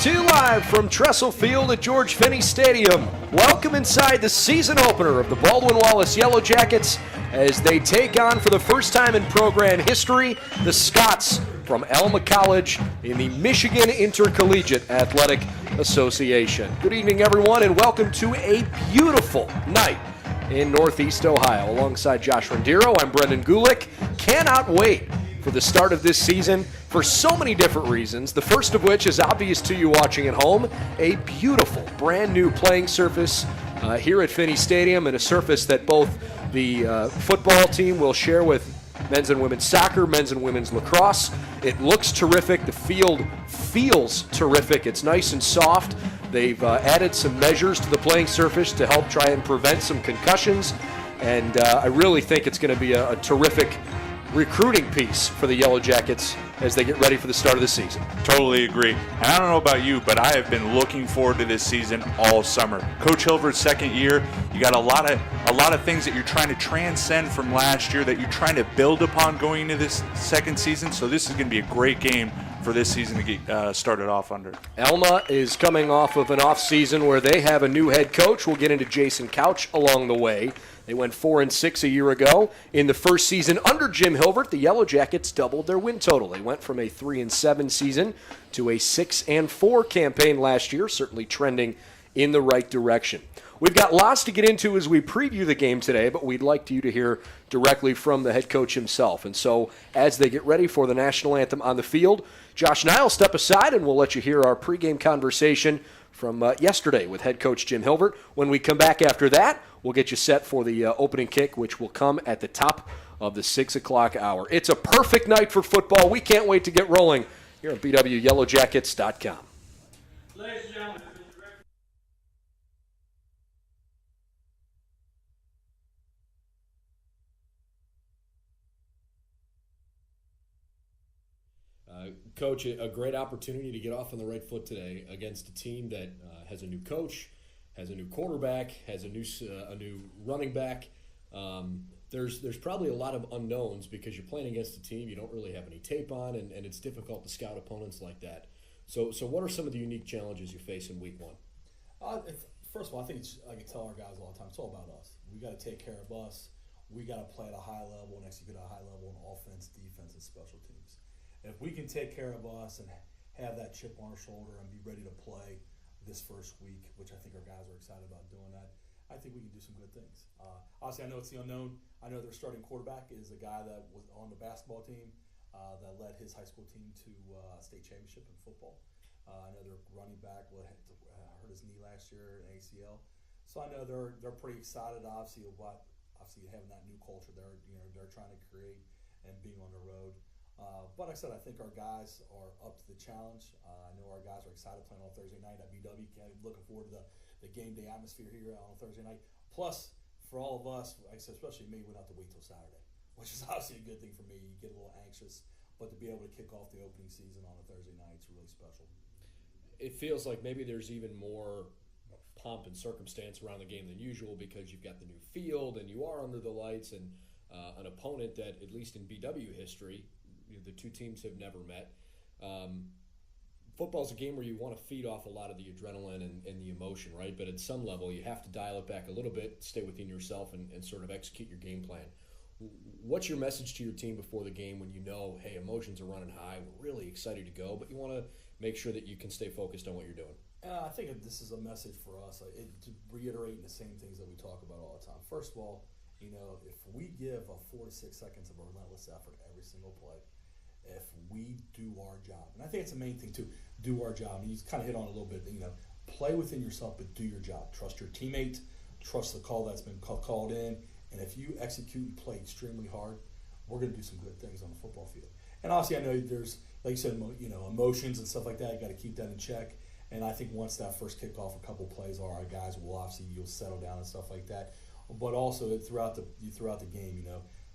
to you live from Tressel Field at George Finnie Stadium. Welcome inside the season opener of the Baldwin Wallace Yellow Jackets as they take on, for the first time in program history, the Scots from Alma College in the Michigan Intercollegiate Athletic Association. Good evening, everyone, and welcome to a beautiful night in Northeast Ohio. Alongside Josh Rendiro, I'm Brendan Gulick. Cannot wait for the start of this season for so many different reasons, the first of which is obvious to you watching at home, a beautiful brand new playing surface here at Finnie Stadium, and a surface that both the football team will share with men's and women's soccer, men's and women's lacrosse. It looks terrific. The field feels terrific. It's nice and soft. They've added some measures to the playing surface to help try and prevent some concussions, and I really think it's going to be a terrific recruiting piece for the Yellow Jackets as they get ready for the start of the season. Totally agree. And I don't know about you, but I have been looking forward to this season all summer. Coach Hilvert's second year, you got a lot of things that you're trying to transcend from last year that you're trying to build upon going into this second season. So this is going to be a great game for this season to get started off under. Alma is coming off of an off season where they have a new head coach. We'll get into Jason Couch along the way. They went 4-6 a year ago. In the first season under Jim Hilvert, the Yellow Jackets doubled their win total. They went from a 3-7 season to a 6-4 campaign last year, certainly trending in the right direction. We've got lots to get into as we preview the game today, but we'd like you to hear directly from the head coach himself. And so as they get ready for the national anthem on the field, Josh and I will step aside and we'll let you hear our pregame conversation from yesterday with head coach Jim Hilvert. When we come back after that, we'll get you set for the opening kick, which will come at the top of the 6 o'clock hour. It's a perfect night for football. We can't wait to get rolling here at BWYellowJackets.com. Ladies and gentlemen, Coach, a great opportunity to get off on the right foot today against a team that has a new coach, has a new quarterback, has a new running back. There's probably a lot of unknowns because you're playing against a team you don't really have any tape on, and it's difficult to scout opponents like that. So what are some of the unique challenges you face in week one? First of all, I think I can tell our guys all the time, it's all about us. We got to take care of us. We got to play at a high level and execute at a high level in offense, defense, and special teams. If we can take care of us and have that chip on our shoulder and be ready to play this first week, which I think our guys are excited about doing that, I think we can do some good things. Obviously, I know it's the unknown. I know their starting quarterback is a guy that was on the basketball team that led his high school team to state championship in football. I know their running back hurt his knee last year in ACL. So I know they're pretty excited, obviously having that new culture they're trying to create and being on the road. But like I said, I think our guys are up to the challenge. I know our guys are excited playing on Thursday night at BW. Looking forward to the game day atmosphere here on Thursday night. Plus, for all of us, like I said, especially me, we don't have to wait till Saturday, which is obviously a good thing for me. You get a little anxious, but to be able to kick off the opening season on a Thursday night is really special. It feels like maybe there's even more pomp and circumstance around the game than usual because you've got the new field and you are under the lights and an opponent that, at least in BW history, the two teams have never met. Football's a game where you want to feed off a lot of the adrenaline and the emotion, right? But at some level, you have to dial it back a little bit, stay within yourself, and sort of execute your game plan. What's your message to your team before the game when you know, hey, emotions are running high, we're really excited to go, but you want to make sure that you can stay focused on what you're doing? I think this is a message for us, to reiterate the same things that we talk about all the time. First of all, if we give 4 to 6 seconds of a relentless effort every single play, if we do our job, and I think it's the main thing too, do our job. And you kind of hit on it a little bit, play within yourself, but do your job. Trust your teammate, trust the call that's been called in, and if you execute and play extremely hard, we're going to do some good things on the football field. And obviously, I know there's, like you said, emotions and stuff like that. You got to keep that in check. And I think once that first kickoff, a couple plays, all right, guys will obviously you'll settle down and stuff like that. But also throughout the game,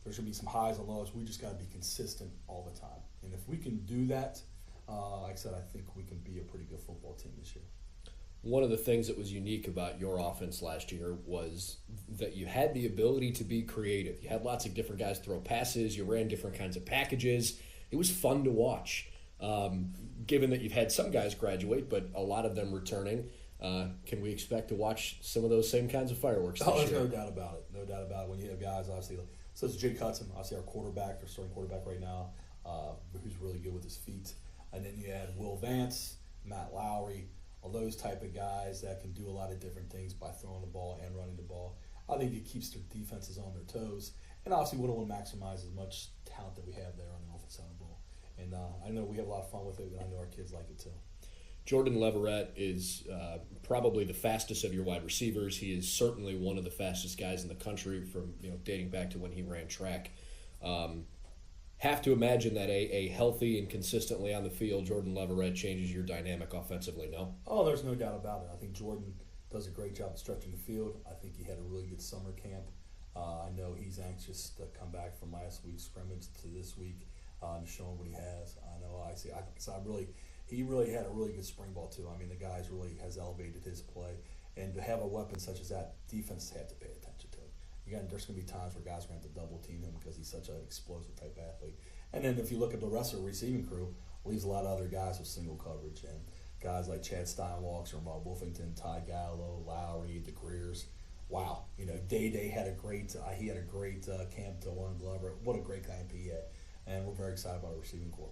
there's going to be some highs and lows. We just got to be consistent all the time. And if we can do that, like I said, I think we can be a pretty good football team this year. One of the things that was unique about your offense last year was that you had the ability to be creative. You had lots of different guys throw passes. You ran different kinds of packages. It was fun to watch. Given that you've had some guys graduate, but a lot of them returning, can we expect to watch some of those same kinds of fireworks this There's year? no doubt about it. No doubt about it. When you have guys, obviously, so it's Jake Hudson, obviously our quarterback, our starting quarterback right now, who's really good with his feet. And then you add Will Vance, Matt Lowry, all those type of guys that can do a lot of different things by throwing the ball and running the ball. I think it keeps their defenses on their toes. And obviously, we don't want to maximize as much talent that we have there on the offensive side of the ball. And I know we have a lot of fun with it, and I know our kids like it too. Jordan Leverett is probably the fastest of your wide receivers. He is certainly one of the fastest guys in the country from dating back to when he ran track. Have to imagine that a healthy and consistently on the field Jordan Leverett changes your dynamic offensively, no? Oh, there's no doubt about it. I think Jordan does a great job of stretching the field. I think he had a really good summer camp. I know he's anxious to come back from last week's scrimmage to this week to show him what he has. I know he really had a really good spring ball too. I mean, the guys really has elevated his play, and to have a weapon such as that, defenses have to pay attention to him. Again, there's going to be times where guys are going to have to double team him because he's such an explosive type athlete. And then if you look at the rest of the receiving crew, leaves a lot of other guys with single coverage, and guys like Chad Steinwalks or Mark Wolfington, Ty Gallo, Lowry, the Greers. Wow, Day had a great camp to Warren Glover. What a great camp he had, and we're very excited about our receiving corps.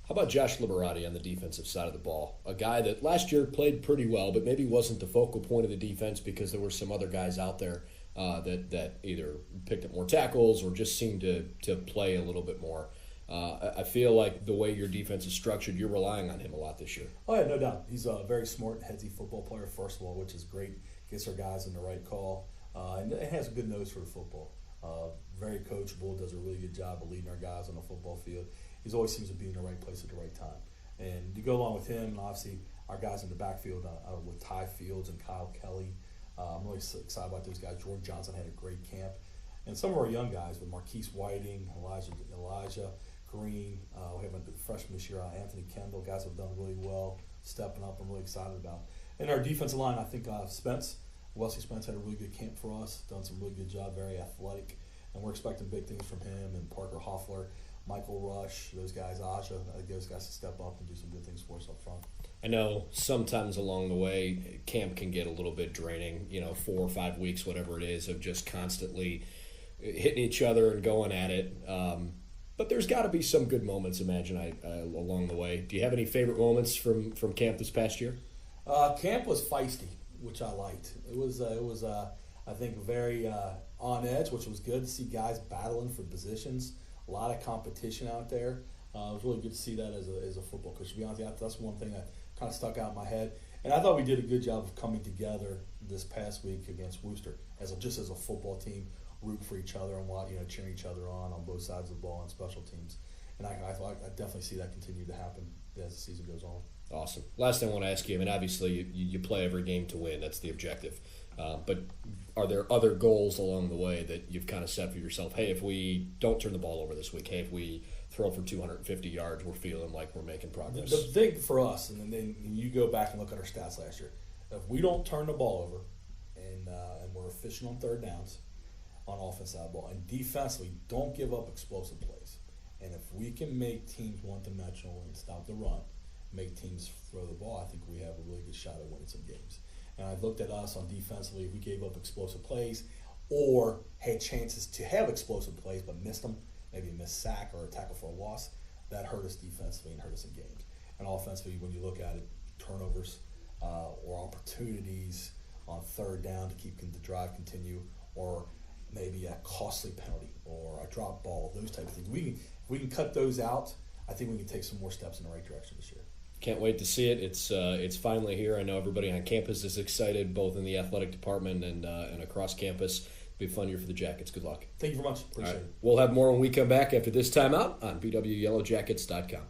How about Josh Liberati on the defensive side of the ball? A guy that last year played pretty well, but maybe wasn't the focal point of the defense because there were some other guys out there that either picked up more tackles or just seemed to play a little bit more. I feel like the way your defense is structured, you're relying on him a lot this year. Oh, yeah, no doubt. He's a very smart, headsy football player, first of all, which is great. Gets our guys in the right call, and has a good nose for the football. Very coachable, does a really good job of leading our guys on the football field. He always seems to be in the right place at the right time. And to go along with him, and obviously our guys in the backfield with Ty Fields and Kyle Kelly, I'm really excited about those guys. Jordan Johnson had a great camp. And some of our young guys with Marquise Whiting, Elijah Green, we have a freshman this year, Anthony Kendall, guys have done really well, stepping up. I'm really excited about. And our defensive line, I think Wesley Spence had a really good camp for us, done some really good job, very athletic, and we're expecting big things from him and Parker Hoffler, Michael Rush, those guys, Aja, those guys to step up and do some good things for us up front. I know sometimes along the way, camp can get a little bit draining, 4 or 5 weeks, whatever it is, of just constantly hitting each other and going at it. But there's got to be some good moments, along the way. Do you have any favorite moments from camp this past year? Camp was feisty, which I liked. It was I think, very on edge, which was good to see guys battling for positions. A lot of competition out there. It was really good to see that as a football coach. To be honest, that's one thing that kind of stuck out in my head. And I thought we did a good job of coming together this past week against Worcester as a football team, root for each other and cheering each other on both sides of the ball and special teams. And I definitely see that continue to happen as the season goes on. Awesome. Last thing I want to ask you, obviously you play every game to win. That's the objective. But are there other goals along the way that you've kind of set for yourself? Hey, if we don't turn the ball over this week, hey, if we throw for 250 yards, we're feeling like we're making progress. The thing for us, and then you go back and look at our stats last year, if we don't turn the ball over and we're efficient on third downs on offense side of the ball, and defensively don't give up explosive plays, and if we can make teams one-dimensional and stop the run, make teams throw the ball, I think we have a really good shot at winning some games. And I've looked at us on defensively, if we gave up explosive plays or had chances to have explosive plays but missed them, maybe a missed sack or a tackle for a loss, that hurt us defensively and hurt us in games. And offensively, when you look at it, turnovers or opportunities on third down to keep the drive continue, or maybe a costly penalty or a drop ball, those type of things. If we can cut those out, I think we can take some more steps in the right direction this year. Can't wait to see it. It's finally here. I know everybody on campus is excited, both in the athletic department and across campus. It'll be a fun year for the Jackets. Good luck. Thank you very much. Appreciate it. We'll have more when we come back after this timeout on bwyellowjackets.com.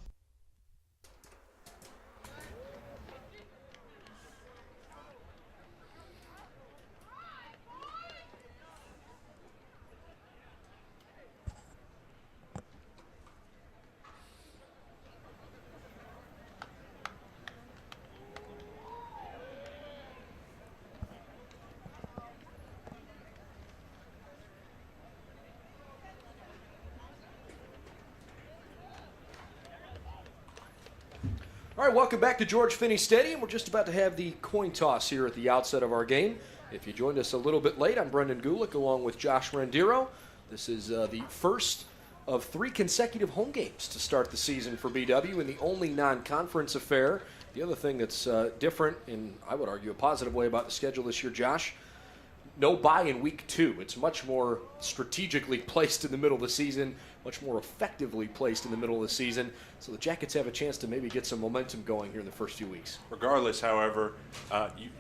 All right, welcome back to George Finnie Stadium. We're just about to have the coin toss here at the outset of our game. If you joined us a little bit late, I'm Brendan Gulick along with Josh Rendiro. This is the first of 3 consecutive home games to start the season for BW and the only non-conference affair. The other thing that's different, and I would argue a positive way about the schedule this year, Josh, no bye in week 2. It's much more strategically placed in the middle of the season, much more effectively placed in the middle of the season, so the Jackets have a chance to maybe get some momentum going here in the first few weeks. Regardless, however,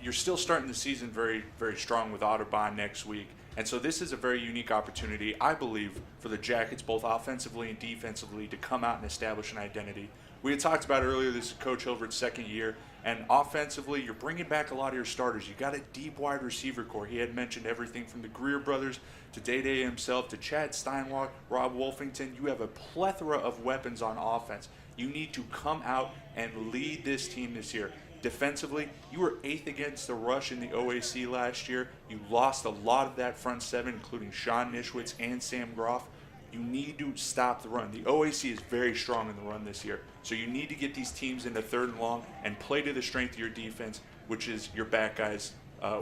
you're still starting the season very, very strong with Audubon next week. And so this is a very unique opportunity, I believe, for the Jackets, both offensively and defensively, to come out and establish an identity. We had talked about earlier, this is Coach Hilvert's second year, and offensively, you're bringing back a lot of your starters. You got a deep wide receiver core. He had mentioned everything from the Greer brothers to Day-Day himself to Chad Steinwalk, Rob Wolfington. You have a plethora of weapons on offense. You need to come out and lead this team this year. Defensively, you were 8th against the rush in the OAC last year. You lost a lot of that front 7, including Sean Nischwitz and Sam Groff. You need to stop the run. The OAC is very strong in the run this year. So you need to get these teams into 3rd and long and play to the strength of your defense, which is your back guys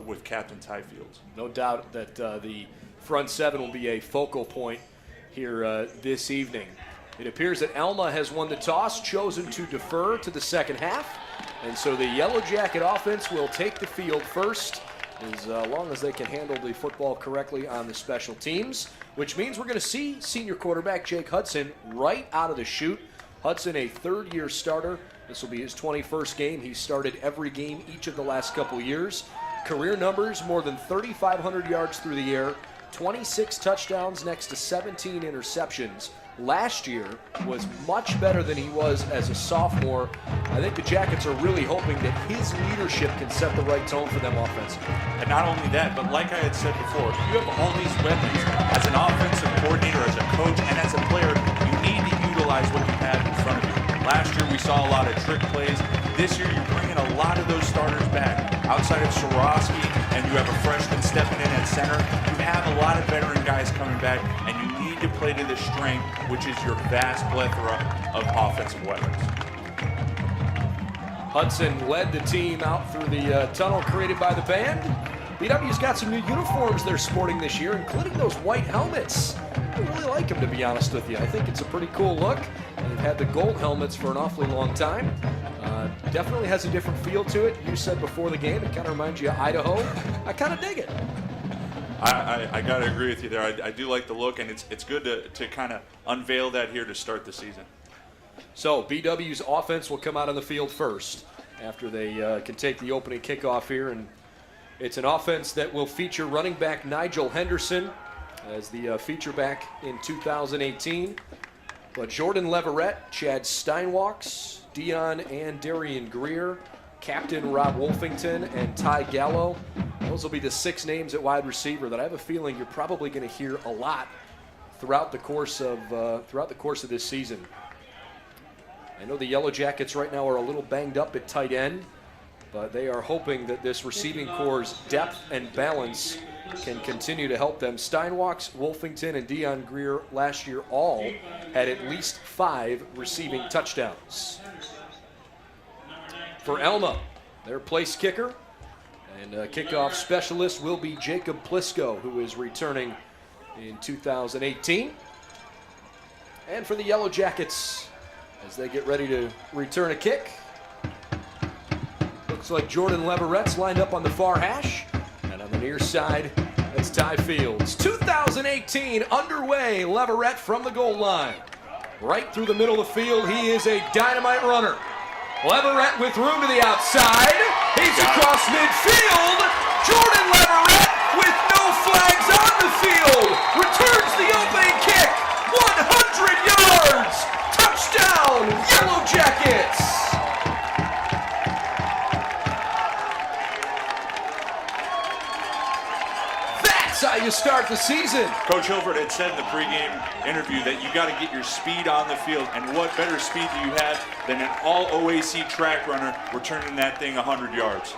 with Captain Ty Fields. No doubt that the front 7 will be a focal point here this evening. It appears that Alma has won the toss, chosen to defer to the second half. And so the Yellow Jacket offense will take the field first, as long as they can handle the football correctly on the special teams, which means we're going to see senior quarterback Jake Hudson right out of the chute. Hudson, a 3rd-year starter. This will be his 21st game. He's started every game each of the last couple years. Career numbers, more than 3,500 yards through the air, 26 touchdowns next to 17 interceptions. Last year was much better than he was as a sophomore. I think the Jackets are really hoping that his leadership can set the right tone for them offensively. And not only that, but like I had said before, you have all these weapons. As an offensive coordinator, as a coach, and as a player, you need to utilize what you have in front of you. Last year we saw a lot of trick plays. This year you're bringing a lot of those starters back. Outside of Sorosky, and you have a freshman stepping in at center, you have a lot of veteran guys coming back, and you need to play to the strength, which is your vast plethora of offensive weapons. Hudson led the team out through the tunnel created by the band. BW's got some new uniforms they're sporting this year, including those white helmets. I really like them, to be honest with you. I think it's a pretty cool look. They've had the gold helmets for an awfully long time. Definitely has a different feel to it. You said before the game, it kind of reminds you of Idaho. I kind of dig it. I got to agree with you there. I do like the look, and it's good to kind of unveil that here to start the season. So BW's offense will come out on the field first after they can take the opening kickoff here. And it's an offense that will feature running back Nigel Henderson as the feature back in 2018. But Jordan Leverett, Chad Steinwalks, Dion and Darian Greer, Captain Rob Wolfington, and Ty Gallo. Those will be the 6 names at wide receiver that I have a feeling you're probably going to hear a lot throughout the course of this season. I know the Yellow Jackets right now are a little banged up at tight end, but they are hoping that this receiving corps' depth and balance can continue to help them. Steinwalks, Wolfington, and Dion Greer last year all had at least 5 receiving touchdowns. For Alma, their place kicker and kickoff specialist will be Jacob Plisco, who is returning in 2018. And for the Yellow Jackets, as they get ready to return a kick, looks like Jordan Leverett's lined up on the far hash, and on the near side, it's Ty Fields. 2018 underway. Leverett from the goal line. Right through the middle of the field, he is a dynamite runner. Leverett with room to the outside. He's across midfield. Jordan Leverett with no flags on the field. Returns the opening kick. 100 yards. Touchdown, Yellow Jackets. That's how you start the season. Coach Hilbert had said in the pregame interview that you got to get your speed on the field, and what better speed do you have than an all OAC track runner returning that thing 100 yards?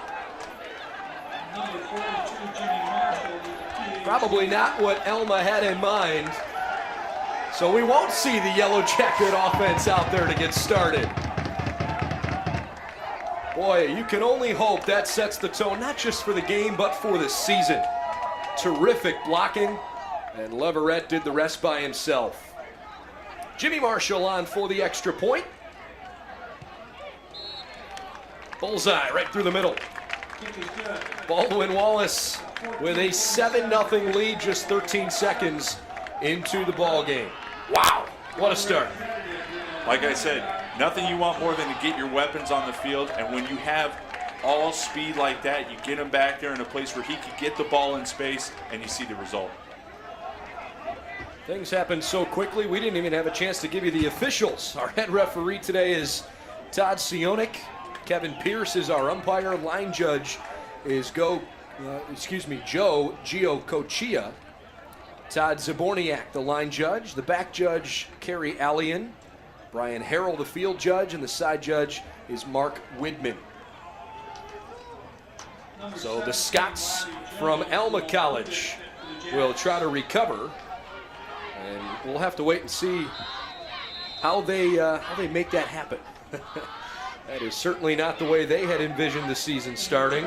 Probably not what Alma had in mind. So we won't see the Yellow Jacket offense out there to get started. Boy, you can only hope that sets the tone, not just for the game, but for the season. Terrific blocking, and Leverett did the rest by himself. Jimmy Marshall on for the extra point. Bullseye right through the middle. Baldwin Wallace with a 7-0 lead, just 13 seconds into the ball game. Wow, what a start. Like I said, nothing you want more than to get your weapons on the field, and when you have all speed like that, you get him back there in a place where he could get the ball in space, and you see the result. Things happen so quickly, we didn't even have a chance to give you the officials. Our head referee today is Todd Sionik. Kevin Pierce is our umpire. Line judge is Joe Giocochia. Todd Zaborniak, the line judge. The back judge, Kerry Allian. Brian Harrell, the field judge. And the side judge is Mark Widman. So the Scots from Alma College will try to recover. And we'll have to wait and see how they make that happen. That is certainly not the way they had envisioned the season starting.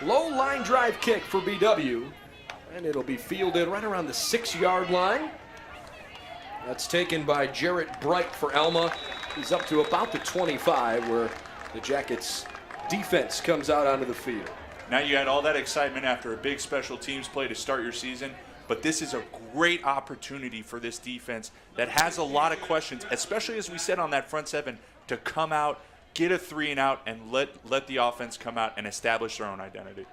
Low line drive kick for BW, and it'll be fielded right around the 6-yard line. That's taken by Jarrett Bright for Alma. He's up to about the 25, where the Jackets defense comes out onto the field. Now you had all that excitement after a big special teams play to start your season, but this is a great opportunity for this defense that has a lot of questions, especially as we said on that front seven, to come out, get a 3-and-out, and let the offense come out and establish their own identity.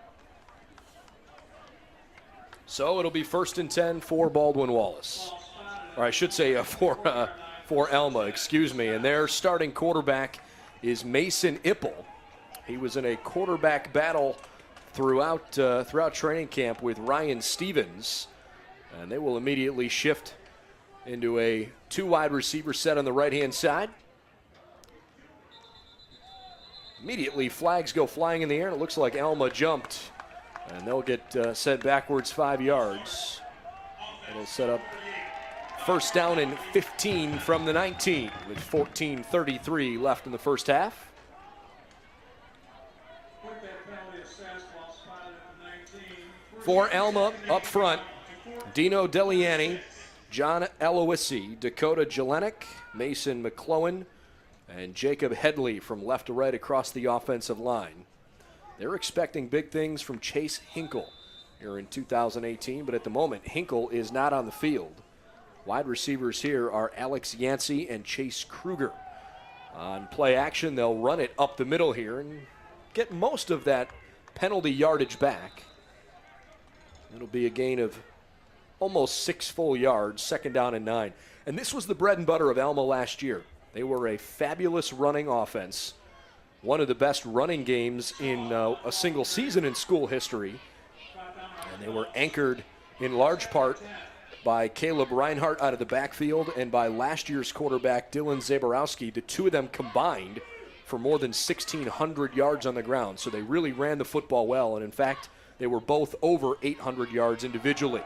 So it'll be 1st and 10 for Baldwin Wallace. Or I should say for Alma, excuse me. And their starting quarterback is Mason Ipple. He was in a quarterback battle throughout training camp with Ryan Stevens. And they will immediately shift into a 2 wide receiver set on the right-hand side. Immediately, flags go flying in the air, and it looks like Alma jumped. And they'll get sent backwards 5 yards. It'll set up 1st down and 15 from the 19 with 14:33 left in the first half. For Alma up front, Dino Deliani, John Aloisi, Dakota Jelenik, Mason McClellan, and Jacob Headley from left to right across the offensive line. They're expecting big things from Chase Hinkle here in 2018, but at the moment, Hinkle is not on the field. Wide receivers here are Alex Yancey and Chase Kruger. On play action, they'll run it up the middle here and get most of that penalty yardage back. It'll be a gain of almost 6 full yards, 2nd down and 9. And this was the bread and butter of Alma last year. They were a fabulous running offense, one of the best running games in a single season in school history. And they were anchored in large part by Caleb Reinhart out of the backfield and by last year's quarterback Dylan Zaborowski. The two of them combined for more than 1,600 yards on the ground. So they really ran the football well, and in fact, they were both over 800 yards individually.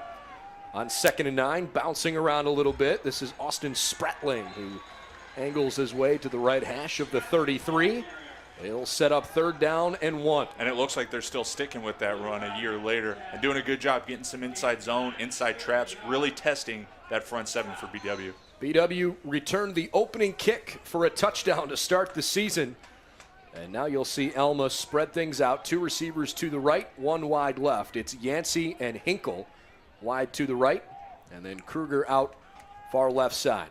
On 2nd and 9, bouncing around a little bit, this is Austin Spratling, who angles his way to the right hash of the 33. They'll set up 3rd down and 1. And it looks like they're still sticking with that run a year later and doing a good job getting some inside zone, inside traps, really testing that front seven for BW. BW returned the opening kick for a touchdown to start the season. And now you'll see Alma spread things out. 2 receivers to the right, 1 wide left. It's Yancey and Hinkle wide to the right, and then Kruger out far left side.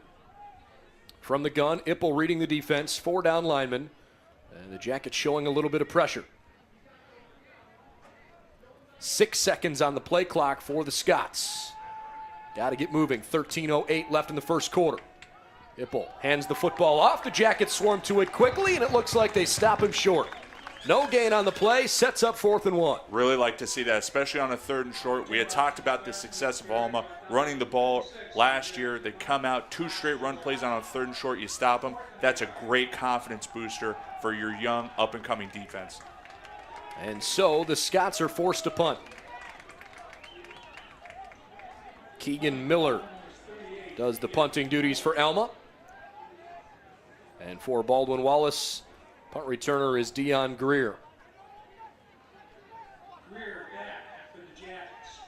From the gun, Ipple reading the defense, 4 down linemen, and the Jackets showing a little bit of pressure. 6 seconds on the play clock for the Scots. Got to get moving. 13:08 left in the first quarter. Ipple hands the football off. The Jackets swarm to it quickly, and it looks like they stop him short. No gain on the play, sets up 4th and 1. Really like to see that, especially on a 3rd and short. We had talked about the success of Alma running the ball last year. They come out 2 straight run plays on a 3rd and short. You stop them. That's a great confidence booster for your young, up-and-coming defense. And so the Scots are forced to punt. Keegan Miller does the punting duties for Alma. And for Baldwin Wallace, punt returner is Dion Greer. Greer back for the Jackets.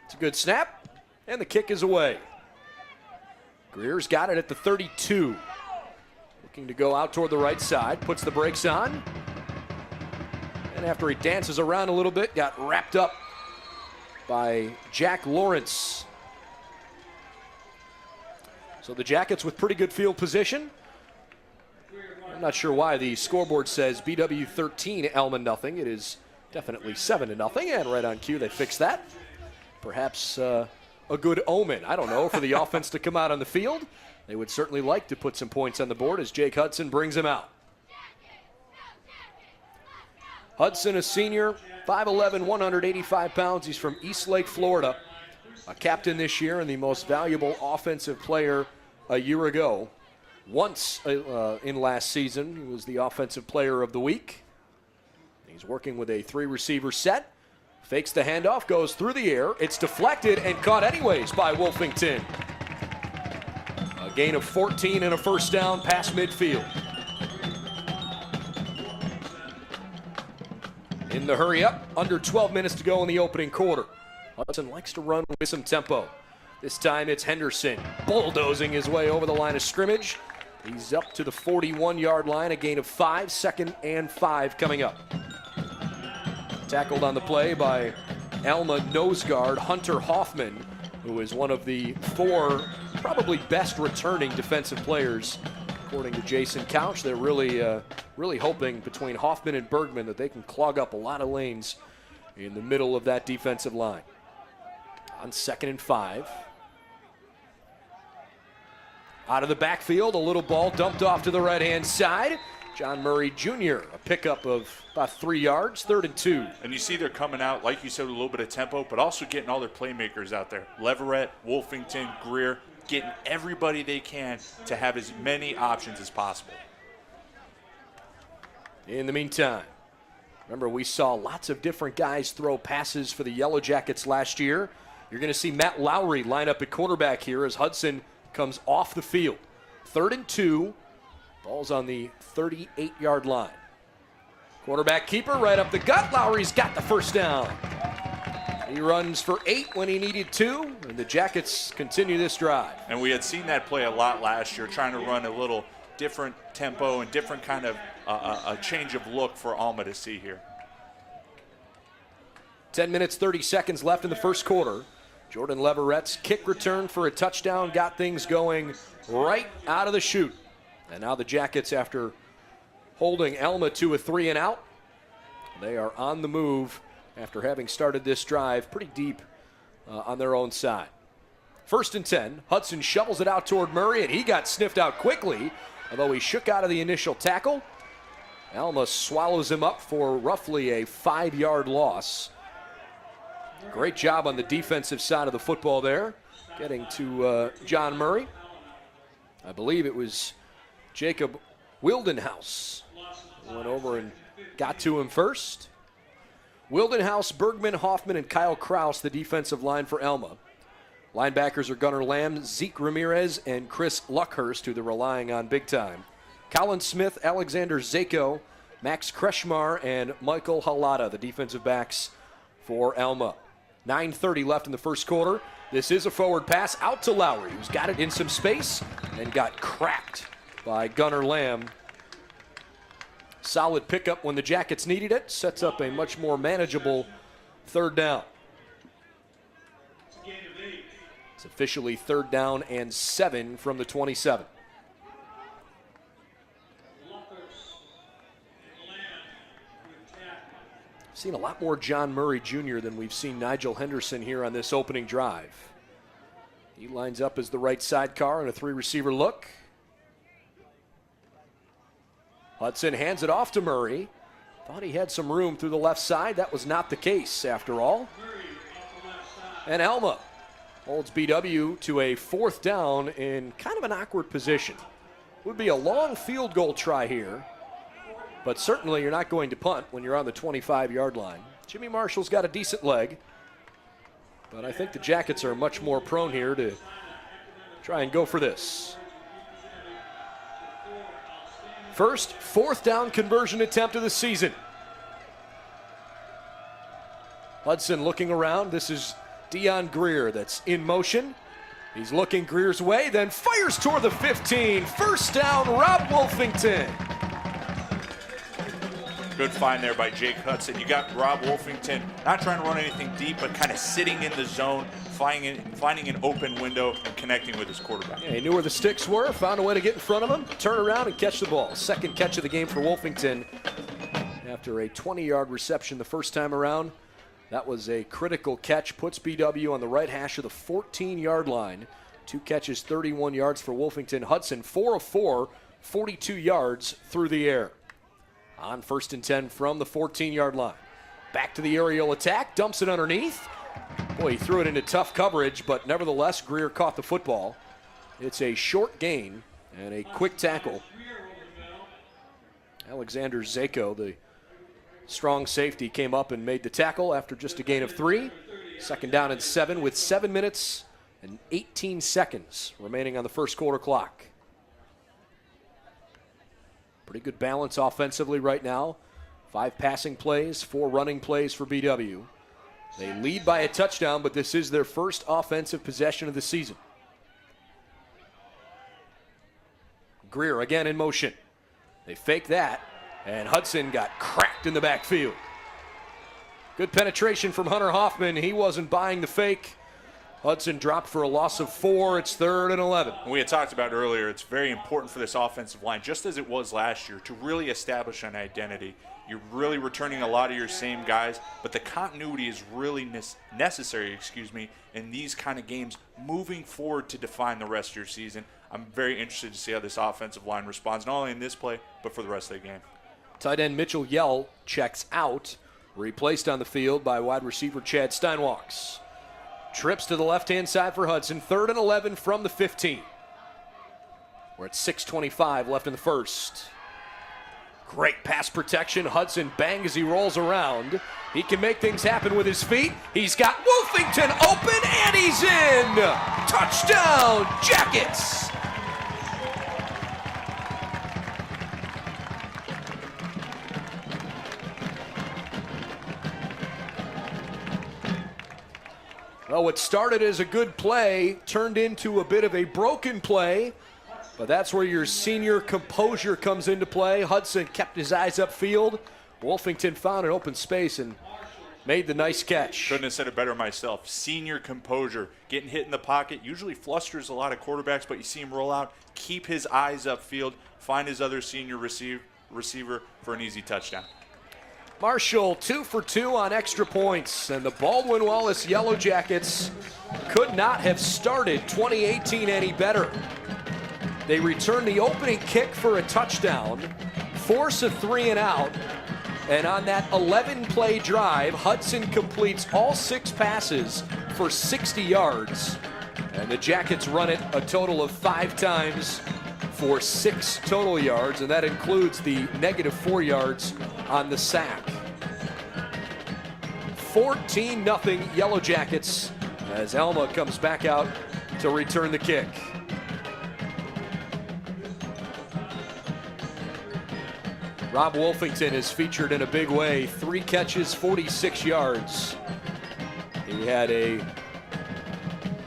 It's a good snap, and the kick is away. Greer's got it at the 32. Looking to go out toward the right side, puts the brakes on. And after he dances around a little bit, got wrapped up by Jack Lawrence. So the Jackets with pretty good field position. I'm not sure why the scoreboard says BW 13, Alma nothing. It is definitely 7-0, and right on cue they fixed that. Perhaps a good omen, I don't know, for the offense to come out on the field. They would certainly like to put some points on the board as Jake Hudson brings him out. Hudson, a senior, 5'11", 185 pounds. He's from Eastlake, Florida. A captain this year and the most valuable offensive player a year ago. Once in last season, he was the offensive player of the week. He's working with a 3-receiver set. Fakes the handoff, goes through the air. It's deflected and caught anyways by Wolfington. A gain of 14 and a first down past midfield. In the hurry up, under 12 minutes to go in the opening quarter. Hudson likes to run with some tempo. This time it's Henderson bulldozing his way over the line of scrimmage. He's up to the 41-yard line, a gain of 5, 2nd and 5 coming up. Tackled on the play by Alma nose guard Hunter Hoffman, who is one of the 4 probably best returning defensive players, according to Jason Couch. They're really hoping between Hoffman and Bergman that they can clog up a lot of lanes in the middle of that defensive line. On 2nd and 5. Out of the backfield, a little ball dumped off to the right-hand side. John Murray Jr., a pickup of about 3 yards, 3rd and 2. And you see they're coming out, like you said, with a little bit of tempo, but also getting all their playmakers out there. Leverett, Wolfington, Greer, getting everybody they can to have as many options as possible. In the meantime, remember we saw lots of different guys throw passes for the Yellow Jackets last year. You're going to see Matt Lowry line up at quarterback here as Hudson comes off the field. 3rd and 2. Ball's on the 38-yard line. Quarterback keeper right up the gut. Lowry's got the first down. He runs for 8 when he needed 2, and the Jackets continue this drive. And we had seen that play a lot last year, trying to run a little different tempo and different kind of a change of look for Alma to see here. 10 minutes, 30 seconds left in the first quarter. Jordan Leverett's kick return for a touchdown got things going right out of the chute. And now the Jackets, after holding Alma to a 3 and out, they are on the move after having started this drive pretty deep on their own side. 1st and 10. Hudson shovels it out toward Murray, and he got sniffed out quickly, although he shook out of the initial tackle. Alma swallows him up for roughly a 5-yard loss. Great job on the defensive side of the football there, getting to John Murray. I believe it was Jacob Wildenhouse who went over and got to him first. Wildenhouse, Bergman, Hoffman, and Kyle Kraus, the defensive line for Alma. Linebackers are Gunnar Lamb, Zeke Ramirez, and Chris Luckhurst, who they're relying on big time. Colin Smith, Alexander Zako, Max Kretschmar, and Michael Halata, the defensive backs for Alma. 9:30 left in the first quarter. This is a forward pass out to Lowry, who's got it in some space and got cracked by Gunnar Lamb. Solid pickup when the Jackets needed it. Sets up a much more manageable 3rd down. It's officially 3rd down and 7 from the 27. Seen a lot more John Murray Jr. than we've seen Nigel Henderson here on this opening drive. He lines up as the right sidecar in a 3-receiver look. Hudson hands it off to Murray. Thought he had some room through the left side. That was not the case after all. And Alma holds BW to a 4th down in kind of an awkward position. Would be a long field goal try here, but certainly you're not going to punt when you're on the 25-yard line. Jimmy Marshall's got a decent leg. But I think the Jackets are much more prone here to try and go for this. First 4th down conversion attempt of the season. Hudson looking around. This is Dion Greer that's in motion. He's looking Greer's way, then fires toward the 15. First down, Rob Wolfington. Good find there by Jake Hudson. You got Rob Wolfington not trying to run anything deep, but kind of sitting in the zone, finding an open window and connecting with his quarterback. Yeah, he knew where the sticks were, found a way to get in front of him, turn around and catch the ball. Second catch of the game for Wolfington after a 20-yard reception the first time around. That was a critical catch, puts BW on the right hash of the 14-yard line. 2 catches, 31 yards for Wolfington. Hudson, 4 of 4, 42 yards through the air. On 1st and 10 from the 14-yard line. Back to the aerial attack, dumps it underneath. Boy, he threw it into tough coverage, but nevertheless, Greer caught the football. It's a short gain and a quick tackle. Alexander Zako, the strong safety, came up and made the tackle after just a gain of 3. Second down and 7 with 7 minutes and 18 seconds remaining on the first quarter clock. Pretty good balance offensively right now. 5 passing plays, 4 running plays for BW. They lead by a touchdown, but this is their first offensive possession of the season. Greer again in motion. They fake that, and Hudson got cracked in the backfield. Good penetration from Hunter Hoffman. He wasn't buying the fake. Hudson dropped for a loss of 4. It's 3rd and 11. We had talked about earlier, it's very important for this offensive line, just as it was last year, to really establish an identity. You're really returning a lot of your same guys, but the continuity is really necessary, in these kind of games moving forward to define the rest of your season. I'm very interested to see how this offensive line responds, not only in this play, but for the rest of the game. Tight end Mitchell Yell checks out, replaced on the field by wide receiver Chad Steinwalks. Trips to the left-hand side for Hudson. 3rd and 11 from the 15. We're at 6:25 left in the first. Great pass protection. Hudson bang as he rolls around. He can make things happen with his feet. He's got Wolfington open, and he's in! Touchdown, Jackets! Well, what started as a good play turned into a bit of a broken play, but that's where your senior composure comes into play. Hudson kept his eyes upfield. Wolfington found an open space and made the nice catch. Couldn't have said it better myself. Senior composure. Getting hit in the pocket usually flusters a lot of quarterbacks, but you see him roll out, keep his eyes upfield, find his other senior receiver for an easy touchdown. Marshall 2 for 2 on extra points, and the Baldwin Wallace Yellow Jackets could not have started 2018 any better. They return the opening kick for a touchdown, force a 3 and out, and on that 11-play drive, Hudson completes all 6 passes for 60 yards, and the Jackets run it a total of 5 times for 6 total yards, and that includes the -4 yards on the sack. 14-0 Yellow Jackets as Alma comes back out to return the kick. Rob Wolfington is featured in a big way. 3 catches, 46 yards. He had a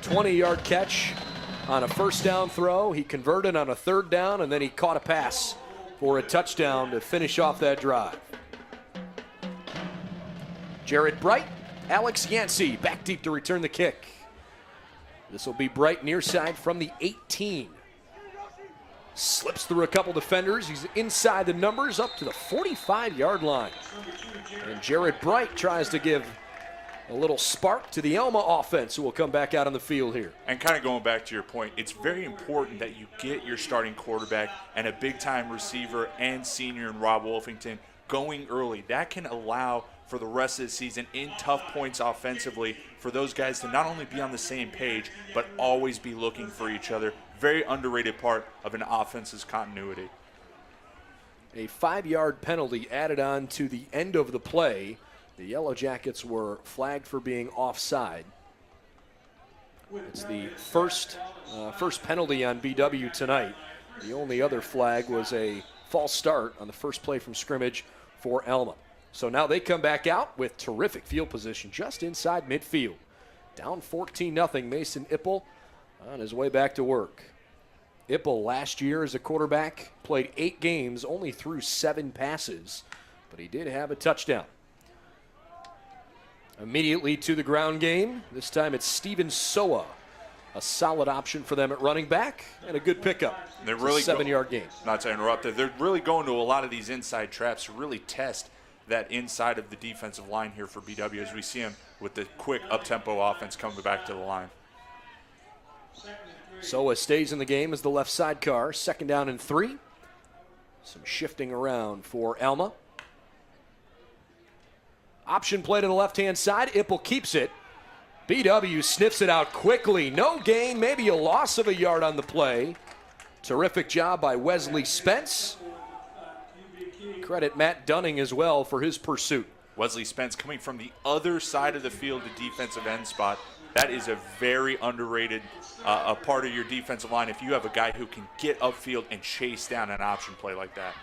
20-yard catch on a first down throw. He converted on a 3rd down, and then he caught a pass for a touchdown to finish off that drive. Jared Bright, Alex Yancey back deep to return the kick. This will be Bright near side from the 18. Slips through a couple defenders. He's inside the numbers up to the 45-yard line. And Jared Bright tries to give a little spark to the Alma offense, who will come back out on the field here. And kind of going back to your point, it's very important that you get your starting quarterback and a big-time receiver and senior in Rob Wolfington going early. That can allow for the rest of the season in tough points offensively for those guys to not only be on the same page, but always be looking for each other. Very underrated part of an offense's continuity. A 5-yard penalty added on to the end of the play. The Yellow Jackets were flagged for being offside. It's the first penalty on BW tonight. The only other flag was a false start on the first play from scrimmage for Alma. So now they come back out with terrific field position just inside midfield. Down 14-0, Mason Ippel on his way back to work. Ippel last year as a quarterback played 8 games, only threw 7 passes, but he did have a touchdown. Immediately to the ground game. This time it's Steven Soa. A solid option for them at running back and a good pickup. They're really a 7-yard gain. Not to interrupt, they're really going to a lot of these inside traps to really test that inside of the defensive line here for BW as we see them with the quick up-tempo offense coming back to the line. Soa stays in the game as the left sidecar. 2nd down and 3. Some shifting around for Alma. Option play to the left-hand side. Ippel keeps it. BW sniffs it out quickly. No gain, maybe a loss of a yard on the play. Terrific job by Wesley Spence. Credit Matt Dunning as well for his pursuit. Wesley Spence coming from the other side of the field, the defensive end spot. That is a very underrated a part of your defensive line if you have a guy who can get upfield and chase down an option play like that.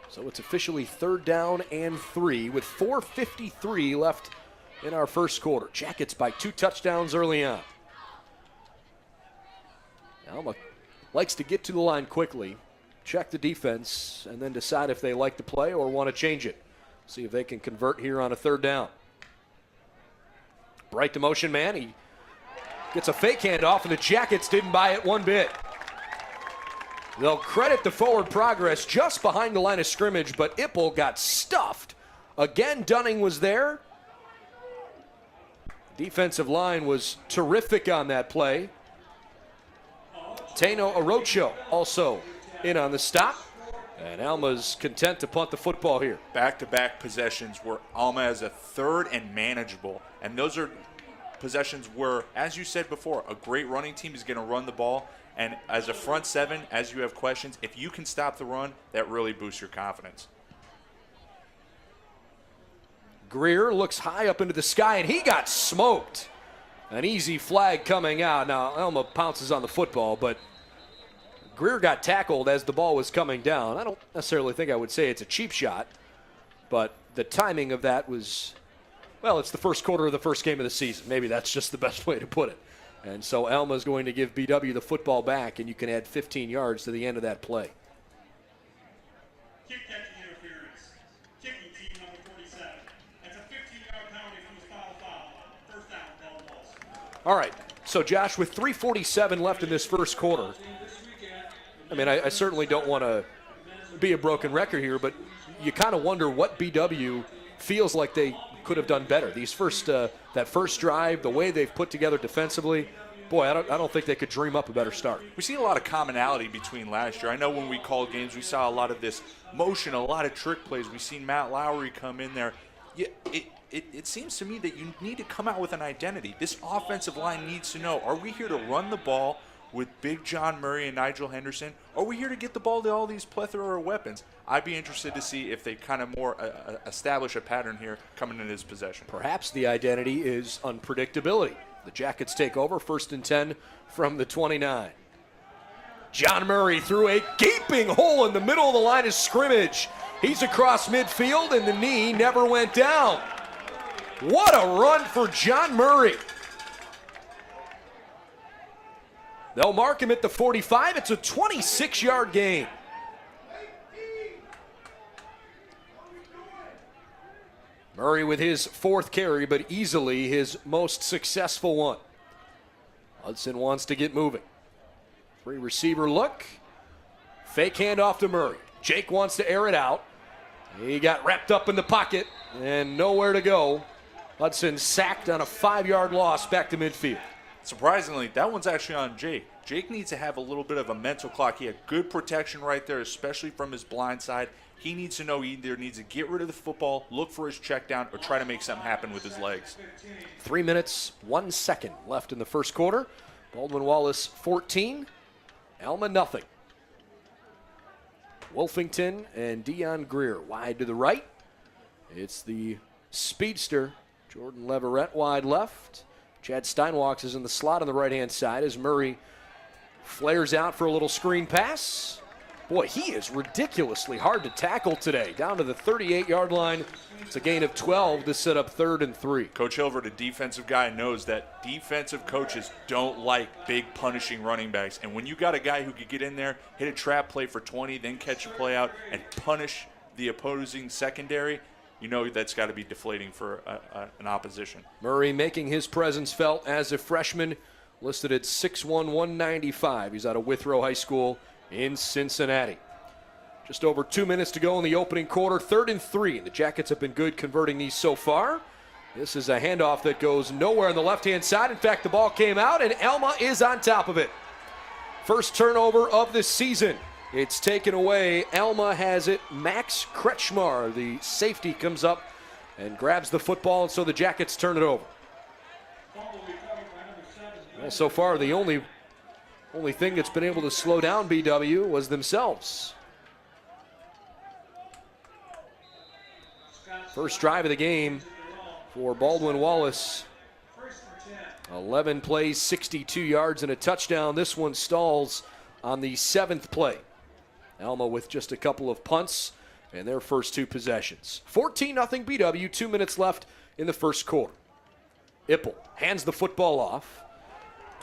So it's officially 3rd down and 3 with 4:53 left in our first quarter. Jackets by 2 touchdowns early on. Alma likes to get to the line quickly, check the defense, and then decide if they like to play or want to change it. See if they can convert here on a 3rd down. Bright to motion man. He gets a fake handoff, and the Jackets didn't buy it one bit. They'll credit the forward progress just behind the line of scrimmage, but Ippel got stuffed. Again, Dunning was there. Defensive line was terrific on that play. Tano Arocho also in on the stop. And Alma's content to punt the football here. Back-to-back possessions where Alma has a 3rd and manageable. And those are possessions where, as you said before, a great running team is going to run the ball. And as a front 7, as you have questions, if you can stop the run, that really boosts your confidence. Greer looks high up into the sky, and he got smoked. An easy flag coming out. Now, Alma pounces on the football, but Greer got tackled as the ball was coming down. I don't necessarily think I would say it's a cheap shot, but the timing of that was, well, it's the first quarter of the first game of the season. Maybe that's just the best way to put it. And so Alma's going to give BW the football back, and you can add 15 yards to the end of that play. Kick catching interference. Kicking team number 47. That's a 15-yard penalty from the foul. First down, Baldwin Wallace. All right, so Josh, with 3:47 left in this first quarter, I mean, I certainly don't want to be a broken record here, but you kind of wonder what BW feels like they could have done better. These that first drive, the way they've put together defensively, boy, I don't think they could dream up a better start. We see a lot of commonality between last year. I know when we called games, we saw a lot of this motion, a lot of trick plays. We've seen Matt Lowry come in there. It seems to me that you need to come out with an identity. This offensive line needs to know, are we here to run the ball with Big John Murray and Nigel Henderson? Are we here to get the ball to all these plethora of weapons? I'd be interested to see if they kind of more establish a pattern here coming into this possession. Perhaps the identity is unpredictability. The Jackets take over, 1st and 10 from the 29. John Murray threw a gaping hole in the middle of the line of scrimmage. He's across midfield, and the knee never went down. What a run for John Murray. They'll mark him at the 45. It's a 26-yard gain. Murray with his 4th carry, but easily his most successful one. Hudson wants to get moving. 3 receiver look. Fake handoff to Murray. Jake wants to air it out. He got wrapped up in the pocket and nowhere to go. Hudson sacked on a 5-yard loss back to midfield. Surprisingly, that one's actually on Jake. Jake needs to have a little bit of a mental clock. He had good protection right there, especially from his blind side. He needs to know he either needs to get rid of the football, look for his check down, or try to make something happen with his legs. 3 minutes, 1 second left in the first quarter. Baldwin Wallace 14, Alma nothing. Wolfington and Dion Greer wide to the right. It's the speedster, Jordan Leverett wide left. Chad Steinwalks is in the slot on the right-hand side as Murray flares out for a little screen pass. Boy, he is ridiculously hard to tackle today. Down to the 38-yard line. It's a gain of 12 to set up 3rd and 3. Coach Hilvert, a defensive guy, knows that defensive coaches don't like big punishing running backs. And when you got a guy who could get in there, hit a trap play for 20, then catch a play out and punish the opposing secondary, you know that's got to be deflating for an opposition. Murray making his presence felt as a freshman, listed at 6'1", 195. He's out of Withrow High School in Cincinnati. Just over 2 minutes to go in the opening quarter, 3rd and 3. The Jackets have been good converting these so far. This is a handoff that goes nowhere on the left-hand side. In fact, the ball came out, and Alma is on top of it. First turnover of the season. It's taken away. Alma has it. Max Kretschmar, the safety, comes up and grabs the football, and so the Jackets turn it over. Well, so far, the only thing that's been able to slow down BW was themselves. First drive of the game for Baldwin Wallace. 11 plays, 62 yards, and a touchdown. This one stalls on the 7th play. Alma with just a couple of punts in their first 2 possessions. 14-0 BW, 2 minutes left in the first quarter. Ipple hands the football off,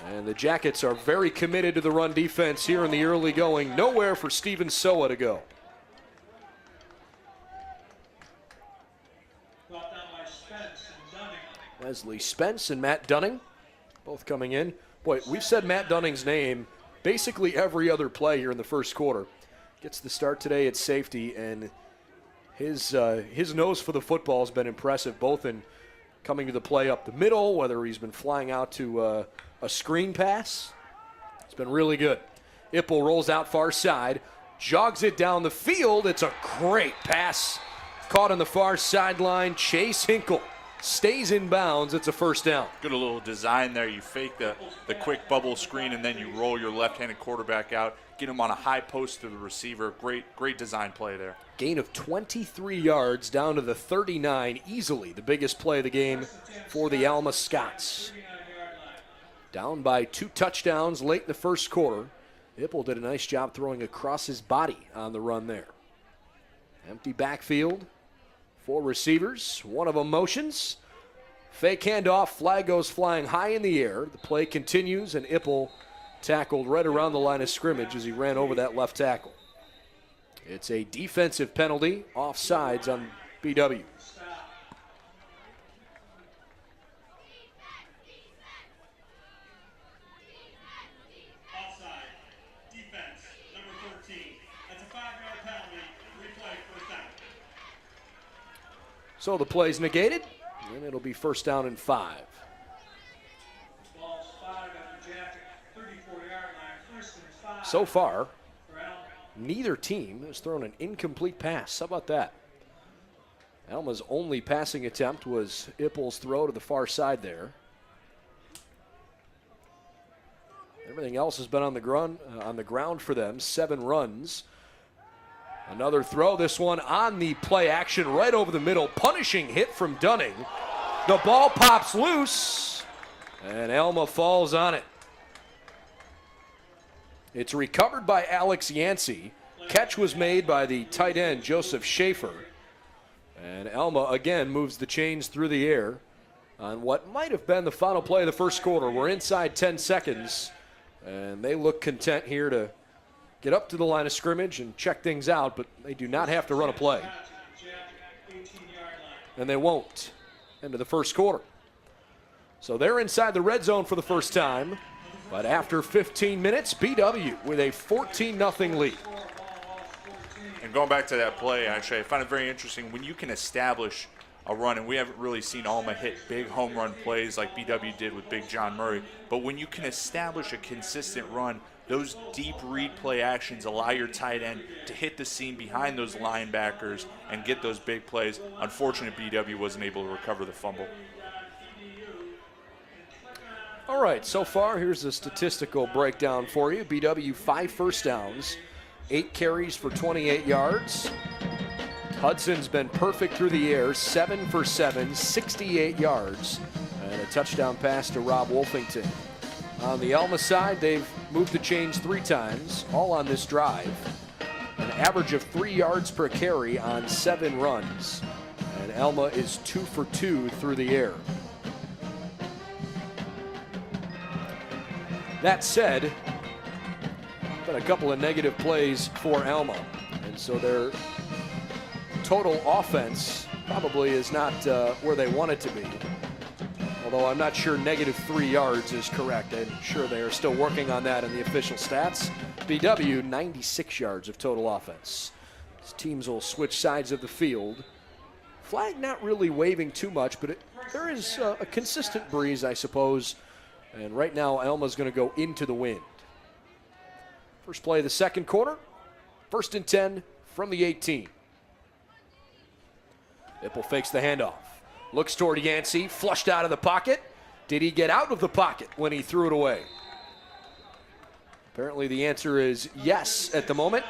and the Jackets are very committed to the run defense here in the early going. Nowhere for Steven Soa to go. Wesley Spence and Matt Dunning both coming in. Boy, we've said Matt Dunning's name basically every other play here in the first quarter. Gets the start today at safety, and his nose for the football has been impressive, both in coming to the play up the middle, whether he's been flying out to a screen pass. It's been really good. Ipple rolls out far side, jogs it down the field. It's a great pass. Caught on the far sideline. Chase Hinkle stays in bounds. It's a first down. Good little design there. You fake the quick bubble screen, and then you roll your left-handed quarterback out. Get him on a high post to the receiver. Great design play there. Gain of 23 yards down to the 39. Easily the biggest play of the game for the Alma Scots. Down by 2 touchdowns late in the first quarter. Ipple did a nice job throwing across his body on the run there. Empty backfield. 4 receivers. One of them motions. Fake handoff. Flag goes flying high in the air. The play continues, and Ipple tackled right around the line of scrimmage as he ran over that left tackle. It's a defensive penalty, offsides on BW. Offside. Defense, number 13. That's a 5-yard penalty. Replay, first down. So the play's negated, and it'll be first down and 5. Ball's 5 at the Jacket, 34-yard line, first and 5. So far, For Alma. neither team has thrown an incomplete pass. How about that? Alma's only passing attempt was Ipple's throw to the far side there. Everything else has been on the ground for them. 7 runs. Another throw, this one on the play action right over the middle. Punishing hit from Dunning. The ball pops loose, and Alma falls on it. It's recovered by Alex Yancey. Catch was made by the tight end, Joseph Schaefer. And Alma again moves the chains through the air on what might have been the final play of the first quarter. We're inside 10 seconds, and they look content here to get up to the line of scrimmage and check things out, but they do not have to run a play. And they won't into the first quarter. So they're inside the red zone for the first time, but after 15 minutes, BW with a 14-0 lead. And going back to that play, actually, I find it very interesting when you can establish a run, and we haven't really seen Alma hit big home run plays like BW did with Big John Murray, but when you can establish a consistent run, those deep read play actions allow your tight end to hit the seam behind those linebackers and get those big plays. Unfortunately, BW wasn't able to recover the fumble. All right, so far, here's a statistical breakdown for you. BW, 5 first downs, 8 carries for 28 yards. Hudson's been perfect through the air, 7 for 7, 68 yards. And a touchdown pass to Rob Wolfington. On the Alma side, they've moved the chains 3 times, all on this drive. An average of 3 yards per carry on 7 runs. And Alma is 2 for 2 through the air. That said, been a couple of negative plays for Alma. And so their total offense probably is not where they want it to be. Although I'm not sure negative 3 yards is correct. I'm sure they are still working on that in the official stats. BW, 96 yards of total offense. These teams will switch sides of the field. Flag not really waving too much, but there is a consistent breeze, I suppose. And right now, Alma's going to go into the wind. First play of the second quarter. 1st and 10 from the 18. Ipple fakes the handoff. Looks toward Yancey, flushed out of the pocket. Did he get out of the pocket when he threw it away? Apparently the answer is yes at the moment.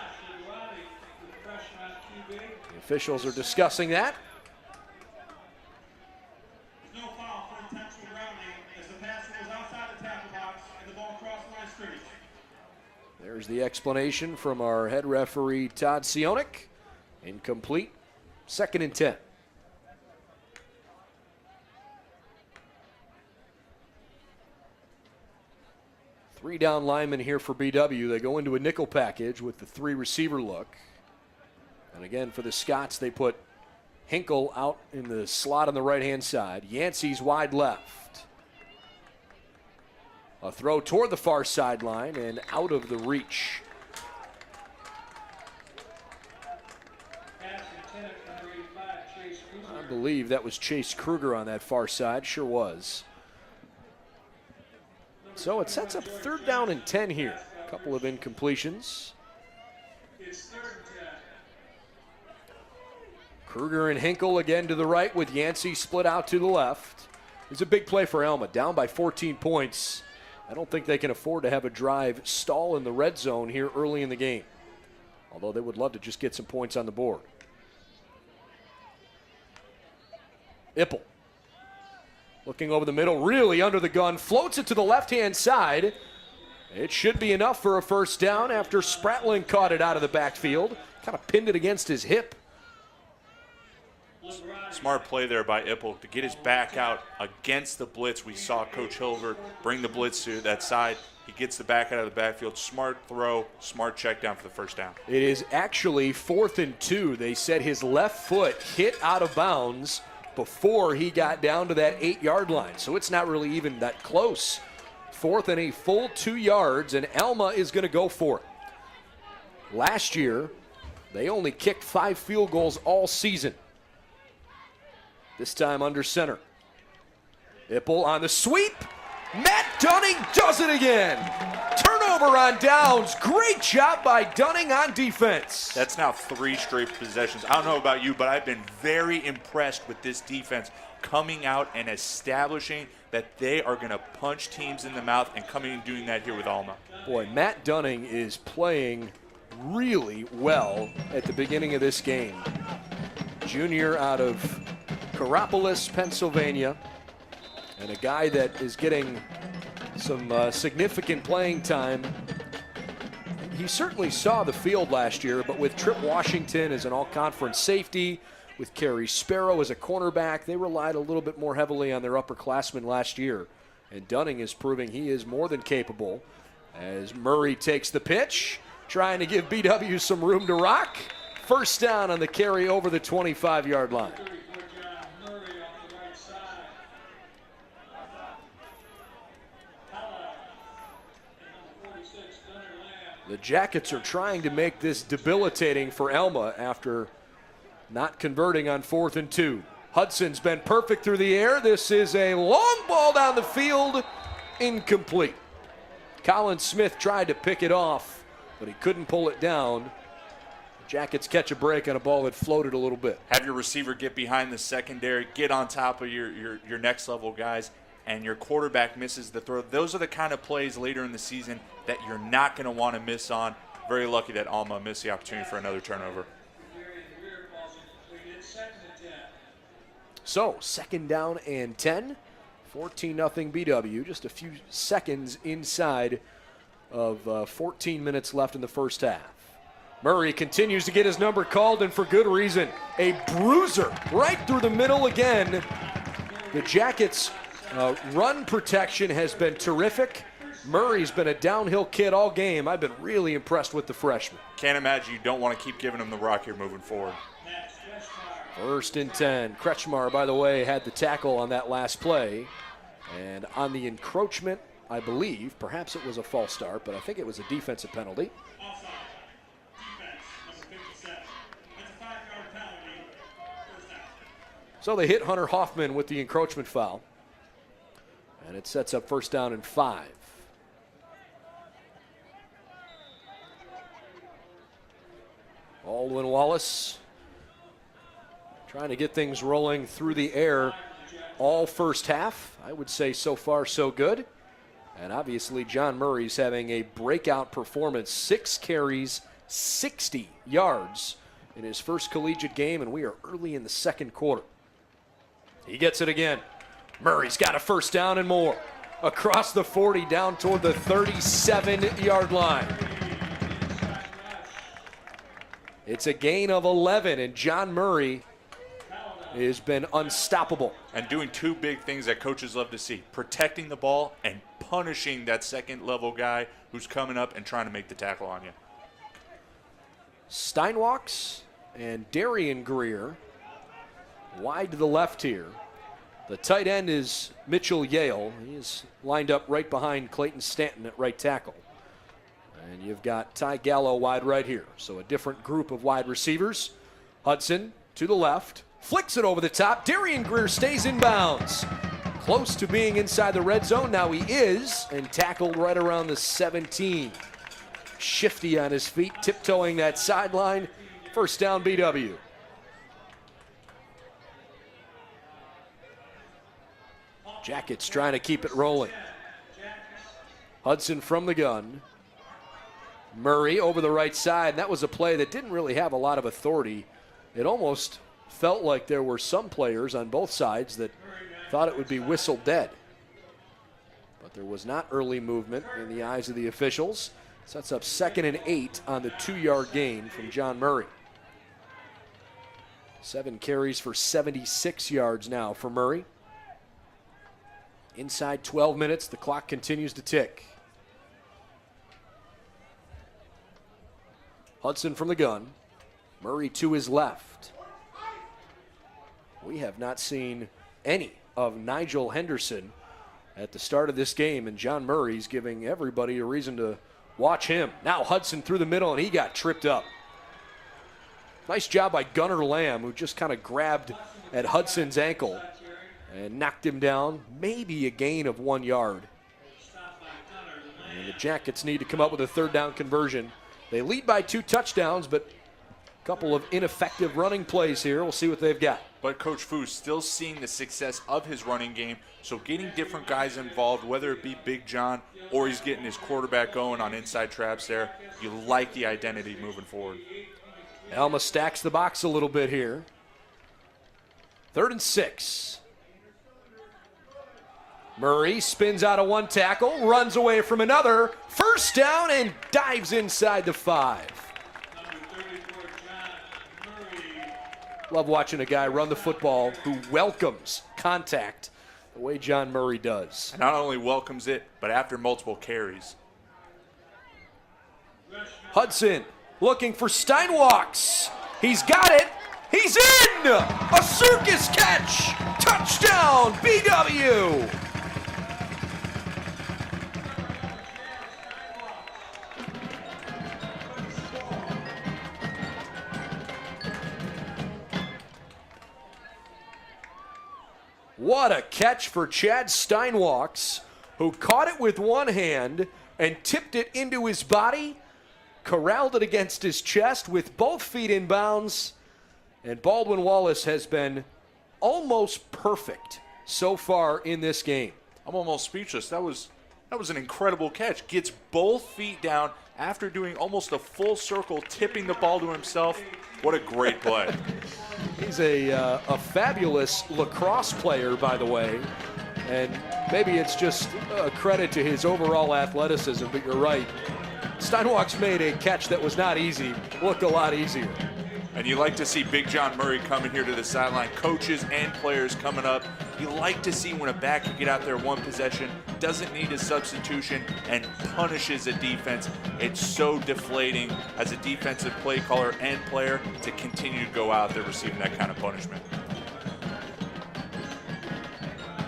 The officials are discussing that. No foul for intentional grounding as the passer was outside the tackle box and the ball crossed the line of scrimmage. There's the explanation from our head referee, Todd Sionik. Incomplete. 2nd and 10. Three down linemen here for BW. They go into a nickel package with the 3 receiver look. And again, for the Scots, they put Hinkle out in the slot on the right-hand side. Yancey's wide left. A throw toward the far sideline and out of the reach. I believe that was Chase Kruger on that far side. Sure was. So it sets up 3rd down and 10 here. A couple of incompletions. Kruger and Hinkle again to the right with Yancey split out to the left. It's a big play for Alma, down by 14 points. I don't think they can afford to have a drive stall in the red zone here early in the game. Although they would love to just get some points on the board. Ipple. Looking over the middle, really under the gun, floats it to the left-hand side. It should be enough for a 1st down after Spratling caught it out of the backfield. Kind of pinned it against his hip. Smart play there by Ipple to get his back out against the blitz. We saw Coach Hilver bring the blitz to that side. He gets the back out of the backfield. Smart throw, smart check down for the 1st down. It is actually 4th and 2. They said his left foot hit out of bounds before he got down to that 8-yard line. So it's not really even that close. 4th and a full 2 yards, and Alma is going to go for it. Last year, they only kicked 5 field goals all season. This time under center. Ipple on the sweep. Matt Dunning does it again. Turnover on downs. Great job by Dunning on defense. That's now 3 straight possessions. I don't know about you, but I've been very impressed with this defense coming out and establishing that they are going to punch teams in the mouth and coming and doing that here with Alma. Boy, Matt Dunning is playing really well at the beginning of this game. Junior out of Carapolis, Pennsylvania, and a guy that is getting some significant playing time. He certainly saw the field last year, but with Trip Washington as an all-conference safety, with Kerry Sparrow as a cornerback, they relied a little bit more heavily on their upperclassmen last year. And Dunning is proving he is more than capable as Murray takes the pitch, trying to give BW some room to rock. 1st down on the carry over the 25-yard line. The Jackets are trying to make this debilitating for Alma after not converting on 4th and 2. Hudson's been perfect through the air. This is a long ball down the field, incomplete. Colin Smith tried to pick it off, but he couldn't pull it down. The Jackets catch a break on a ball that floated a little bit. Have your receiver get behind the secondary, get on top of your next level guys, and your quarterback misses the throw. Those are the kind of plays later in the season that you're not going to want to miss on. Very lucky that Alma missed the opportunity for another turnover. So, 2nd down and 10 14-0 BW, just a few seconds inside of 14 minutes left in the first half. Murray continues to get his number called, and for good reason. A bruiser right through the middle again. The Jackets' run protection has been terrific. Murray's been a downhill kid all game. I've been really impressed with the freshman. Can't imagine you don't want to keep giving him the rock here moving forward. 1st and 10. Kretschmar, by the way, had the tackle on that last play. And on the encroachment, I believe, perhaps it was a false start, but I think it was a defensive penalty. Offside. Defense, number 57. That's a 5-yard penalty. First down. So they hit Hunter Hoffman with the encroachment foul. And it sets up 1st down and 5. Baldwin Wallace trying to get things rolling through the air all first half. I would say so far so good. And obviously John Murray's having a breakout performance. 6 carries, 60 yards in his first collegiate game, and we are early in the second quarter. He gets it again. Murray's got a 1st down and more. Across the 40 down toward the 37-yard line. It's a gain of 11, and John Murray has been unstoppable. And doing 2 big things that coaches love to see. Protecting the ball and punishing that second-level guy who's coming up and trying to make the tackle on you. Steinwalks and Darian Greer wide to the left here. The tight end is Mitchell Yale. He is lined up right behind Clayton Stanton at right tackle. And you've got Ty Gallo wide right here. So a different group of wide receivers. Hudson to the left. Flicks it over the top. Darian Greer stays in bounds. Close to being inside the red zone. Now he is, and tackled right around the 17. Shifty on his feet, tiptoeing that sideline. 1st down BW. Jackets trying to keep it rolling. Hudson from the gun. Murray over the right side. That was a play that didn't really have a lot of authority. It almost felt like there were some players on both sides that thought it would be whistled dead. But there was not early movement in the eyes of the officials. Sets up 2nd and 8 on the 2-yard gain from John Murray. 7 carries for 76 yards now for Murray. Inside 12 minutes, the clock continues to tick. Hudson from the gun. Murray to his left. We have not seen any of Nigel Henderson at the start of this game, and John Murray's giving everybody a reason to watch him. Now Hudson through the middle, and he got tripped up. Nice job by Gunnar Lamb, who just kind of grabbed at Hudson's ankle and knocked him down. Maybe a gain of 1 yard. And the Jackets need to come up with a 3rd down conversion. They lead by 2 touchdowns, but a couple of ineffective running plays here. We'll see what they've got. But Coach Foos still seeing the success of his running game, so getting different guys involved, whether it be Big John or he's getting his quarterback going on inside traps there, you like the identity moving forward. Alma stacks the box a little bit here. 3rd and 6. Murray spins out of 1 tackle, runs away from another. 1st down and dives inside the 5. Love watching a guy run the football who welcomes contact the way John Murray does. And not only welcomes it, but after multiple carries. Hudson looking for Steinwalks. He's got it. He's in! A circus catch! Touchdown, BW! What a catch for Chad Steinwalks, who caught it with one hand and tipped it into his body, corralled it against his chest with both feet in bounds, and Baldwin Wallace has been almost perfect so far in this game. I'm almost speechless. That was an incredible catch. Gets both feet down after doing almost a full circle, tipping the ball to himself. What a great play. He's a fabulous lacrosse player, by the way. And maybe it's just a credit to his overall athleticism, but you're right. Steinwachs made a catch that was not easy look a lot easier. And you like to see Big John Murray coming here to the sideline, coaches and players coming up. You like to see when a back can get out there one possession, doesn't need a substitution, and punishes a defense. It's so deflating as a defensive play caller and player to continue to go out there receiving that kind of punishment.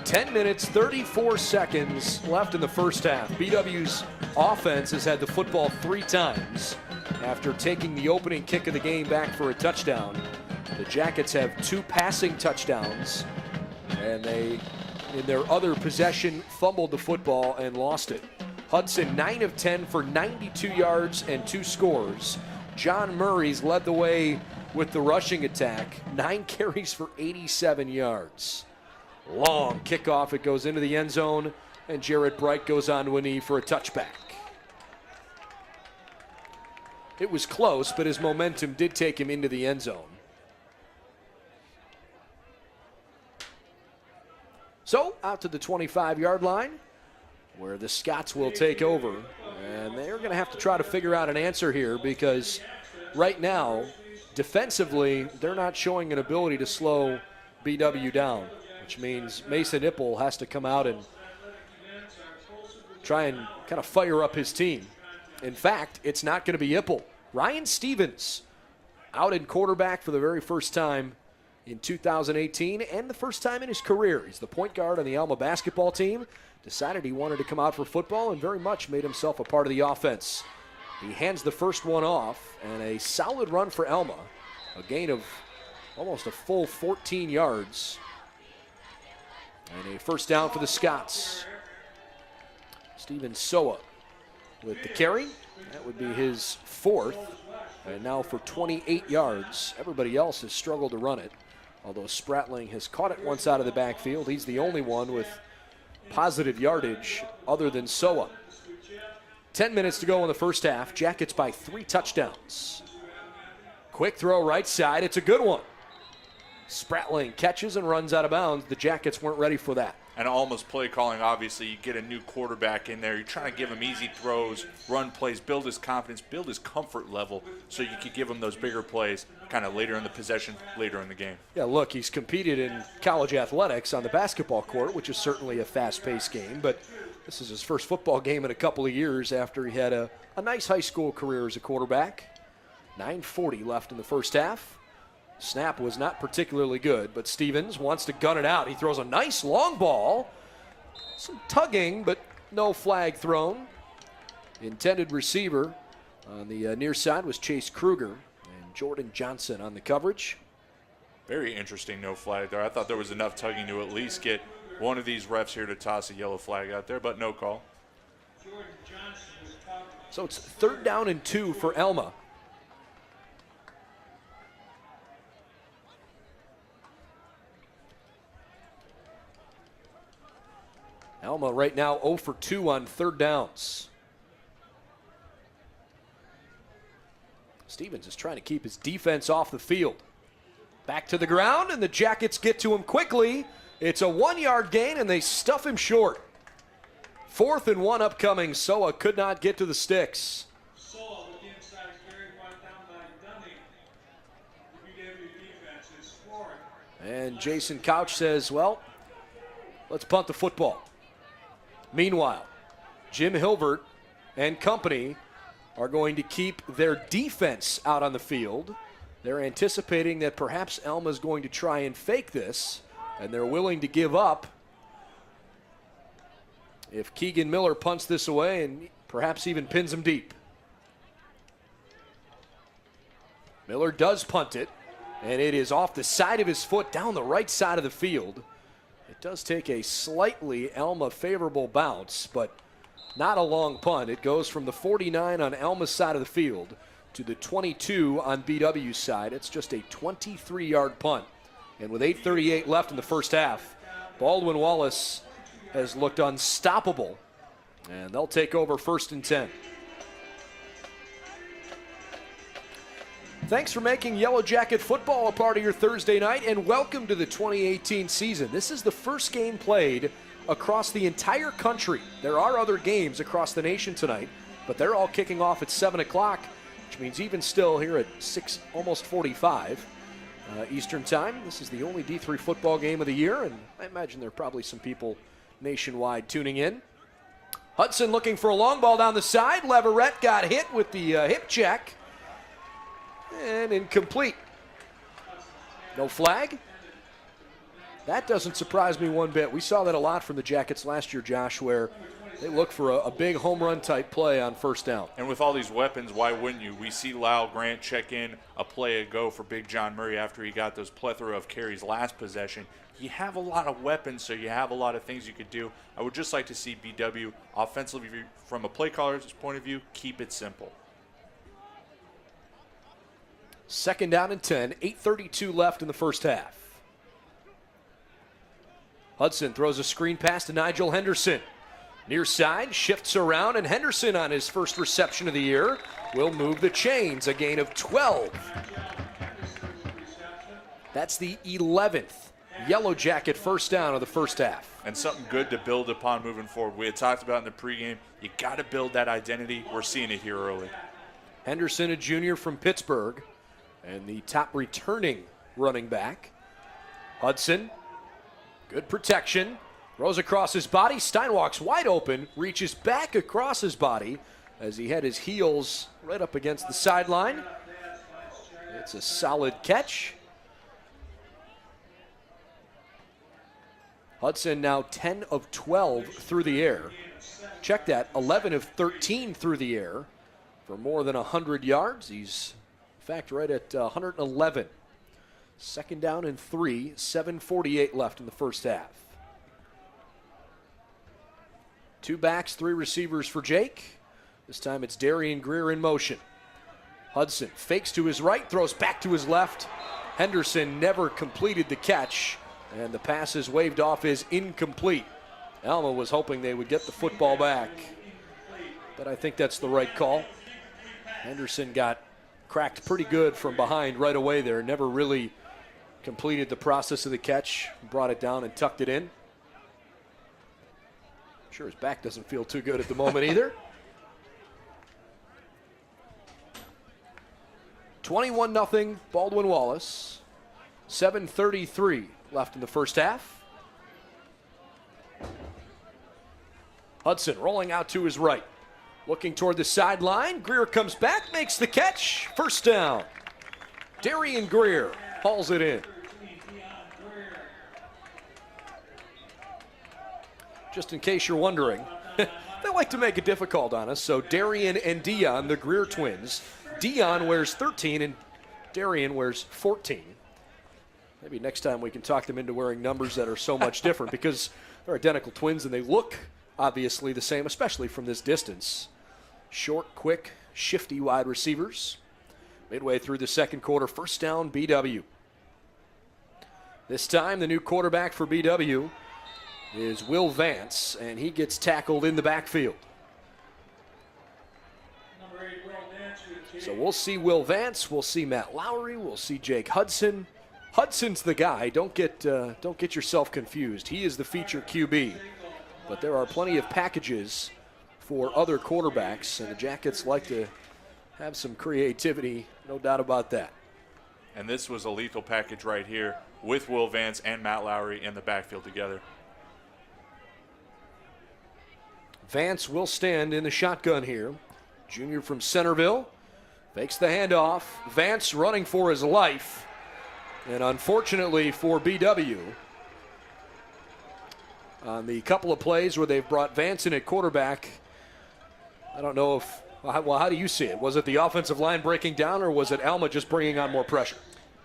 10 minutes, 34 seconds left in the first half. BW's offense has had the football 3 times after taking the opening kick of the game back for a touchdown. The Jackets have 2 passing touchdowns, and they, in their other possession, fumbled the football and lost it. Hudson, 9 of 10 for 92 yards and 2 scores. John Murray's led the way with the rushing attack, 9 carries for 87 yards. Long kickoff, it goes into the end zone, and Jarrett Bright goes on to a knee for a touchback. It was close, but his momentum did take him into the end zone. So, out to the 25-yard line, where the Scots will take over. And they're going to have to try to figure out an answer here, because right now, defensively, they're not showing an ability to slow BW down, which means Mason Ipple has to come out and try and kind of fire up his team. In fact, it's not going to be Ipple. Ryan Stevens out in quarterback for the very first time in 2018 and the first time in his career. He's the point guard on the Alma basketball team. Decided he wanted to come out for football and very much made himself a part of the offense. He hands the first one off, and a solid run for Alma. A gain of almost a full 14 yards. And a first down for the Scots. Steven Soa with the carry. That would be his 4th. And now for 28 yards. Everybody else has struggled to run it. Although Spratling has caught it once out of the backfield. He's the only one with positive yardage other than Soa. 10 minutes to go in the first half. Jackets by 3 touchdowns. Quick throw right side. It's a good one. Spratling catches and runs out of bounds. The Jackets weren't ready for that. And Alma's play calling, obviously, you get a new quarterback in there. You're trying to give him easy throws, run plays, build his confidence, build his comfort level so you could give him those bigger plays kind of later in the possession, later in the game. Yeah, look, he's competed in college athletics on the basketball court, which is certainly a fast-paced game, but this is his first football game in a couple of years after he had a nice high school career as a quarterback. 9:40 left in the first half. Snap was not particularly good, but Stevens wants to gun it out. He throws a nice long ball. Some tugging, but no flag thrown. The intended receiver on the near side was Chase Kruger, and Jordan Johnson on the coverage. Very interesting no flag there. I thought there was enough tugging to at least get one of these refs here to toss a yellow flag out there, but no call. So it's 3rd down and 2 for Alma. Alma right now 0 for 2 on 3rd downs. Stevens is trying to keep his defense off the field. Back to the ground, and the Jackets get to him quickly. It's a 1-yard gain, and they stuff him short. 4th and 1 upcoming. Soa could not get to the sticks. Soa with the inside carry brought down by Dunning. The BW defense is scoring. And Jason Couch says, well, let's punt the football. Meanwhile, Jim Hilbert and company are going to keep their defense out on the field. They're anticipating that perhaps Alma's going to try and fake this, and they're willing to give up if Keegan Miller punts this away and perhaps even pins him deep. Miller does punt it, and it is off the side of his foot down the right side of the field. It does take a slightly Alma favorable bounce, but not a long punt. It goes from the 49 on Alma's side of the field to the 22 on BW's side. It's just a 23-yard punt. And with 8:38 left in the first half, Baldwin Wallace has looked unstoppable. And they'll take over 1st and 10. Thanks for making Yellow Jacket football a part of your Thursday night, and welcome to the 2018 season. This is the first game played across the entire country. There are other games across the nation tonight, but they're all kicking off at 7 o'clock, which means even still here at 6, almost 45 Eastern time. This is the only D3 football game of the year, and I imagine there are probably some people nationwide tuning in. Hudson looking for a long ball down the side. Leverett got hit with the hip check. And incomplete. No flag. That doesn't surprise me one bit. We saw that a lot from the Jackets last year, Josh, where they look for a big home run type play on first down. And with all these weapons, why wouldn't you? We see Lyle Grant check in a play ago for Big John Murray after he got those plethora of carries last possession. You have a lot of weapons, so you have a lot of things you could do. I would just like to see BW offensively, from a play caller's point of view, keep it simple. Second down and 10, 8:32 left in the first half. Hudson throws a screen pass to Nigel Henderson. Near side, shifts around, and Henderson on his first reception of the year will move the chains, a gain of 12. That's the 11th Yellow Jacket first down of the first half. And something good to build upon moving forward. We had talked about in the pregame, you got to build that identity. We're seeing it here early. Henderson, a junior from Pittsburgh, and the top returning running back. Hudson, good protection, throws across his body. Steinwalk's wide open, reaches back across his body as he had his heels right up against the sideline. It's a solid catch. Hudson now 10 of 12 through the air. Check that, 11 of 13 through the air for more than 100 yards. He's, in fact, right at 111. Second down and 3, 7:48 left in the first half. Two backs, three receivers for Jake. This time it's Darian Greer in motion. Hudson fakes to his right, throws back to his left. Henderson never completed the catch, and the pass is waved off as incomplete. Alma was hoping they would get the football back, but I think that's the right call. Henderson got cracked pretty good from behind right away there. Never really completed the process of the catch, brought it down and tucked it in. I'm sure his back doesn't feel too good at the moment either. 21-0 Baldwin Wallace. 7:33 left in the first half. Hudson rolling out to his right. Looking toward the sideline. Greer comes back, makes the catch. First down. Darian Greer hauls it in. Just in case you're wondering, they like to make it difficult on us. So Darian and Dion, the Greer twins. Dion wears 13 and Darian wears 14. Maybe next time we can talk them into wearing numbers that are so much different, because they're identical twins and they look obviously the same, especially from this distance. Short, quick, shifty wide receivers. Midway through the second quarter, first down, BW. This time the new quarterback for BW is Will Vance, and he gets tackled in the backfield. So we'll see Will Vance, we'll see Matt Lowry, we'll see Jake Hudson. Hudson's the guy. Don't get yourself confused. He is the feature QB, but there are plenty of packages for other quarterbacks, and the Jackets like to have some creativity, no doubt about that. And this was a lethal package right here with Will Vance and Matt Lowry in the backfield together. Vance will stand in the shotgun here. Junior from Centerville fakes the handoff. Vance running for his life. And unfortunately for BW, on the couple of plays where they've brought Vance in at quarterback, I don't know if, well, how do you see it? Was it the offensive line breaking down, or was it Alma just bringing on more pressure?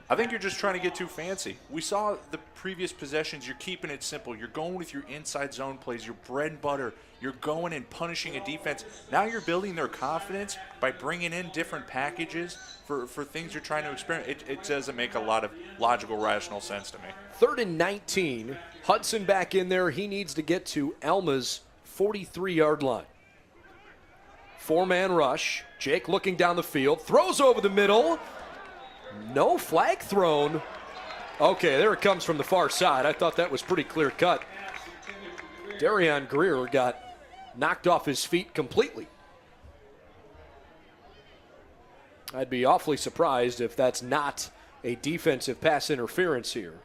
I think you're just trying to get too fancy. We saw the previous possessions. You're keeping it simple. You're going with your inside zone plays, your bread and butter. You're going and punishing a defense. Now you're building their confidence by bringing in different packages for things you're trying to experiment. It doesn't make a lot of logical, rational sense to me. 3rd and 19. Hudson back in there. He needs to get to Alma's 43-yard line. Four-man rush. Jake looking down the field. Throws over the middle. No flag thrown. Okay, there it comes from the far side. I thought that was pretty clear cut. Darion Greer got knocked off his feet completely. I'd be awfully surprised if that's not a defensive pass interference here.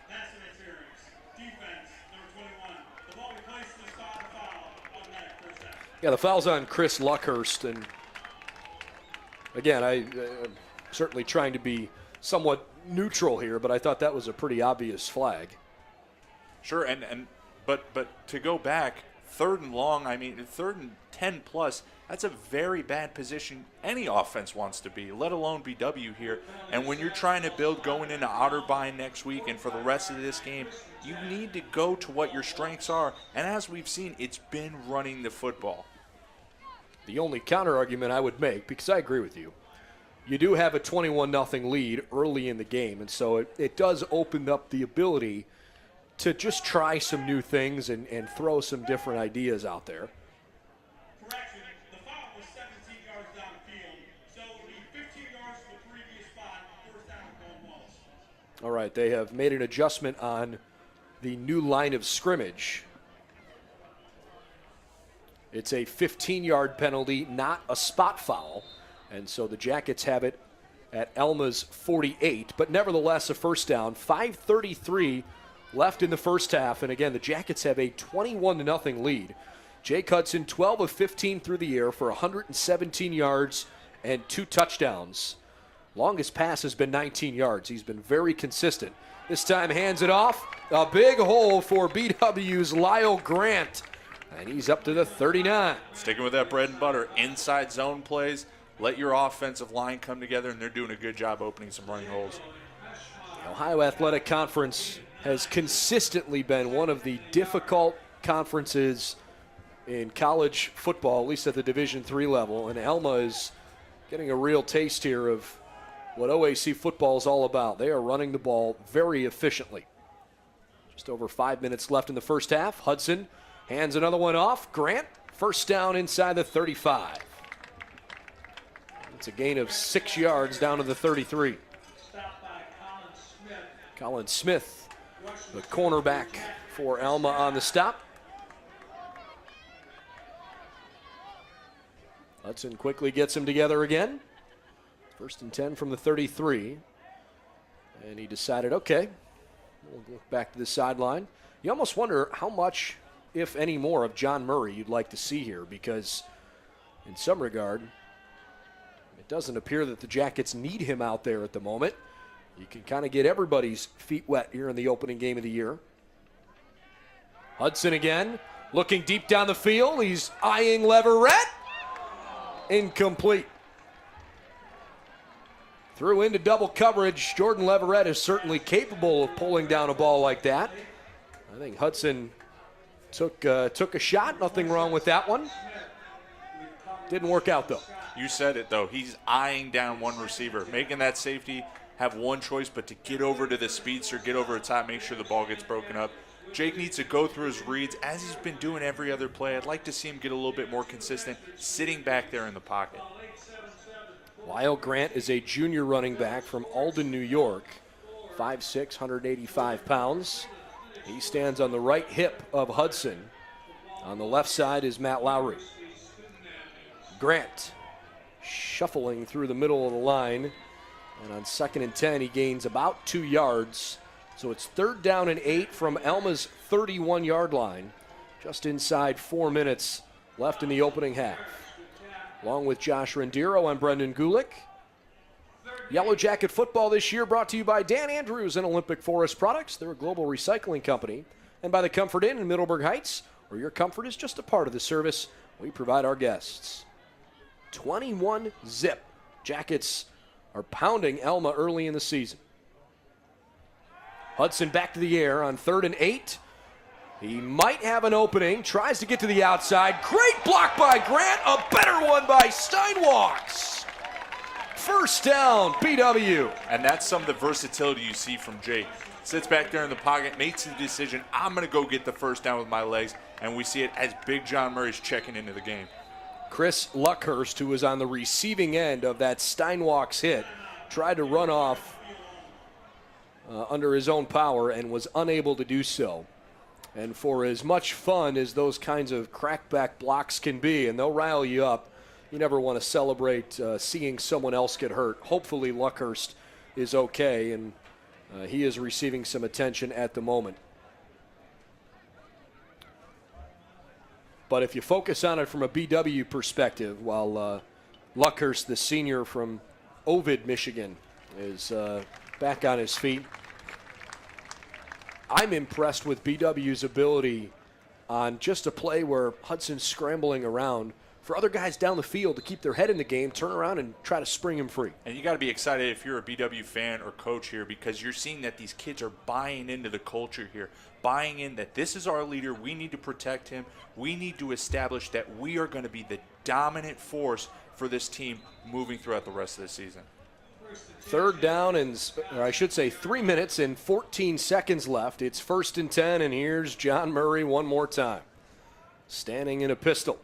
Pass interference. Defense, number 21. The ball replaced the spot of foul. Automatic first down. Yeah, the foul's on Chris Luckhurst. And again, I'm certainly trying to be somewhat neutral here, but I thought that was a pretty obvious flag. Sure, but to go back, 3rd and long, I mean, 3rd and 10 plus, that's a very bad position any offense wants to be, let alone BW here. And when you're trying to build going into Otterbein next week and for the rest of this game, you need to go to what your strengths are. And as we've seen, it's been running the football. The only counter argument I would make, because I agree with you, you do have a 21-0 lead early in the game, and so it does open up the ability to just try some new things and throw some different ideas out there. Correction, the foul was 17 yards down the field, so it will be 15 yards to the previous spot, first down Baldwin Wallace. All right, they have made an adjustment on the new line of scrimmage. It's a 15-yard penalty, not a spot foul. And so the Jackets have it at Alma's 48, but nevertheless a first down. 5:33 left in the first half, and again, the Jackets have a 21-0 lead. Jake Hudson, 12 of 15 through the air for 117 yards and 2 touchdowns. Longest pass has been 19 yards. He's been very consistent. This time hands it off. A big hole for BW's Lyle Grant, and he's up to the 39. Sticking with that bread and butter, inside zone plays. Let your offensive line come together, and they're doing a good job opening some running holes. The Ohio Athletic Conference has consistently been one of the difficult conferences in college football, at least at the Division III level, and Alma is getting a real taste here of what OAC football is all about. They are running the ball very efficiently. Just over 5 minutes left in the first half. Hudson hands another one off. Grant, first down inside the 35. It's a gain of 6 yards down to the 33. Colin Smith, the cornerback for Alma on the stop. Hudson quickly gets him together again. 1st and 10 from the 33. And he decided, okay, we'll look back to the sideline. You almost wonder how much, if any more, of John Murray you'd like to see here, because in some regard, it doesn't appear that the Jackets need him out there at the moment. You can kind of get everybody's feet wet here in the opening game of the year. Hudson again, looking deep down the field. He's eyeing Leverett. Incomplete. Threw into double coverage. Jordan Leverett is certainly capable of pulling down a ball like that. I think Hudson took a shot. Nothing wrong with that one. Didn't work out, though. You said it, though. He's eyeing down one receiver, making that safety have one choice, but to get over to the speedster, get over the top, make sure the ball gets broken up. Jake needs to go through his reads as he's been doing every other play. I'd like to see him get a little bit more consistent, sitting back there in the pocket. Lyle Grant is a junior running back from Alden, New York, 5'6", 185 pounds. He stands on the right hip of Hudson. On the left side is Matt Lowry. Grant shuffling through the middle of the line. And on 2nd and 10, he gains about 2 yards. So it's 3rd down and 8 from Alma's 31-yard line. Just inside 4 minutes left in the opening half. Along with Josh Rendiro, I'm Brendan Gulick. Yellow Jacket football this year brought to you by Dan Andrews and Olympic Forest Products. They're a global recycling company. And by the Comfort Inn in Middleburg Heights, where your comfort is just a part of the service we provide our guests. 21-zip. Jackets are pounding Alma early in the season. Hudson back to the air on 3rd and 8. He might have an opening, tries to get to the outside. Great block by Grant, a better one by Steinwalks. First down, BW. And that's some of the versatility you see from Jake. Sits back there in the pocket, makes the decision, I'm going to go get the first down with my legs, and we see it as Big John Murray's checking into the game. Chris Luckhurst, who was on the receiving end of that Steinwachs hit, tried to run off under his own power and was unable to do so. And for as much fun as those kinds of crackback blocks can be, and they'll rile you up, you never want to celebrate seeing someone else get hurt. Hopefully Luckhurst is okay, and he is receiving some attention at the moment. But if you focus on it from a BW perspective, while Luckhurst, the senior from Ovid, Michigan, is back on his feet, I'm impressed with BW's ability on just a play where Hudson's scrambling around for other guys down the field to keep their head in the game, turn around and try to spring him free. And you got to be excited if you're a BW fan or coach here, because you're seeing that these kids are buying into the culture here, buying in that this is our leader, we need to protect him, we need to establish that we are going to be the dominant force for this team moving throughout the rest of the season. Third down, or I should say 3 minutes and 14 seconds left. It's 1st and 10, and here's John Murray one more time, standing in a pistol.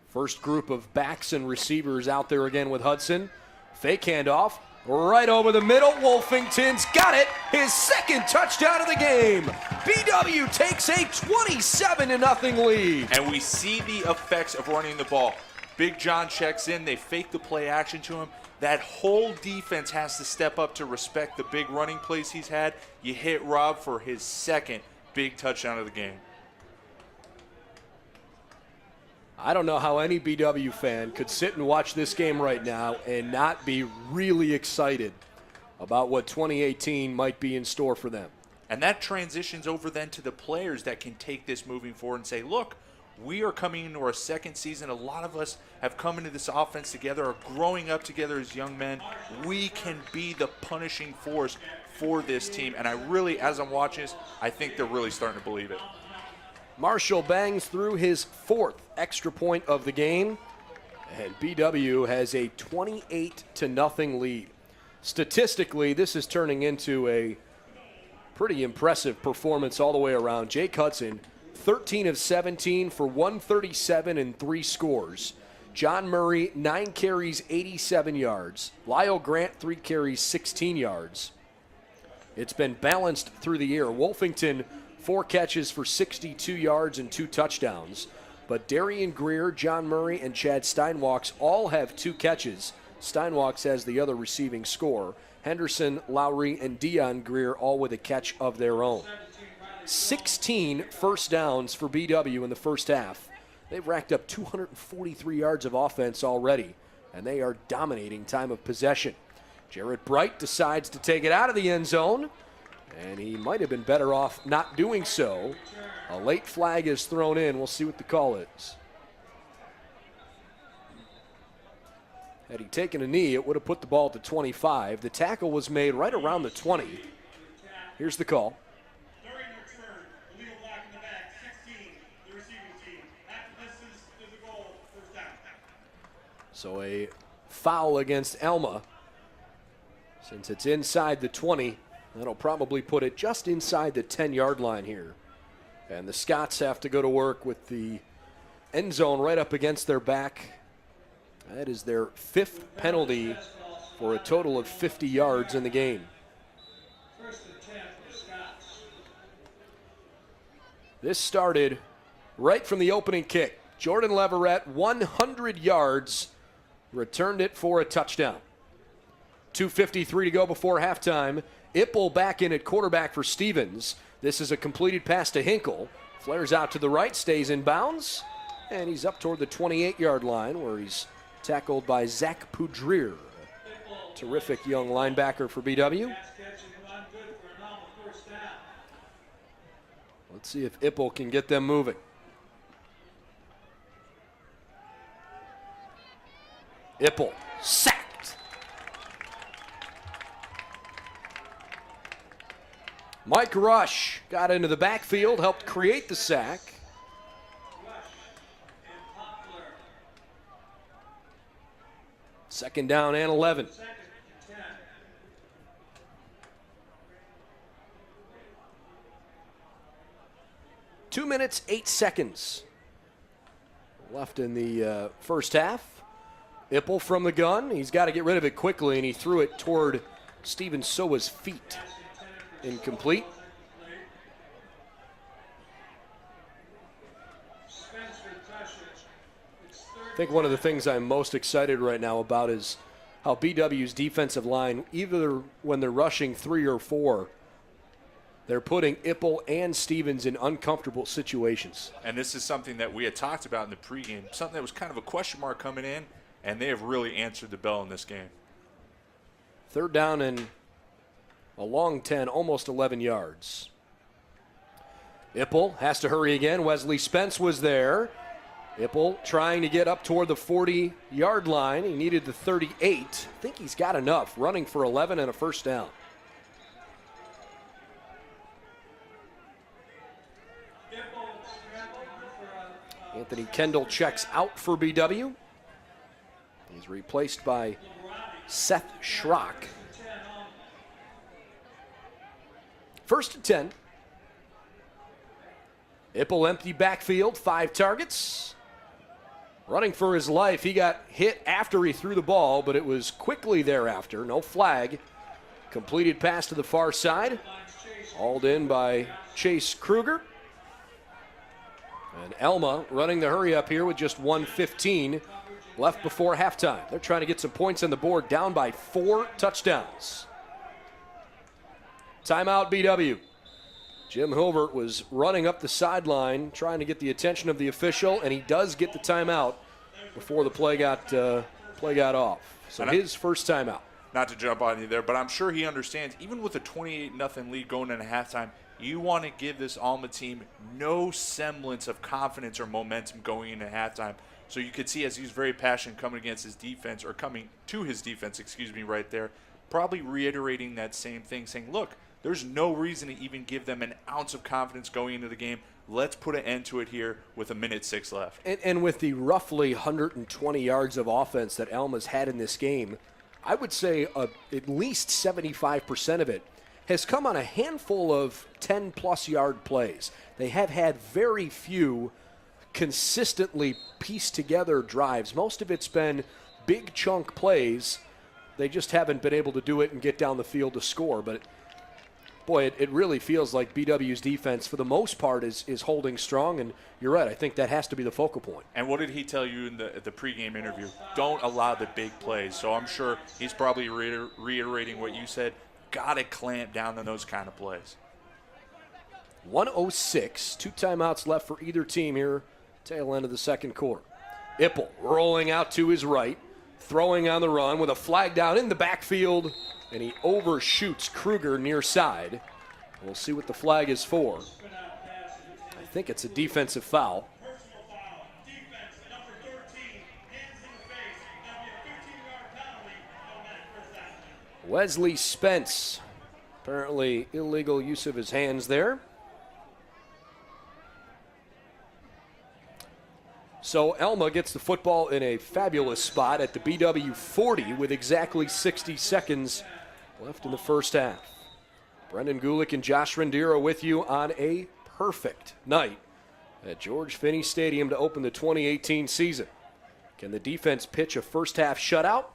First group of backs and receivers out there again with Hudson. Fake handoff, right over the middle. Wolfington's got it, his second touchdown of the game. BW takes a 27-0 lead. And we see the effects of running the ball. Big John checks in, they fake the play action to him. That whole defense has to step up to respect the big running plays he's had. You hit Rob for his second big touchdown of the game. I don't know how any BW fan could sit and watch this game right now and not be really excited about what 2018 might be in store for them. And that transitions over then to the players that can take this moving forward and say, look, we are coming into our second season. A lot of us have come into this offense together, are growing up together as young men. We can be the punishing force for this team. And I really, as I'm watching this, I think they're really starting to believe it. Marshall bangs through his 4th extra point of the game, and BW has a 28-0 lead. Statistically, this is turning into a pretty impressive performance all the way around. Jake Hudson, 13 of 17 for 137 and 3 scores. John Murray, 9 carries, 87 yards. Lyle Grant, 3 carries, 16 yards. It's been balanced through the air. Wolfington, 4 catches for 62 yards and 2 touchdowns. But Darian Greer, John Murray, and Chad Steinwachs all have 2 catches. Steinwachs has the other receiving score. Henderson, Lowry, and Dion Greer all with a catch of their own. 16 first downs for BW in the first half. They've racked up 243 yards of offense already, and they are dominating time of possession. Jarrett Bright decides to take it out of the end zone, and he might have been better off not doing so. A late flag is thrown in. We'll see what the call is. Had he taken a knee, it would have put the ball at the 25. The tackle was made right around the 20. Here's the call. During return, the legal block in the back, 16, the receiving team. After distance to the goal, first down. So a foul against Alma. Since it's inside the 20, that'll probably put it just inside the 10-yard line here. And the Scots have to go to work with the end zone right up against their back. That is their 5th penalty for a total of 50 yards in the game. This started right from the opening kick. Jordan Leverett, 100 yards, returned it for a touchdown. 2:53 to go before halftime. Ippel back in at quarterback for Stevens. This is a completed pass to Hinkle. Flares out to the right, stays in bounds, and he's up toward the 28-yard line where he's tackled by Zach Poudrier. Terrific young linebacker for BW. Let's see if Ippel can get them moving. Ippel sacked. Mike Rush got into the backfield, helped create the sack. Second down and 11. 2 minutes, 8 seconds left in the first half. Ipple from the gun. He's got to get rid of it quickly, and he threw it toward Steven Soa's feet. Incomplete. I think one of the things I'm most excited right now about is how BW's defensive line, either when they're rushing 3 or 4, they're putting Ipple and Stevens in uncomfortable situations. And this is something that we had talked about in the pregame, something that was kind of a question mark coming in, and they have really answered the bell in this game. 3rd down and a long 10, almost 11 yards. Ipple has to hurry again. Wesley Spence was there. Ipple trying to get up toward the 40-yard line. He needed the 38. I think he's got enough, running for 11 and a first down. Anthony Kendall checks out for BW. He's replaced by Seth Schrock. 1st and 10. Ipple empty backfield, 5 targets. Running for his life. He got hit after he threw the ball, but it was quickly thereafter. No flag. Completed pass to the far side. Hauled in by Chase Kruger. And Alma running the hurry up here with just 1:15 left before halftime. They're trying to get some points on the board, down by 4 touchdowns. Timeout BW. Jim Hilbert was running up the sideline trying to get the attention of the official, and he does get the timeout before the play got off. So his first timeout. Not to jump on you there, but I'm sure he understands, even with a 28-0 lead going into halftime, you want to give this Alma team no semblance of confidence or momentum going into halftime. So you could see as he's very passionate coming against his defense, or coming to his defense, right there, probably reiterating that same thing, saying, look, there's no reason to even give them an ounce of confidence going into the game. Let's put an end to it here with 1:06 left. And with the roughly 120 yards of offense that Alma's had in this game, I would say at least 75% of it has come on a handful of 10-plus yard plays. They have had very few consistently pieced together drives. Most of it's been big chunk plays. They just haven't been able to do it and get down the field to score. But boy, it really feels like BW's defense, for the most part, is holding strong. And you're right, I think that has to be the focal point. And what did he tell you in the pregame interview? Don't allow the big plays. So I'm sure he's probably reiterating what you said. Got to clamp down on those kind of plays. 1:06, 2 timeouts left for either team here, tail end of the second quarter. Ipple rolling out to his right, throwing on the run with a flag down in the backfield, and he overshoots Kruger near side. We'll see what the flag is for. I think it's a defensive foul. Personal foul, defense, number 13, hands in the face. That'll be a 15-yard penalty, automatic first down. Wesley Spence, apparently illegal use of his hands there. So Alma gets the football in a fabulous spot at the BW 40 with exactly 60 seconds left in the first half. Brendan Gulick and Josh Rendier with you on a perfect night at George Finnie Stadium to open the 2018 season. Can the defense pitch a first half shutout?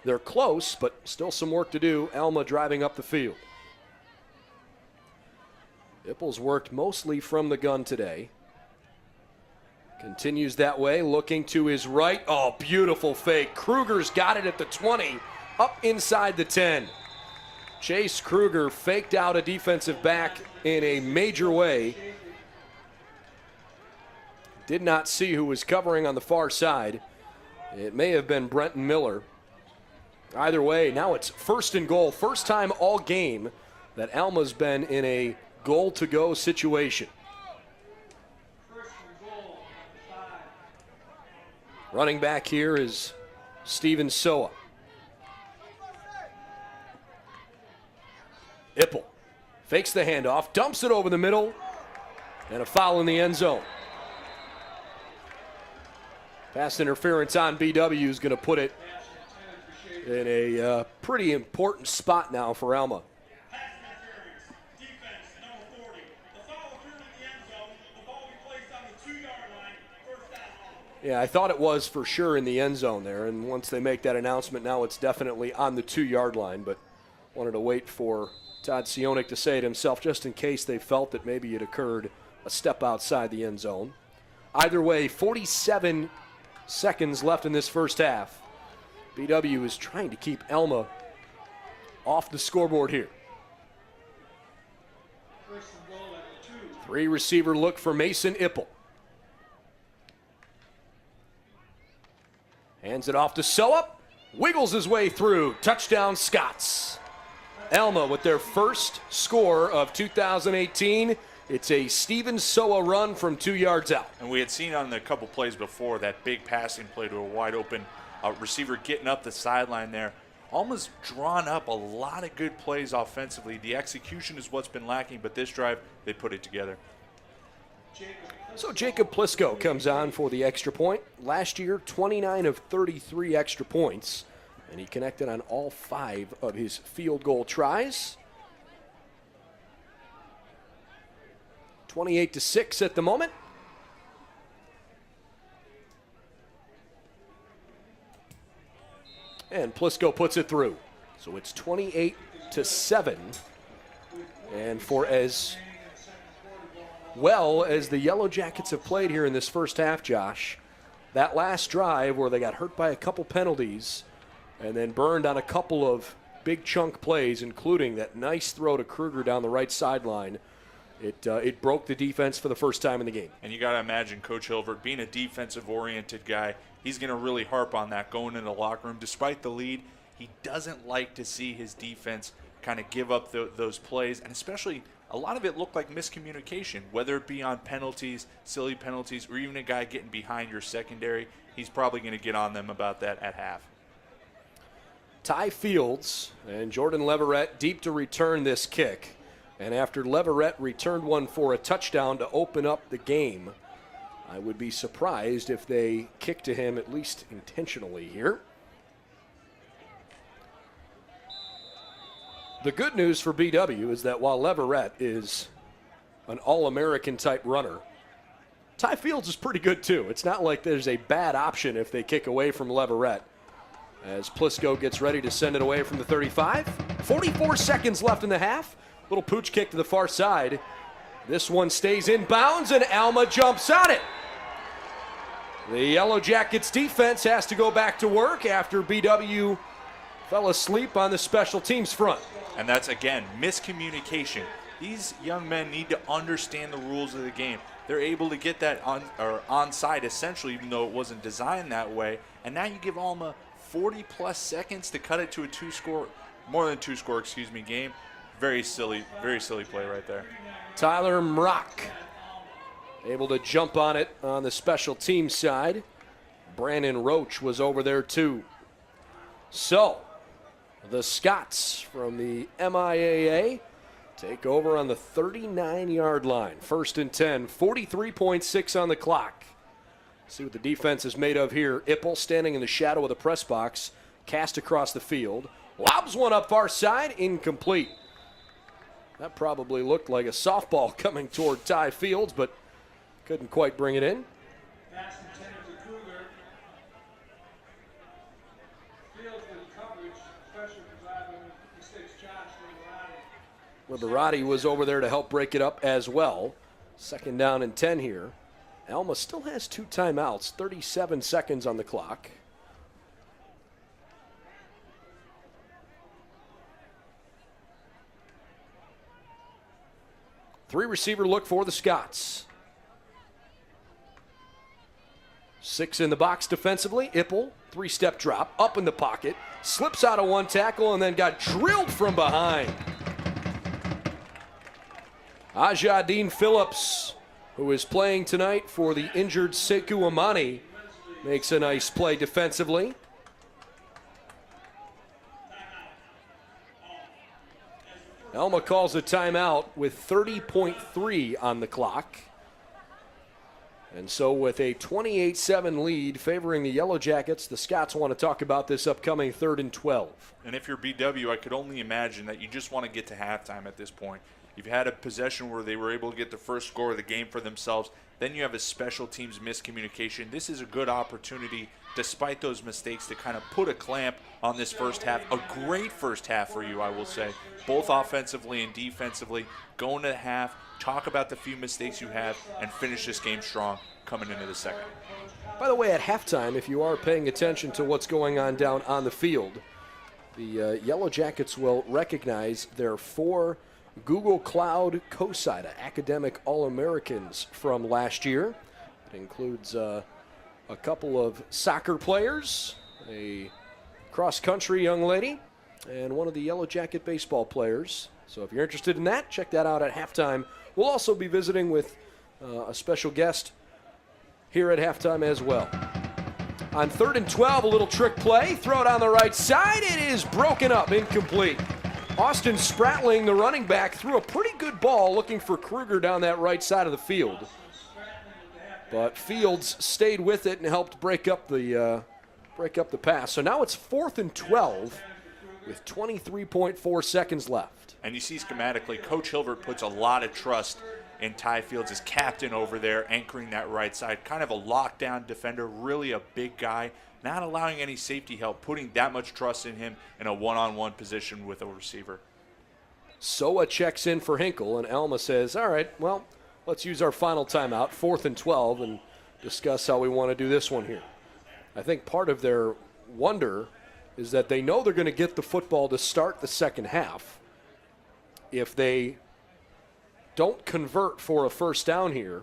They're close, but still some work to do. Alma driving up the field. Ipple's worked mostly from the gun today. Continues that way, looking to his right. Oh, beautiful fake. Kruger's got it at the 20, up inside the 10. Chase Kruger faked out a defensive back in a major way. Did not see who was covering on the far side. It may have been Brenton Miller. Either way, now it's 1st and goal. First time all game that Alma's been in a goal-to-go situation. Running back here is Steven Soa. Ipple fakes the handoff, dumps it over the middle, and a foul in the end zone. Pass interference on BW is going to put it in a pretty important spot now for Alma. Pass interference, defense, number 40. The foul occurred in the end zone. The ball will be placed on the 2-yard line, first down. Yeah, I thought it was for sure in the end zone there, and once they make that announcement, now it's definitely on the 2-yard line, but wanted to wait for Todd Sionik to say it himself just in case they felt that maybe it occurred a step outside the end zone. Either way, 47 seconds left in this first half. BW is trying to keep Alma off the scoreboard here. 3-receiver look for Mason Ippel. Hands it off to Soa. Wiggles his way through. Touchdown, Scots. Alma with their first score of 2018. It's a Steven Soa run from 2 yards out. And we had seen on the couple plays before that big passing play to a wide open receiver getting up the sideline there. Alma's drawn up a lot of good plays offensively. The execution is what's been lacking, but this drive, they put it together. So Jacob Plisco comes on for the extra point. Last year, 29 of 33 extra points, and he connected on all 5 of his field goal tries. 28-6 at the moment. And Plisco puts it through. So it's 28-7. And for as well as the Yellow Jackets have played here in this first half, Josh, that last drive where they got hurt by a couple penalties and then burned on a couple of big chunk plays, including that nice throw to Kruger down the right sideline, it broke the defense for the first time in the game. And you got to imagine Coach Hilbert being a defensive-oriented guy. He's going to really harp on that going in the locker room. Despite the lead, he doesn't like to see his defense kind of give up those plays, and especially a lot of it looked like miscommunication, whether it be on penalties, silly penalties, or even a guy getting behind your secondary. He's probably going to get on them about that at half. Ty Fields and Jordan Leverett deep to return this kick. And after Leverett returned one for a touchdown to open up the game, I would be surprised if they kick to him at least intentionally here. The good news for BW is that while Leverett is an All-American type runner, Ty Fields is pretty good too. It's not like there's a bad option if they kick away from Leverett. As Plisco gets ready to send it away from the 35. 44 seconds left in the half. Little pooch kick to the far side. This one stays in bounds, and Alma jumps on it. The Yellow Jackets defense has to go back to work after BW fell asleep on the special teams front. And that's, again, miscommunication. These young men need to understand the rules of the game. They're able to get that onside, essentially, even though it wasn't designed that way. And now you give Alma 40-plus seconds to cut it to a more than two-score game. Very silly play right there. Tyler Mrock able to jump on it on the special team side. Brandon Roach was over there too. So, the Scots from the MIAA take over on the 39-yard line. 1st and 10, 43.6 on the clock. See what the defense is made of here. Ippel standing in the shadow of the press box, cast across the field. Lobs one up far side, incomplete. That probably looked like a softball coming toward Ty Fields, but couldn't quite bring it in. Pass intended to Kruger. Fields with coverage, pressure providing mistakes Josh Liberati was over there to help break it up as well. 2nd down and 10 here. Alma still has 2 timeouts, 37 seconds on the clock. Three-receiver look for the Scots. 6 in the box defensively. Ippel, 3-step drop, up in the pocket, slips out of one tackle and then got drilled from behind. Ajadine Phillips, who is playing tonight for the injured Sekou Amani, makes a nice play defensively. Alma calls a timeout with 30.3 on the clock. And so with a 28-7 lead favoring the Yellow Jackets, the Scots want to talk about this upcoming 3rd and 12. And if you're BW, I could only imagine that you just want to get to halftime at this point. You've had a possession where they were able to get the first score of the game for themselves. Then you have a special teams miscommunication. This is a good opportunity, despite those mistakes, to kind of put a clamp on this first half. A great first half for you, I will say, both offensively and defensively. Going to the half, talk about the few mistakes you have, and finish this game strong coming into the second. By the way, at halftime, if you are paying attention to what's going on down on the field, the Yellow Jackets will recognize their 4 Google Cloud COSIDA Academic All-Americans from last year. It includes a couple of soccer players, a cross-country young lady, and one of the Yellow Jacket baseball players. So if you're interested in that, check that out at halftime. We'll also be visiting with a special guest here at halftime as well. On 3rd and 12, a little trick play. Throw it on the right side. It is broken up, incomplete. Austin Spratling, the running back, threw a pretty good ball looking for Kruger down that right side of the field. But Fields stayed with it and helped break up the pass. So now it's 4th and 12 with 23.4 seconds left. And you see schematically, Coach Hilbert puts a lot of trust in Ty Fields as captain over there, anchoring that right side. Kind of a lockdown defender, really a big guy, not allowing any safety help, putting that much trust in him in a one-on-one position with a receiver. Soa checks in for Hinkle, and Alma says, all right, well, let's use our final timeout, 4th and 12, and discuss how we want to do this one here. I think part of their wonder is that they know they're going to get the football to start the second half. If they don't convert for a first down here,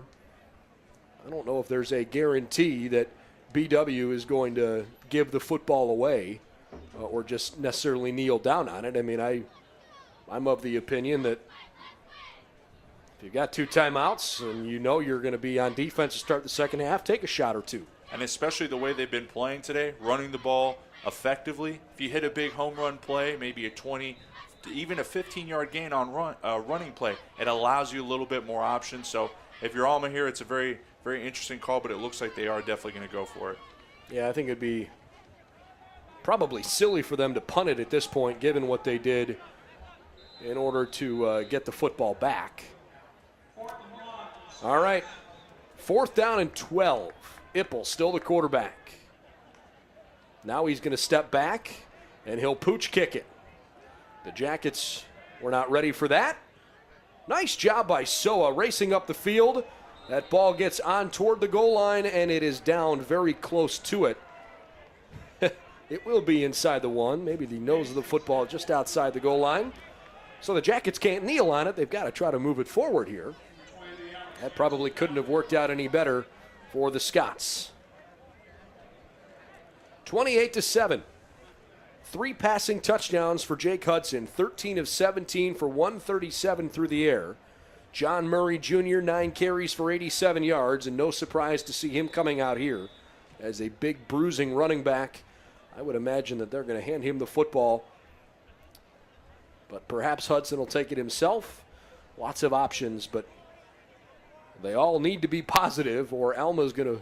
I don't know if there's a guarantee that BW is going to give the football away or just necessarily kneel down on it. I mean, I'm of the opinion that if you've got 2 timeouts and you know you're going to be on defense to start the second half, take a shot or 2. And especially the way they've been playing today, running the ball effectively. If you hit a big home run play, maybe a 20, even a 15-yard gain on running play, it allows you a little bit more options. So if you're Alma here, it's a very, very interesting call, but it looks like they are definitely going to go for it. Yeah, I think it'd be probably silly for them to punt it at this point, given what they did in order to get the football back. All right, 4th down and 12. Ippel still the quarterback. Now he's going to step back, and he'll pooch kick it. The Jackets were not ready for that. Nice job by Soa racing up the field. That ball gets on toward the goal line, and it is down very close to it. It will be inside the 1, maybe the nose of the football just outside the goal line. So the Jackets can't kneel on it. They've got to try to move it forward here. That probably couldn't have worked out any better for the Scots. 28-7. 3 passing touchdowns for Jake Hudson, 13 of 17 for 137 through the air. John Murray Jr., 9 carries for 87 yards, and no surprise to see him coming out here as a big bruising running back. I would imagine that they're going to hand him the football, but perhaps Hudson will take it himself. Lots of options, but they all need to be positive or Alma's going to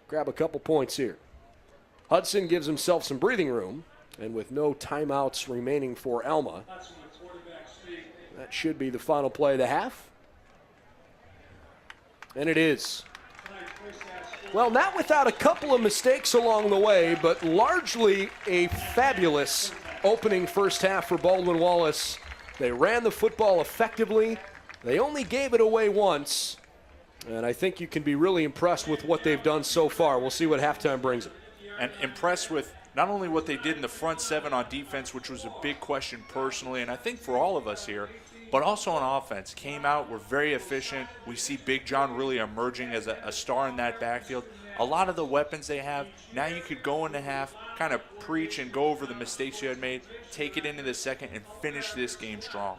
grab a couple points here. Hudson gives himself some breathing room, and with no timeouts remaining for Alma, that should be the final play of the half. And it is. Well, not without a couple of mistakes along the way, but largely a fabulous opening first half for Baldwin Wallace. They ran the football effectively. They only gave it away once, and I think you can be really impressed with what they've done so far. We'll see what halftime brings them. And impressed with not only what they did in the front 7 on defense, which was a big question personally, and I think for all of us here, but also on offense. Came out, were very efficient. We see Big John really emerging as a star in that backfield. A lot of the weapons they have, now you could go into half, kind of preach and go over the mistakes you had made, take it into the second, and finish this game strong.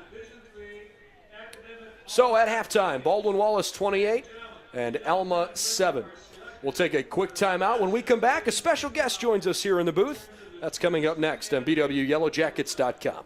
So at halftime, Baldwin Wallace 28 and Alma 7. We'll take a quick timeout. When we come back, a special guest joins us here in the booth. That's coming up next on BWYellowJackets.com.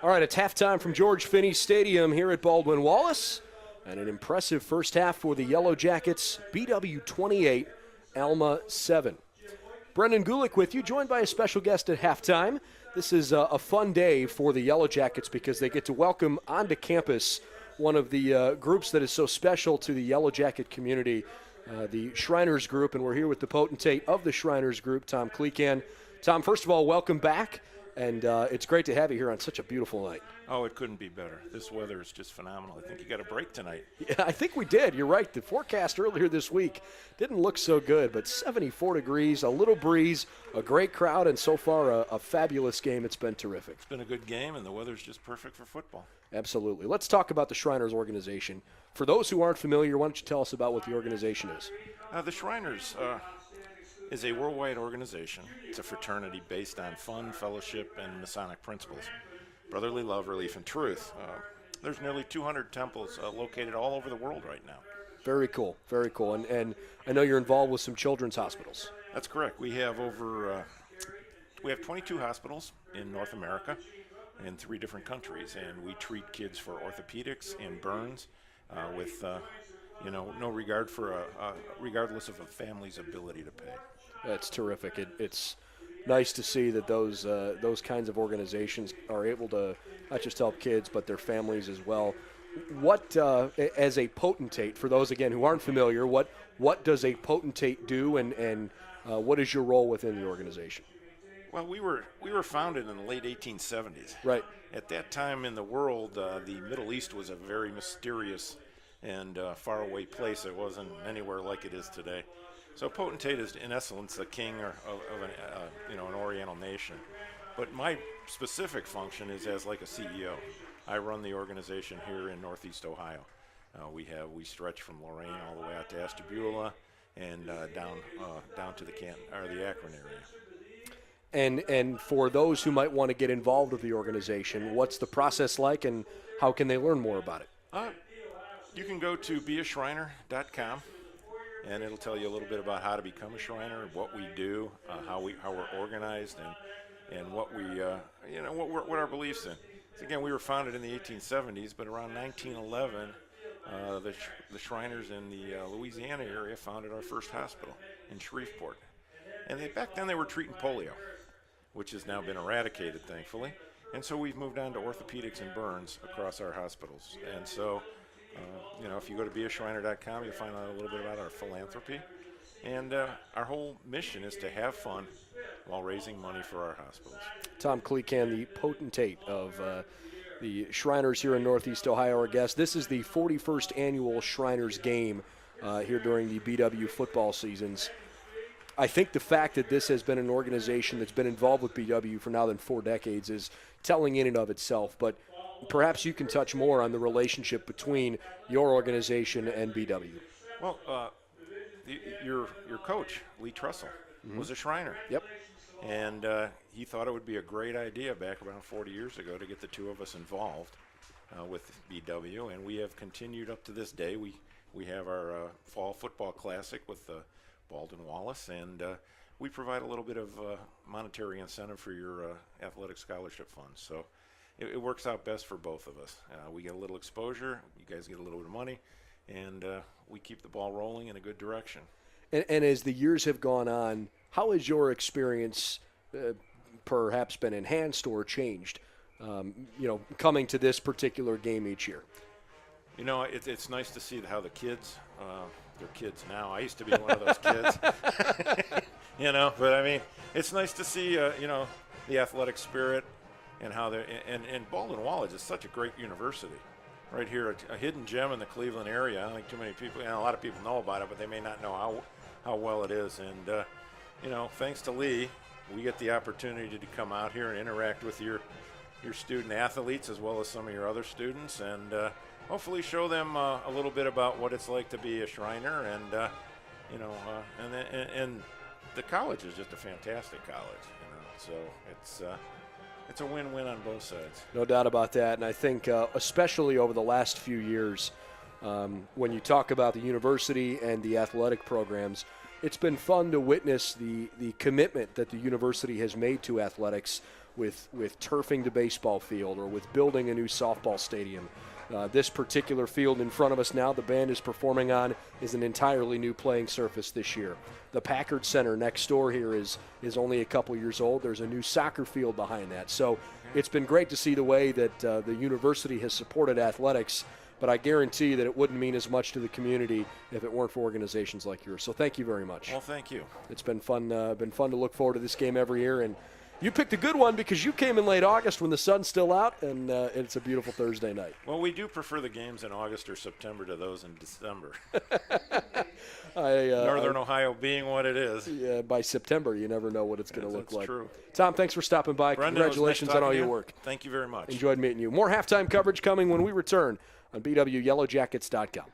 All right, it's halftime from George Finnie Stadium here at Baldwin Wallace, and an impressive first half for the Yellow Jackets, BW 28, Alma 7. Brendan Gulick with you, joined by a special guest at halftime. This is a fun day for the Yellow Jackets because they get to welcome onto campus one of the groups that is so special to the Yellow Jacket community, the Shriners Group, and we're here with the potentate of the Shriners Group, Tom Kleekan. Tom, first of all, welcome back. And it's great to have you here on such a beautiful night. Oh, it couldn't be better. This weather is just phenomenal. I think you got a break tonight. Yeah, I think we did. You're right. The forecast earlier this week didn't look so good, but 74 degrees, a little breeze, a great crowd, and so far a fabulous game. It's been terrific. It's been a good game, and the weather's just perfect for football. Absolutely. Let's talk about the Shriners organization. For those who aren't familiar, why don't you tell us about what the organization is? The Shriners is a worldwide organization. It's a fraternity based on fun, fellowship, and Masonic principles. Brotherly love, relief, and truth. There's nearly 200 temples located all over the world right now. Very cool, very cool. And I know you're involved with some children's hospitals. That's correct. We have 22 hospitals in North America in 3 different countries, and we treat kids for orthopedics and burns with no regard for regardless of a family's ability to pay. That's terrific. It's nice to see that those kinds of organizations are able to not just help kids, but their families as well. What, as a potentate, for those, again, who aren't familiar, what does a potentate do, and what is your role within the organization? Well, we were founded in the late 1870s. Right. At that time in the world, the Middle East was a very mysterious and faraway place. It wasn't anywhere like it is today. So potentate is, in essence, the king of an Oriental nation. But my specific function is as like a CEO. I run the organization here in Northeast Ohio. We stretch from Lorain all the way out to Ashtabula and down to the Akron area. And for those who might want to get involved with the organization, what's the process like, and how can they learn more about it? You can go to beashriner.com. And it'll tell you a little bit about how to become a Shriner, what we do, how we're organized, and what what our beliefs in. So again, we were founded in the 1870s, but around 1911, the Shriners in the Louisiana area founded our first hospital in Shreveport. And back then they were treating polio, which has now been eradicated, thankfully. And so we've moved on to orthopedics and burns across our hospitals. And so if you go to beashriner.com, you'll find out a little bit about our philanthropy. And our whole mission is to have fun while raising money for our hospitals. Tom Kleekan, the potentate of the Shriners here in Northeast Ohio, our guest. This is the 41st annual Shriners game here during the BW football seasons. I think the fact that this has been an organization that's been involved with BW for now than 4 decades is telling in and of itself. But perhaps you can touch more on the relationship between your organization and BW. Well, your coach, Lee Tressel, was a Shriner. Yep. And he thought it would be a great idea back around 40 years ago to get the 2 of us involved with BW, and we have continued up to this day. We have our fall football classic with Baldwin Wallace, and we provide a little bit of monetary incentive for your athletic scholarship funds. So it works out best for both of us. We get a little exposure, you guys get a little bit of money, and we keep the ball rolling in a good direction. And as the years have gone on, how has your experience perhaps been enhanced or changed, coming to this particular game each year? It's nice to see how the kids, they're kids now. I used to be one of those kids, but I mean, it's nice to see, the athletic spirit and how they're, and Baldwin Wallace is such a great university. Right here, a hidden gem in the Cleveland area. I don't think too many people, a lot of people know about it, but they may not know how well it is. And, thanks to Lee, we get the opportunity to come out here and interact with your student athletes as well as some of your other students, and hopefully show them a little bit about what it's like to be a Shriner. And, and the college is just a fantastic college, so it's a win-win on both sides. No doubt about that. And I think especially over the last few years, when you talk about the university and the athletic programs, it's been fun to witness the commitment that the university has made to athletics, with turfing the baseball field or with building a new softball stadium. This particular field in front of us now, the band is performing on, is an entirely new playing surface this year. The Packard Center next door here is only a couple years old. There's a new soccer field behind that. So it's been great to see the way that the university has supported athletics, but I guarantee that it wouldn't mean as much to the community if it weren't for organizations like yours. So thank you very much. Well, thank you. It's been fun to look forward to this game every year, and you picked a good one because you came in late August when the sun's still out, and it's a beautiful Thursday night. Well, we do prefer the games in August or September to those in December. Northern Ohio being what it is. Yeah, by September, you never know what it's going to look like. That's true. Tom, thanks for stopping by. Brendan, Congratulations it was nice on all talking your to you. work. Thank you very much. Enjoyed meeting you. More halftime coverage coming when we return on BWYellowJackets.com.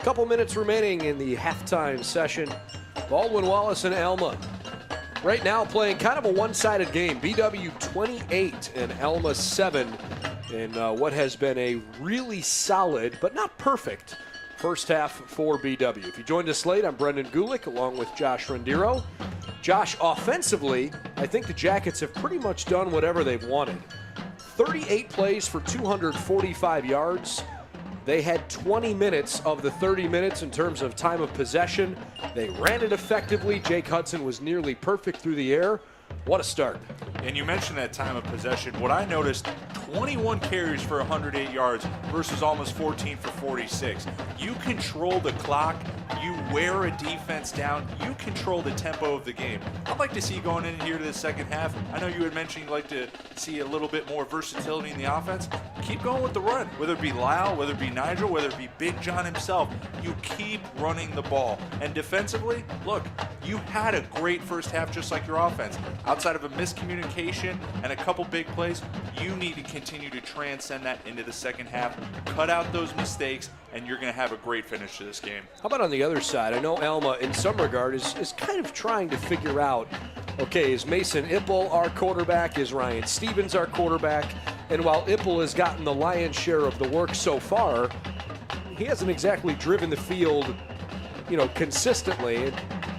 Couple minutes remaining in the halftime session. Baldwin Wallace and Alma right now playing kind of a one-sided game. BW 28 and Alma 7 in what has been a really solid but not perfect first half for BW. If you joined us late, I'm Brendan Gulick along with Josh Rendiro. Josh, offensively, I think the Jackets have pretty much done whatever they've wanted. 38 plays for 245 yards. They had 20 minutes of the 30 minutes in terms of time of possession. They ran it effectively. Jake Hudson was nearly perfect through the air. What a start. And you mentioned that time of possession. What I noticed, 21 carries for 108 yards versus almost 14 for 46. You control the clock. You wear a defense down. You control the tempo of the game. I'd like to see going in here to the second half. I know you had mentioned you'd like to see a little bit more versatility in the offense. Keep going with the run. Whether it be Lyle, whether it be Nigel, whether it be Big John himself, you keep running the ball. And defensively, look, you had a great first half just like your offense. Outside of a miscommunication and a couple big plays, you need to continue to transcend that into the second half. Cut out those mistakes, and you're going to have a great finish to this game. How about on the other side? I know Alma, in some regard, is kind of trying to figure out, okay, is Mason Ippel our quarterback? Is Ryan Stevens our quarterback? And while Ippel has gotten the lion's share of the work so far, he hasn't exactly driven the field, consistently. And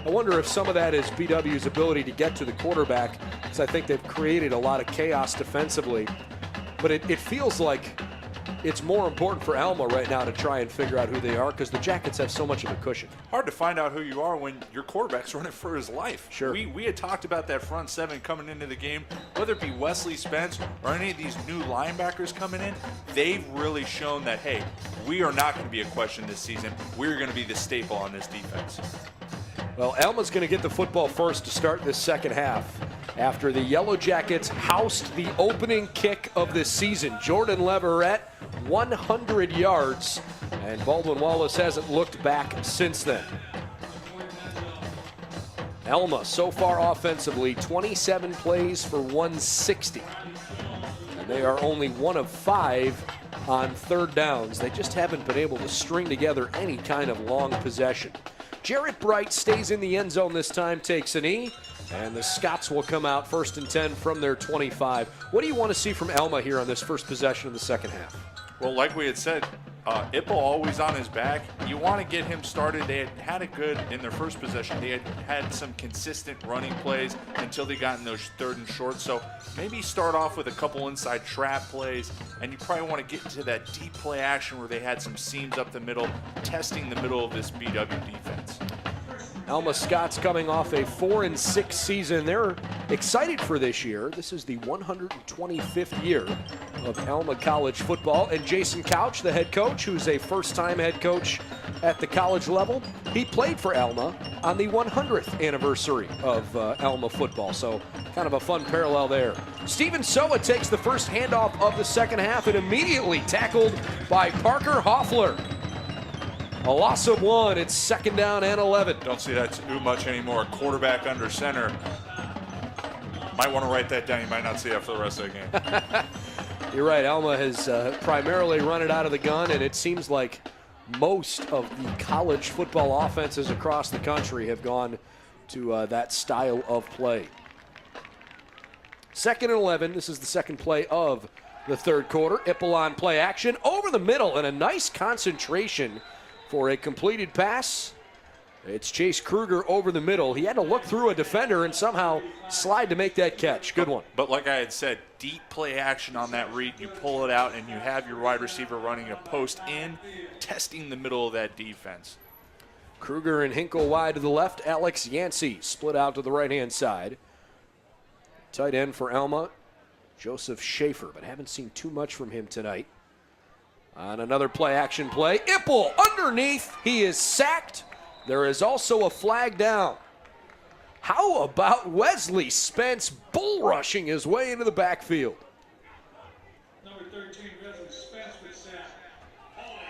I wonder if some of that is BW's ability to get to the quarterback, because I think they've created a lot of chaos defensively. But it feels like it's more important for Alma right now to try and figure out who they are, because the Jackets have so much of a cushion. Hard to find out who you are when your quarterback's running for his life. Sure. We had talked about that front seven coming into the game, whether it be Wesley Spence or any of these new linebackers coming in. They've really shown that, hey, we are not going to be a question this season. We're going to be the staple on this defense. Well, Alma's going to get the football first to start this second half after the Yellow Jackets housed the opening kick of this season. Jordan Leverett, 100 yards, and Baldwin Wallace hasn't looked back since then. Alma, so far offensively, 27 plays for 160. And they are only 1 of 5 on third downs. They just haven't been able to string together any kind of long possession. Jarrett Bright stays in the end zone this time, takes a knee, and the Scots will come out 1st and 10 from their 25. What do you want to see from Alma here on this first possession of the second half? Well, like we had said, Ippel always on his back. You want to get him started. They had it good in their first possession. They had some consistent running plays until they got in those third and short. So maybe start off with a couple inside trap plays, and you probably want to get into that deep play action where they had some seams up the middle, testing the middle of this BW defense. Alma Scots coming off a 4-6 season. They're excited for this year. This is the 125th year of Alma College football. And Jason Couch, the head coach, who's a first-time head coach at the college level, he played for Alma on the 100th anniversary of Alma football. So kind of a fun parallel there. Steven Soa takes the first handoff of the second half and immediately tackled by Parker Hoffler. A loss of 1. It's 2nd down and 11. Don't see that too much anymore. Quarterback under center. Might want to write that down. You might not see that for the rest of the game. You're right. Alma has primarily run it out of the gun, and it seems like most of the college football offenses across the country have gone to that style of play. 2nd and 11. This is the second play of the third quarter. Ippel on play action over the middle, and a nice concentration for a completed pass. It's Chase Kruger over the middle. He had to look through a defender and somehow slide to make that catch. Good one. But like I had said, deep play action on that read. You pull it out and you have your wide receiver running a post in, testing the middle of that defense. Kruger and Hinkle wide to the left. Alex Yancey split out to the right-hand side. Tight end for Alma, Joseph Schaefer, but haven't seen too much from him tonight. On another play-action play, Ippel underneath. He is sacked. There is also a flag down. How about Wesley Spence bull rushing his way into the backfield? Number 13, Tressel Spence with sack. Holding.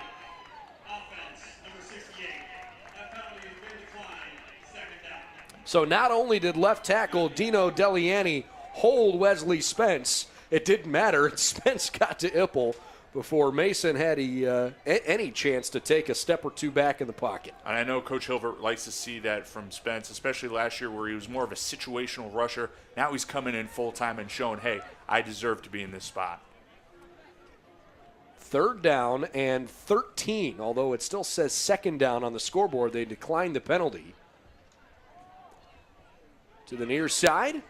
Offense, number 68. That penalty has been declined. 2nd down. So not only did left tackle Dino Deliani hold Wesley Spence, it didn't matter. Spence got to Ippel before Mason had any chance to take a step or two back in the pocket. And I know Coach Hilbert likes to see that from Spence, especially last year where he was more of a situational rusher. Now he's coming in full-time and showing, hey, I deserve to be in this spot. 3rd down and 13, although it still says 2nd down on the scoreboard. They declined the penalty. To the near side,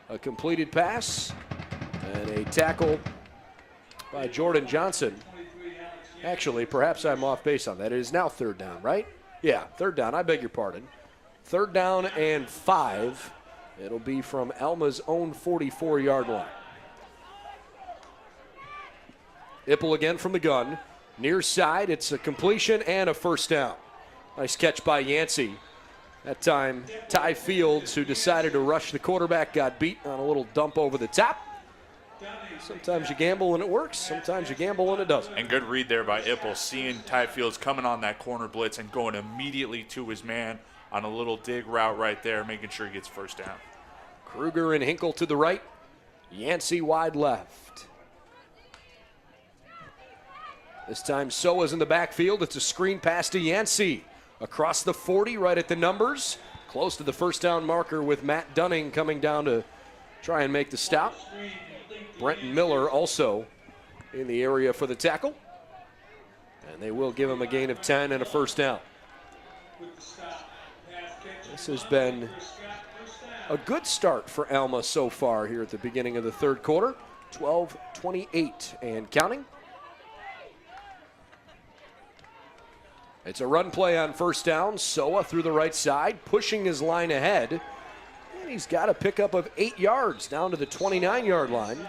a completed pass, and a tackle by Jordan Johnson. Actually, perhaps I'm off base on that. It is now 3rd down, right? Yeah, 3rd down. I beg your pardon. 3rd down and 5. It'll be from Alma's own 44-yard line. Ipple again from the gun. Near side, it's a completion and a 1st down. Nice catch by Yancey. That time, Ty Fields, who decided to rush the quarterback, got beat on a little dump over the top. Sometimes you gamble and it works. Sometimes you gamble and it doesn't. And good read there by Ipple, seeing Ty Fields coming on that corner blitz and going immediately to his man on a little dig route right there, making sure he gets 1st down. Kruger and Hinkle to the right. Yancey wide left. This time Soa's in the backfield. It's a screen pass to Yancey. Across the 40, right at the numbers. Close to the 1st down marker with Matt Dunning coming down to try and make the stop. Brenton Miller also in the area for the tackle. And they will give him a gain of 10 and a 1st down. This has been a good start for Alma so far here at the beginning of the 3rd quarter. 12-28 and counting. It's a run play on 1st down. Soa through the right side, pushing his line ahead. And he's got a pickup of 8 yards down to the 29-yard line.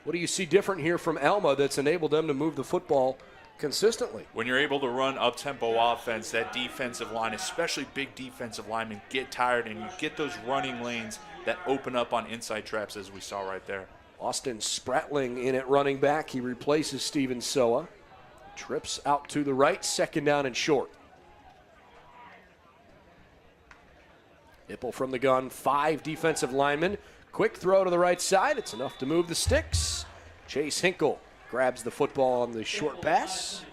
What do you see different here from Alma that's enabled them to move the football consistently? When you're able to run up-tempo offense, that defensive line, especially big defensive linemen, get tired, and you get those running lanes that open up on inside traps as we saw right there. Austin Spratling in at running back. He replaces Steven Soa. Trips out to the right, 2nd down and short. Ipple from the gun, 5 defensive linemen. Quick throw to the right side. It's enough to move the sticks. Chase Hinkle grabs the football on the short pass.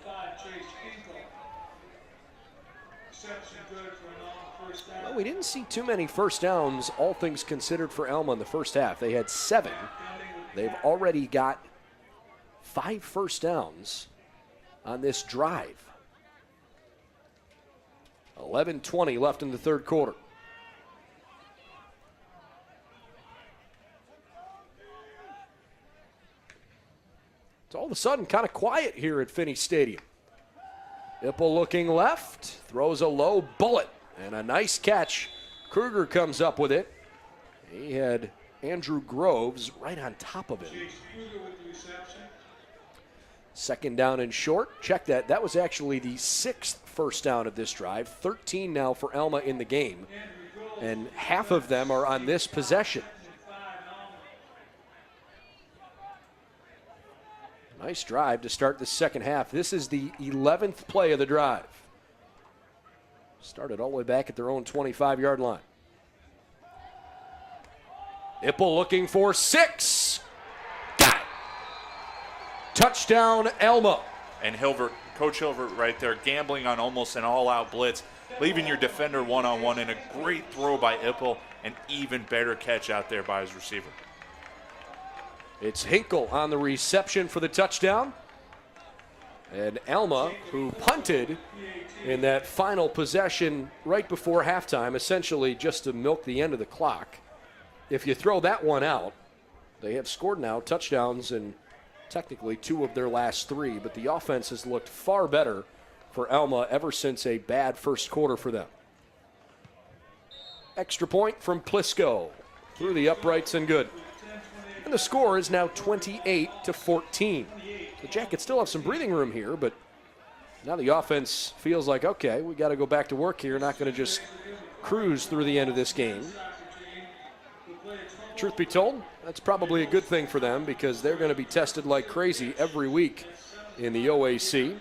Well, we didn't see too many 1st downs, all things considered, for Alma in the 1st half. They had 7. They've already got 5 1st downs on this drive. 11:20 left in the 3rd quarter. It's all of a sudden kind of quiet here at Finnie Stadium. Ipple looking left, throws a low bullet, and a nice catch. Kruger comes up with it. He had Andrew Groves right on top of him. 2nd down and short. Check that. That was actually the 6th 1st down of this drive. 13 now for Alma in the game. And half of them are on this possession. Nice drive to start the 2nd half. This is the 11th play of the drive. Started all the way back at their own 25-yard line. Ipple looking for 6. Got it. Touchdown, Alma. And Coach Hilbert right there, gambling on almost an all-out blitz, leaving your defender one-on-one, and a great throw by Ipple, an even better catch out there by his receiver. It's Hinkle on the reception for the touchdown. And Alma, who punted in that final possession right before halftime, essentially just to milk the end of the clock. If you throw that one out, they have scored now touchdowns in technically 2 of their last 3, but the offense has looked far better for Alma ever since a bad 1st quarter for them. Extra point from Plisco through the uprights and good. And the score is now 28-14. The Jackets still have some breathing room here, but now the offense feels like, okay, we got to go back to work here, not going to just cruise through the end of this game. Truth be told, that's probably a good thing for them because they're going to be tested like crazy every week in the OAC.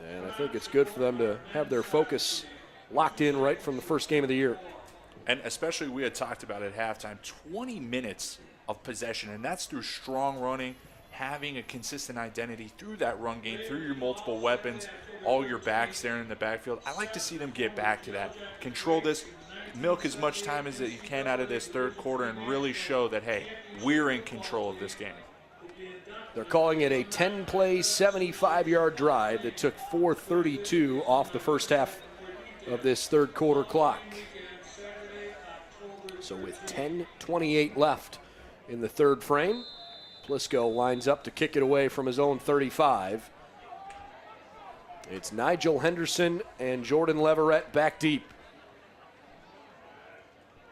And I think it's good for them to have their focus locked in right from the first game of the year. And especially we had talked about at halftime, 20 minutes of possession, and that's through strong running, having a consistent identity through that run game, through your multiple weapons, all your backs there in the backfield. I like to see them get back to that. Control this, milk as much time as you can out of this third quarter and really show that, hey, we're in control of this game. They're calling it a 10-play, 75-yard drive that took 4:32 off the first half of this third quarter clock. So with 10:28 left in the third frame, Plisco lines up to kick it away from his own 35. It's Nigel Henderson and Jordan Leverett back deep.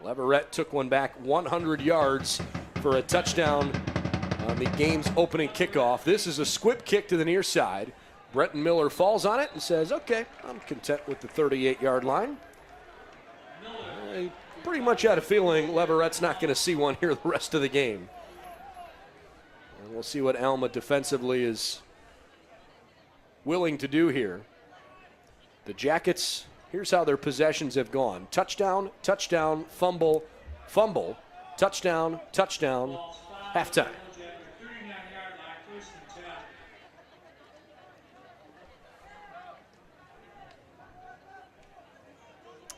Leverett took one back 100 yards for a touchdown on the game's opening kickoff. This is a squib kick to the near side. Brenton Miller falls on it and says, okay, I'm content with the 38-yard line. I pretty much had a feeling Leverett's not going to see one here the rest of the game. And we'll see what Alma defensively is willing to do here. The Jackets, here's how their possessions have gone. Touchdown, touchdown, fumble, fumble, touchdown, touchdown, halftime.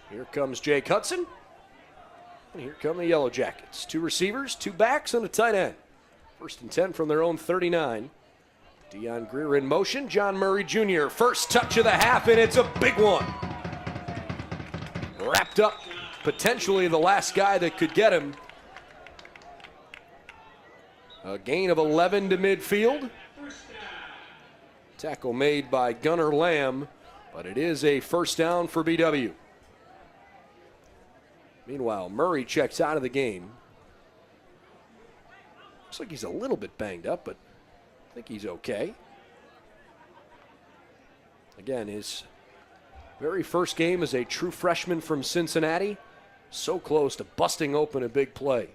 Here comes Jake Hudson. And here come the Yellow Jackets. 2 receivers, 2 backs, and a tight end. 1st and 10 from their own 39. Deion Greer in motion. John Murray Jr. First touch of the half, and it's a big one. Wrapped up, potentially the last guy that could get him. A gain of 11 to midfield. Tackle made by Gunnar Lamb, but it is a first down for BW. Meanwhile, Murray checks out of the game. Looks like he's a little bit banged up, but I think he's okay. Again, his very first game as a true freshman from Cincinnati. So close to busting open a big play.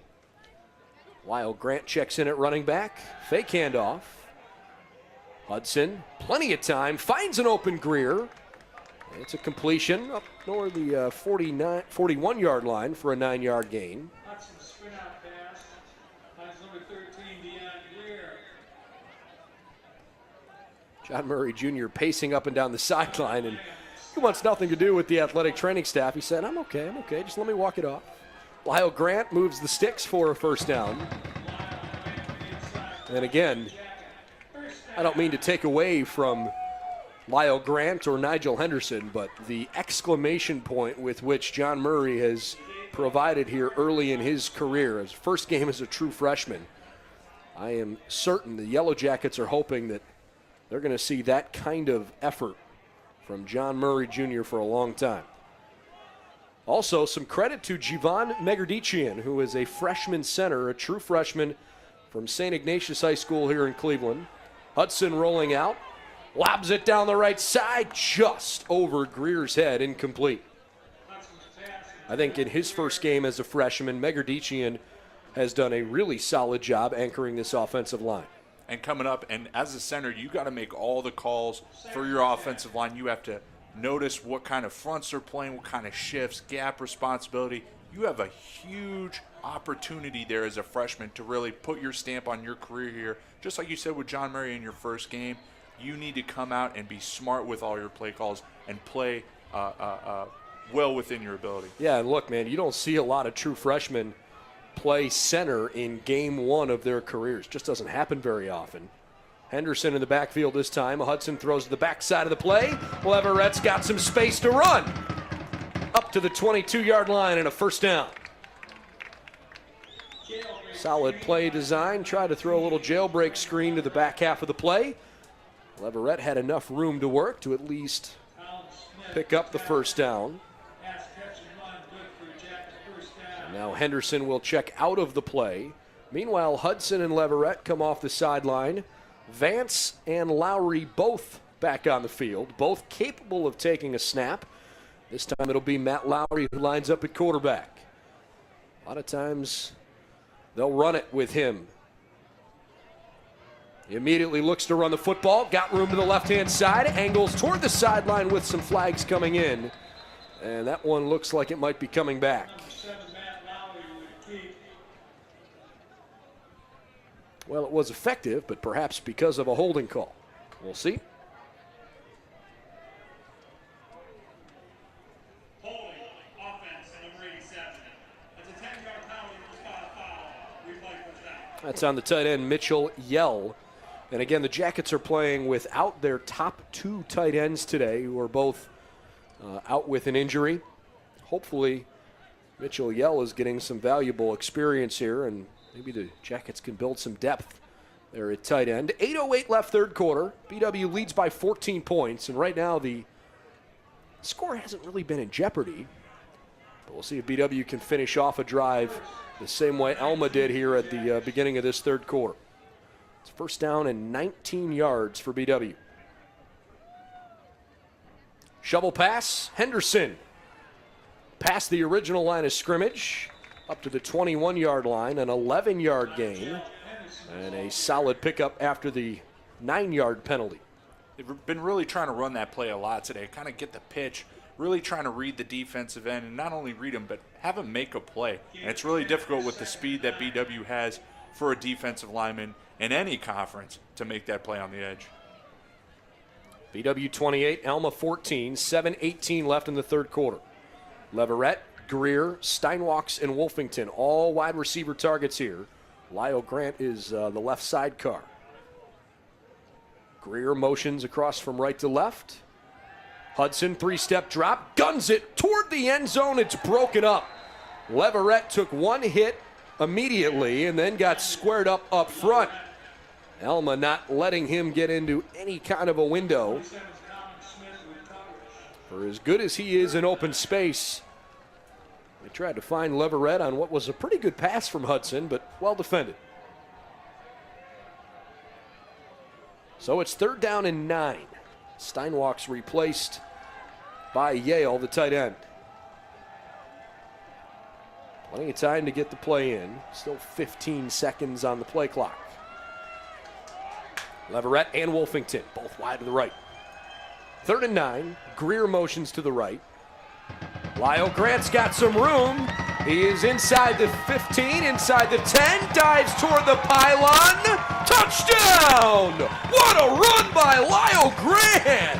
Lyle Grant checks in at running back. Fake handoff. Hudson, plenty of time, finds an open Greer. It's a completion up toward the 41-yard line for a 9-yard gain. Hudson spin out pass. Finds number 13, Deion Greer. John Murray Jr. pacing up and down the sideline, and he wants nothing to do with the athletic training staff. He said, I'm okay, just let me walk it off. Lyle Grant moves the sticks for a first down. And again, I don't mean to take away from Lyle Grant or Nigel Henderson, but the exclamation point with which John Murray has provided here early in his career, his first game as a true freshman, I am certain the Yellow Jackets are hoping that they're going to see that kind of effort from John Murray Jr. for a long time. Also, some credit to Jivan Megardician, who is a freshman center, a true freshman from St. Ignatius High School here in Cleveland. Hudson rolling out. Lobs it down the right side, just over Greer's head, incomplete. I think in his first game as a freshman, Megardician has done a really solid job anchoring this offensive line. And coming up, and as a center, you got to make all the calls for your offensive line. You have to notice what kind of fronts they're playing, what kind of shifts, gap responsibility. You have a huge opportunity there as a freshman to really put your stamp on your career here. Just like you said with John Murray in your first game, you need to come out and be smart with all your play calls and play well within your ability. Yeah, and look, man, you don't see a lot of true freshmen play center in game one of their careers. Just doesn't happen very often. Henderson in the backfield this time. Hudson throws to the backside of the play. Leverett's got some space to run. Up to the 22-yard line and a first down. Solid play design. Try to throw a little jailbreak screen to the back half of the play. Leverett had enough room to work to at least pick up the first down. And now Henderson will check out of the play. Meanwhile, Hudson and Leverett come off the sideline. Vance and Lowry both back on the field, both capable of taking a snap. This time it'll be Matt Lowry who lines up at quarterback. A lot of times they'll run it with him. He immediately looks to run the football, got room to the left-hand side, angles toward the sideline with some flags coming in. And that one looks like it might be coming back. Well, it was effective, but perhaps because of a holding call. We'll see. Holding, offense, number 87. That's a 10-yard penalty, spot a foul. Replay first down. That's on the tight end, Mitchell Yell. And again, the Jackets are playing without their top 2 tight ends today, who are both out with an injury. Hopefully, Mitchell Yell is getting some valuable experience here, and maybe the Jackets can build some depth there at tight end. 8:08 left third quarter. BW leads by 14 points, and right now the score hasn't really been in jeopardy. But we'll see if BW can finish off a drive the same way Alma did here at the beginning of this third quarter. It's first down and 19 yards for BW. Shovel pass, Henderson. Past the original line of scrimmage, up to the 21-yard line, an 11-yard gain, and a solid pickup after the 9-yard penalty. They've been really trying to run that play a lot today, kind of get the pitch, really trying to read the defensive end, and not only read them, but have them make a play. And it's really difficult with the speed that BW has for a defensive lineman in any conference to make that play on the edge. BW 28, Alma 14, 7:18 left in the third quarter. Leverett, Greer, Steinwalks, and Wolfington, all wide receiver targets here. Lyle Grant is the left sidecar. Greer motions across from right to left. Hudson, 3-step drop, guns it toward the end zone. It's broken up. Leverett took one hit immediately and then got squared up front. Alma not letting him get into any kind of a window. For as good as he is in open space, they tried to find Leverett on what was a pretty good pass from Hudson, but well defended. So it's third down and 9. Steinwalks replaced by Yale, the tight end. Plenty of time to get the play in. Still 15 seconds on the play clock. Leverett and Wolfington, both wide to the right. Third and 9. Greer motions to the right. Lyle Grant's got some room. He is inside the 15, inside the 10, dives toward the pylon. Touchdown! What a run by Lyle Grant!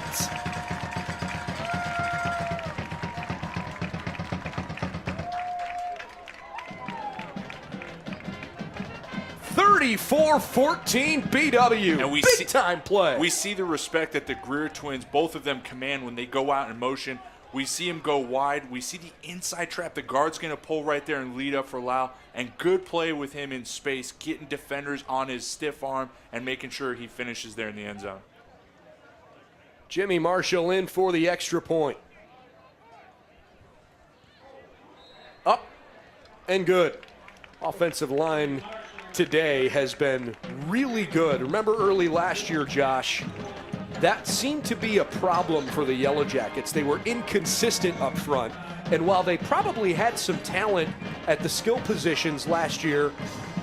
(34-14) BW. And we Big time play. We see the respect that the Greer twins, both of them, command when they go out in motion. We see him go wide. We see the inside trap. The guard's going to pull right there and lead up for Lyle. And good play with him in space, getting defenders on his stiff arm and making sure he finishes there in the end zone. Jimmy Marshall in for the extra point. Up and good. Offensive line today has been really good. Remember early last year, Josh, that seemed to be a problem for the Yellow Jackets. They were inconsistent up front, and while they probably had some talent at the skill positions last year,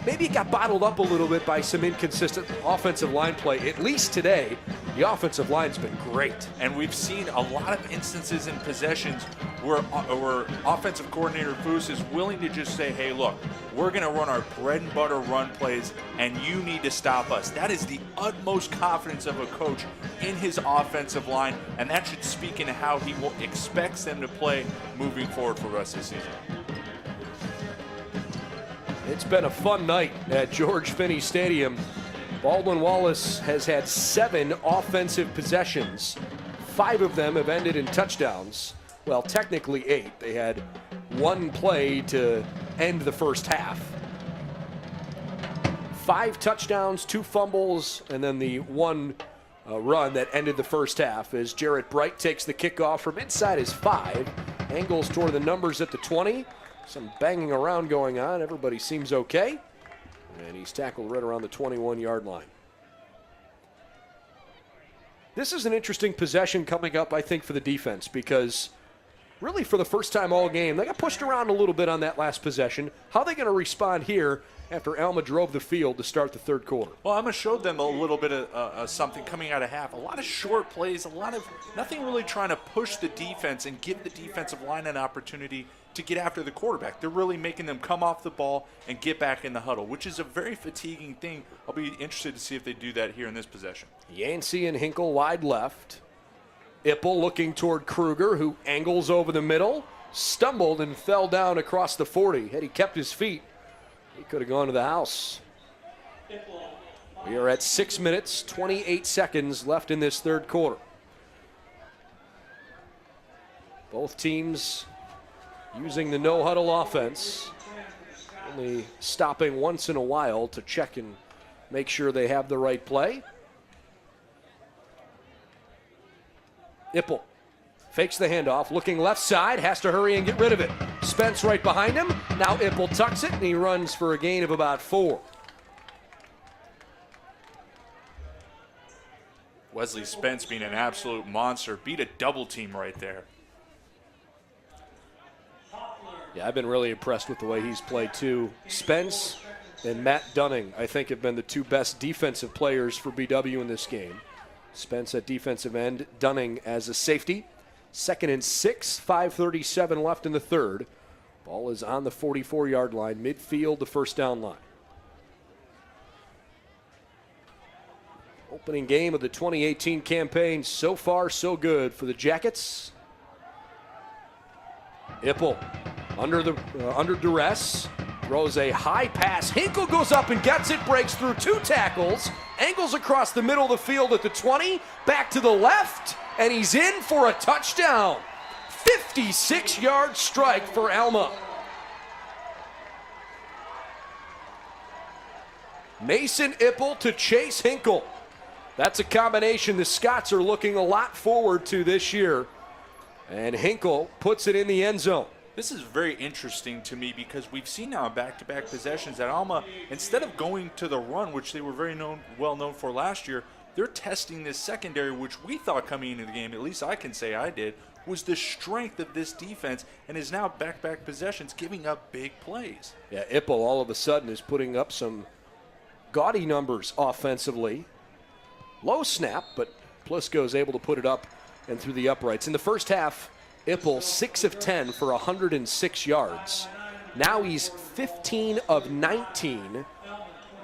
maybe it got bottled up a little bit by some inconsistent offensive line play. At least today, the offensive line's been great. And we've seen a lot of instances in possessions where offensive coordinator Foose is willing to just say, hey, look, we're going to run our bread and butter run plays, and you need to stop us. That is the utmost confidence of a coach in his offensive line, and that should speak into how he expects them to play moving forward for the rest of the season. It's been a fun night at George Finnie Stadium. Baldwin Wallace has had 7 offensive possessions. 5 of them have ended in touchdowns. Well, technically 8. They had one play to end the first half. 5 touchdowns, 2 fumbles, and then the one run that ended the first half as Jarrett Bright takes the kickoff from inside his 5, angles toward the numbers at the 20. Some banging around going on. Everybody seems okay. And he's tackled right around the 21-yard line. This is an interesting possession coming up, I think, for the defense because really for the first time all game. They got pushed around a little bit on that last possession. How are they going to respond here after Alma drove the field to start the third quarter? Well, Alma showed them a little bit of something coming out of half. A lot of short plays, nothing really trying to push the defense and give the defensive line an opportunity to get after the quarterback. They're really making them come off the ball and get back in the huddle, which is a very fatiguing thing. I'll be interested to see if they do that here in this possession. Yancey and Hinkle wide left. Ipple looking toward Kruger, who angles over the middle, stumbled and fell down across the 40. Had he kept his feet, he could have gone to the house. We are at 6 minutes, 28 seconds left in this third quarter. Both teams using the no-huddle offense, only stopping once in a while to check and make sure they have the right play. Ipple fakes the handoff, looking left side, has to hurry and get rid of it. Spence right behind him. Now Ipple tucks it, and he runs for a gain of about 4. Wesley Spence being an absolute monster, beat a double team right there. Yeah, I've been really impressed with the way he's played too. Spence and Matt Dunning, I think, have been the two best defensive players for BW in this game. Spence at defensive end, Dunning as a safety. 2nd and 6, 5:37 left in the third. Ball is on the 44-yard line, midfield, the first down line. Opening game of the 2018 campaign, so far so good for the Jackets. Ipple under duress, throws a high pass. Hinkle goes up and gets it, breaks through 2 tackles, angles across the middle of the field at the 20, back to the left, and he's in for a touchdown. 56-yard strike for Alma. Mason Ipple to Chase Hinkle. That's a combination the Scots are looking a lot forward to this year. And Hinkle puts it in the end zone. This is very interesting to me because we've seen now in back-to-back possessions that Alma, instead of going to the run, which they were very well known for last year, they're testing this secondary, which we thought coming into the game, at least I can say I did, was the strength of this defense, and is now back-to-back possessions giving up big plays. Yeah, Ipple all of a sudden is putting up some gaudy numbers offensively. Low snap, but Plisco's able to put it up and through the uprights. In the first half, Ipple 6 of 10 for 106 yards. Now he's 15 of 19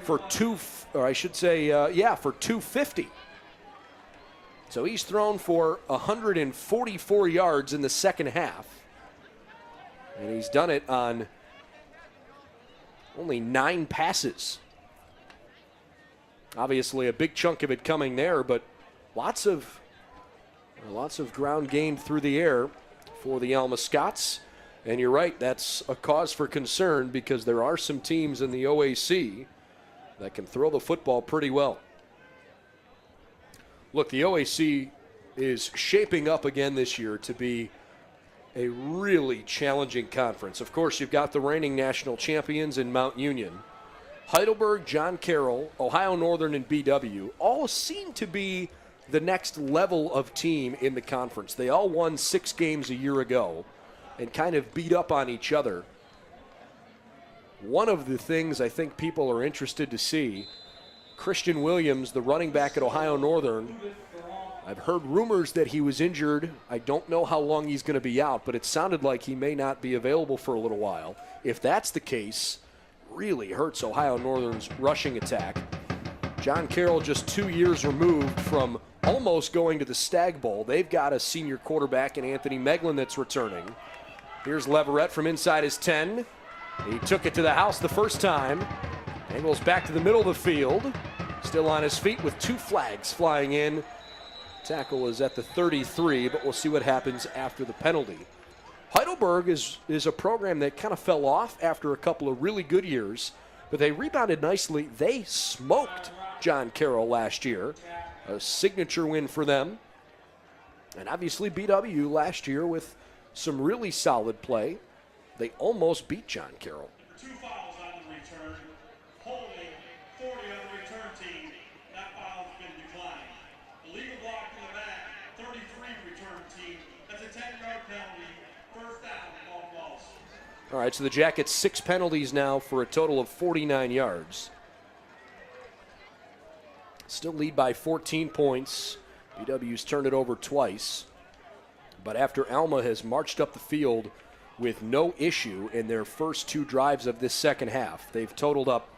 for for 250. So he's thrown for 144 yards in the second half. And he's done it on only 9 passes. Obviously a big chunk of it coming there, but lots of ground gained through the air for the Alma Scots. And you're right, that's a cause for concern because there are some teams in the OAC that can throw the football pretty well. Look, the OAC is shaping up again this year to be a really challenging conference. Of course, you've got the reigning national champions in Mount Union. Heidelberg, John Carroll, Ohio Northern, and BW all seem to be the next level of team in the conference. They all won 6 games a year ago and kind of beat up on each other. One of the things I think people are interested to see, Christian Williams, the running back at Ohio Northern, I've heard rumors that he was injured. I don't know how long he's going to be out, but it sounded like he may not be available for a little while. If that's the case, really hurts Ohio Northern's rushing attack. John Carroll just 2 years removed from almost going to the Stag Bowl. They've got a senior quarterback in Anthony Meglin that's returning. Here's Leverett from inside his 10. He took it to the house the first time. Angles back to the middle of the field. Still on his feet with 2 flags flying in. Tackle is at the 33, but we'll see what happens after the penalty. Heidelberg is a program that kind of fell off after a couple of really good years, but they rebounded nicely. They smoked John Carroll last year, a signature win for them. And obviously BW last year with some really solid play. They almost beat John Carroll. 2 fouls on the return, holding 40 on the return team. That foul has been declined. Illegal block in the back, 33 return team. That's a 10-yard penalty. First down, Baldwin Wallace. All right, so the Jackets 6 penalties now for a total of 49 yards. Still lead by 14 points. BW's turned it over twice. But after Alma has marched up the field with no issue in their first 2 drives of this second half, they've totaled up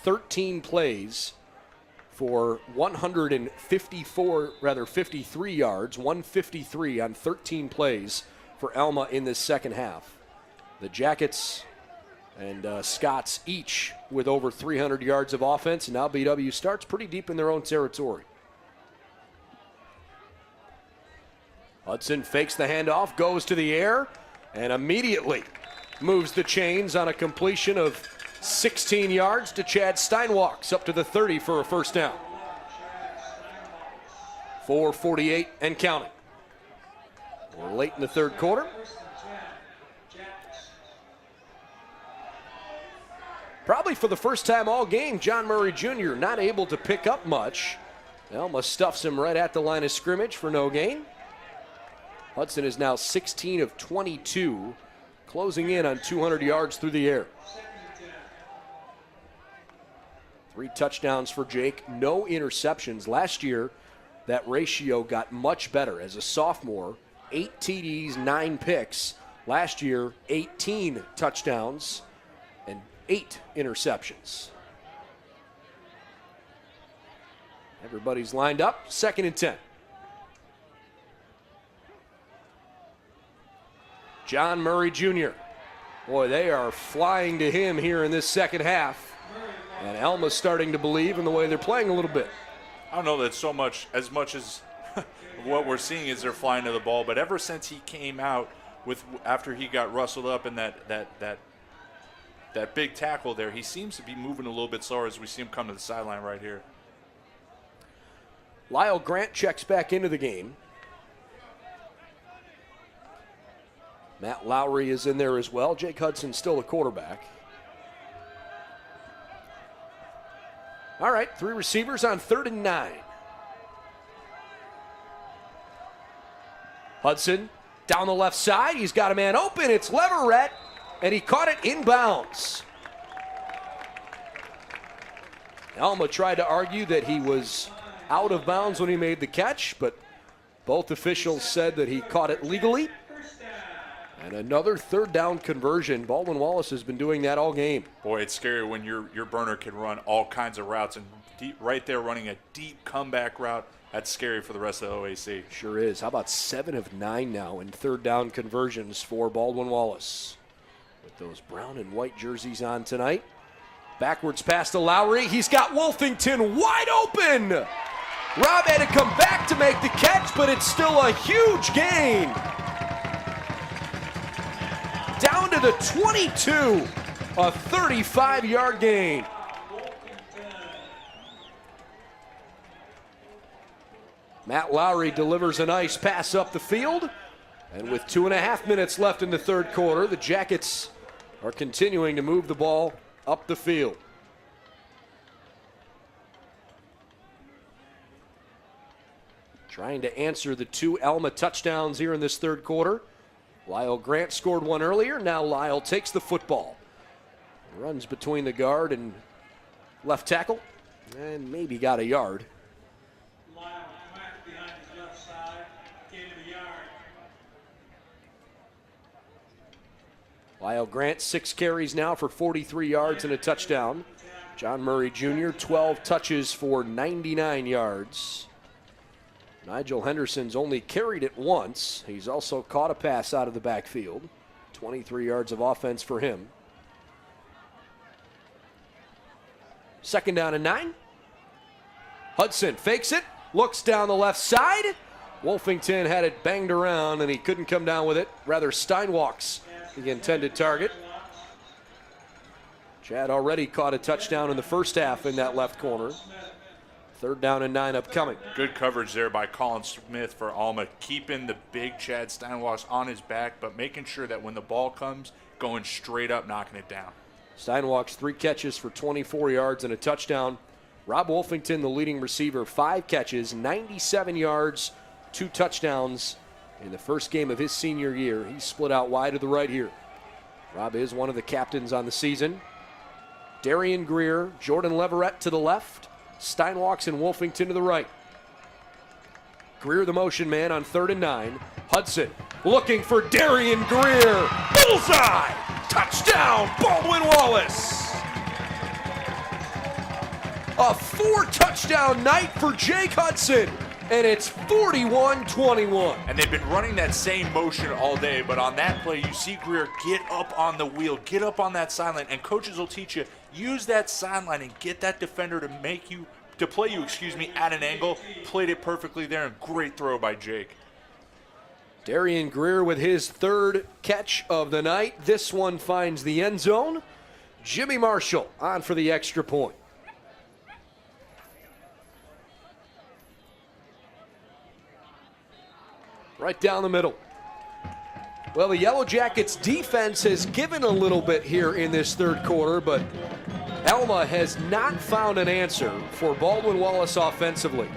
13 plays for 53 yards, 153 on 13 plays for Alma in this second half. The Jackets and Scots each with over 300 yards of offense, and now BW starts pretty deep in their own territory. Hudson fakes the handoff, goes to the air, and immediately moves the chains on a completion of 16 yards to Chad Steinwalks up to the 30 for a first down. 4:48 and counting. We're late in the third quarter. Probably for the first time all game, John Murray Jr. not able to pick up much. Alma stuffs him right at the line of scrimmage for no gain. Hudson is now 16 of 22, closing in on 200 yards through the air. 3 touchdowns for Jake, no interceptions. Last year, that ratio got much better. As a sophomore, 8 TDs, 9 picks. Last year, 18 touchdowns and 8 interceptions. Everybody's lined up, 2nd and 10. John Murray Jr. Boy, they are flying to him here in this second half. And Alma's starting to believe in the way they're playing a little bit. I don't know that so much as what we're seeing is they're flying to the ball, but ever since he came out after he got rustled up in that big tackle there, he seems to be moving a little bit slower as we see him come to the sideline right here. Lyle Grant checks back into the game. Matt Lowry is in there as well. Jake Hudson still the quarterback. All right, 3 receivers on 3rd and 9. Hudson down the left side. He's got a man open. It's Leverett, and he caught it inbounds. Alma tried to argue that he was out of bounds when he made the catch, but both officials said that he caught it legally. And another 3rd down conversion. Baldwin Wallace has been doing that all game. Boy, it's scary when your burner can run all kinds of routes, and right there running a deep comeback route. That's scary for the rest of the OAC. Sure is. How about 7 of 9 now in 3rd down conversions for Baldwin Wallace? With those brown and white jerseys on tonight. Backwards pass to Lowry. He's got Wolfington wide open. Rob had to come back to make the catch, but it's still a huge gain. Down to the 22, a 35-yard gain. Matt Lowry delivers a nice pass up the field. And with 2.5 minutes left in the third quarter, the Jackets are continuing to move the ball up the field. Trying to answer the 2 Alma touchdowns here in this third quarter. Lyle Grant scored one earlier. Now Lyle takes the football. Runs between the guard and left tackle. And maybe got a yard. Lyle cracked behind his left side, gain of a yard. Lyle Grant, 6 carries now for 43 yards and a touchdown. John Murray Jr., 12 touches for 99 yards. Nigel Henderson's only carried it once. He's also caught a pass out of the backfield. 23 yards of offense for him. 2nd down and 9. Hudson fakes it, looks down the left side. Wolfington had it banged around and he couldn't come down with it. Rather, Steinwalks the intended target. Chad already caught a touchdown in the first half in that left corner. 3rd down and 9 upcoming. Good coverage there by Colin Smith for Alma, keeping the big Chad Steinwalks on his back, but making sure that when the ball comes, going straight up, knocking it down. Steinwalks 3 catches for 24 yards and a touchdown. Rob Wolfington, the leading receiver, 5 catches, 97 yards, 2 touchdowns in the first game of his senior year. He's split out wide to the right here. Rob is one of the captains on the season. Darian Greer, Jordan Leverett to the left. Steinwalks and Wolfington to the right. Greer the motion man on 3rd and 9. Hudson looking for Darian Greer. Bullseye! Touchdown, Baldwin Wallace! A 4-touchdown night for Jake Hudson, and it's 41-21. And they've been running that same motion all day, but on that play, you see Greer get up on the wheel, get up on that sideline, and coaches will teach you, use that sideline and get that defender to play you at an angle. Played it perfectly there, and great throw by Jake. Darian Greer with his 3rd catch of the night. This one finds the end zone. Jimmy Marshall on for the extra point. Right down the middle. Well, the Yellow Jackets defense has given a little bit here in this 3rd quarter, but Alma has not found an answer for Baldwin Wallace offensively.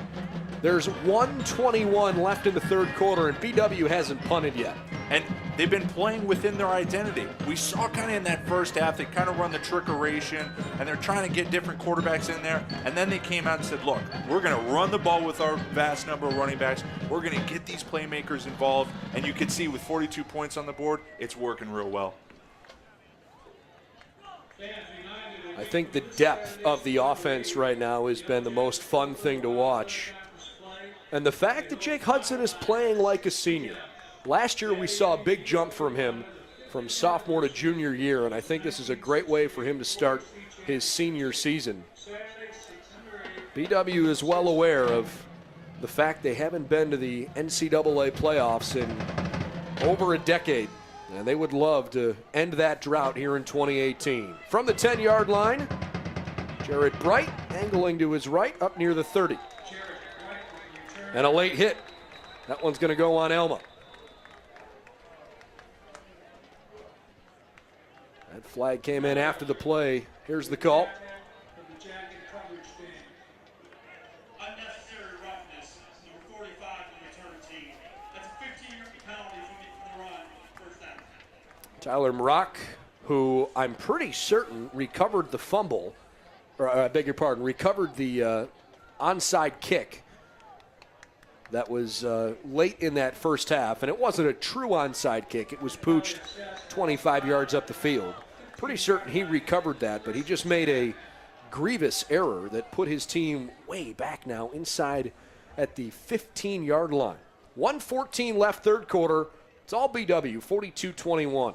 There's 1:21 left in the 3rd quarter, and BW hasn't punted yet. And they've been playing within their identity. We saw kind of in that first half, they kind of run the trickeration, and they're trying to get different quarterbacks in there. And then they came out and said, look, we're going to run the ball with our vast number of running backs. We're going to get these playmakers involved. And you can see with 42 points on the board, it's working real well. I think the depth of the offense right now has been the most fun thing to watch. And the fact that Jake Hudson is playing like a senior. Last year we saw a big jump from him from sophomore to junior year, and I think this is a great way for him to start his senior season. BW is well aware of the fact they haven't been to the NCAA playoffs in over a decade, and they would love to end that drought here in 2018. From the 10-yard line, Jared Bright angling to his right up near the 30. And a late hit. That one's going to go on Alma. That flag came in after the play. Here's the call. Unnecessary roughness, number 45 on the return team. That's a 15-yard penalty for the run, first down. Tyler Marock, who I'm pretty certain recovered the fumble, or I beg your pardon, recovered the onside kick that was late in that first half, and it wasn't a true onside kick. It was pooched 25 yards up the field. Pretty certain he recovered that, but he just made a grievous error that put his team way back now inside at the 15-yard line. 1:14 left, 3rd quarter. It's all BW, 42-21.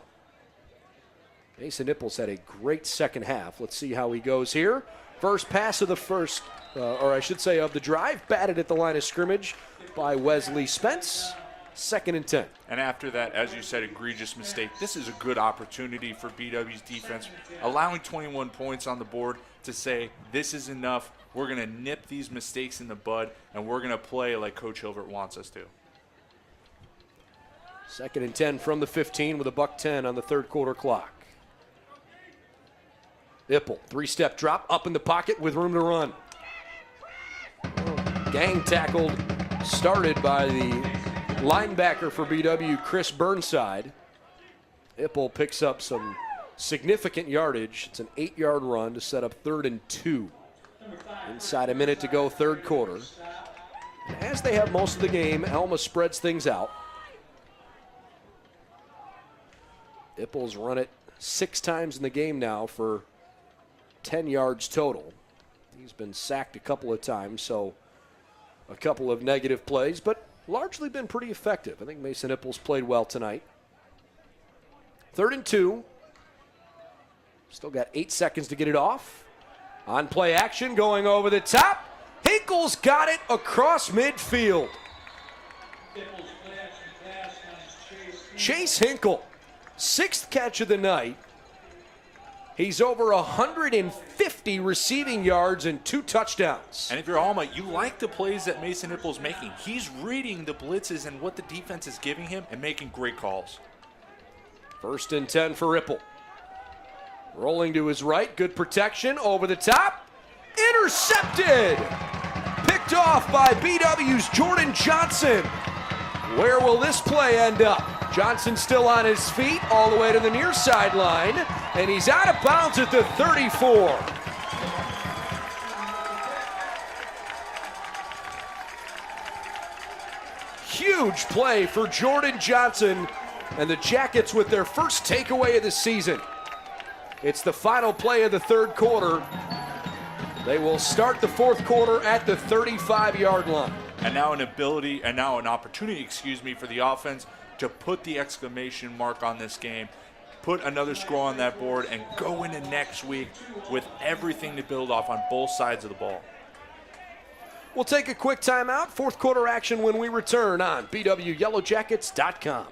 Mason Nipples had a great second half. Let's see how he goes here. First pass of the of the drive, batted at the line of scrimmage by Wesley Spence. 2nd and 10. And after that, as you said, egregious mistake. This is a good opportunity for BW's defense, allowing 21 points on the board to say, this is enough. We're going to nip these mistakes in the bud, and we're going to play like Coach Hilbert wants us to. 2nd and 10 from the 15 with a $1:10 on the 3rd quarter clock. Ipple, 3-step drop, up in the pocket with room to run. Gang tackled, started by the linebacker for BW, Chris Burnside. Ipple picks up some significant yardage. It's an 8-yard run to set up 3rd and 2. Inside a minute to go, 3rd quarter. And as they have most of the game, Alma spreads things out. Ipple's run it 6 times in the game now for 10 yards total. He's been sacked a couple of times, so a couple of negative plays, but largely been pretty effective. I think Mason Ipples played well tonight. 3rd and 2. Still got 8 seconds to get it off. On play action, going over the top. Hinkle's got it across midfield. Chase Hinkle, 6th catch of the night. He's over 150 receiving yards and 2 touchdowns. And if you're Alma, you like the plays that Mason Ipple's making. He's reading the blitzes and what the defense is giving him and making great calls. 1st and 10 for Ipple. Rolling to his right, good protection, over the top. Intercepted! Picked off by BW's Jordan Johnson. Where will this play end up? Johnson still on his feet all the way to the near sideline, and he's out of bounds at the 34. Huge play for Jordan Johnson, and the Jackets with their first takeaway of the season. It's the final play of the third quarter. They will start the fourth quarter at the 35-yard line. And now an opportunity, for the offense to put the exclamation mark on this game, put another score on that board, and go into next week with everything to build off on both sides of the ball. We'll take a quick timeout. Fourth quarter action when we return on BWYellowJackets.com.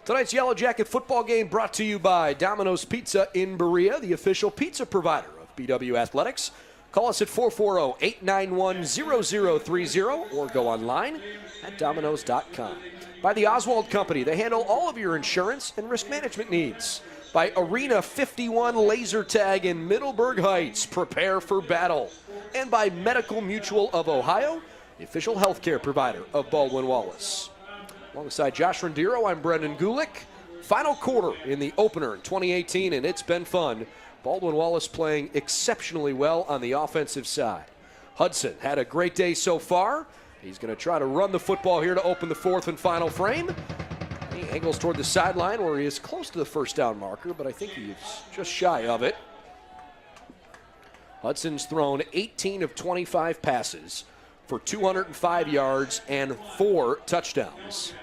Tonight's Yellow Jacket football game brought to you by Domino's Pizza in Berea, the official pizza provider of BW Athletics. Call us at 440-891-0030 or go online at Domino's.com. By the Oswald Company, they handle all of your insurance and risk management needs. By Arena 51 Laser Tag in Middleburg Heights, prepare for battle. And by Medical Mutual of Ohio, the official healthcare provider of Baldwin Wallace. Alongside Josh Rendiro, I'm Brendan Gulick. Final quarter in the opener in 2018, and it's been fun. Baldwin Wallace playing exceptionally well on the offensive side. Hudson had a great day so far. He's going to try to run the football here to open the fourth and final frame. He angles toward the sideline where he is close to the first down marker, but I think he's just shy of it. Hudson's thrown 18 of 25 passes for 205 yards and 4 touchdowns.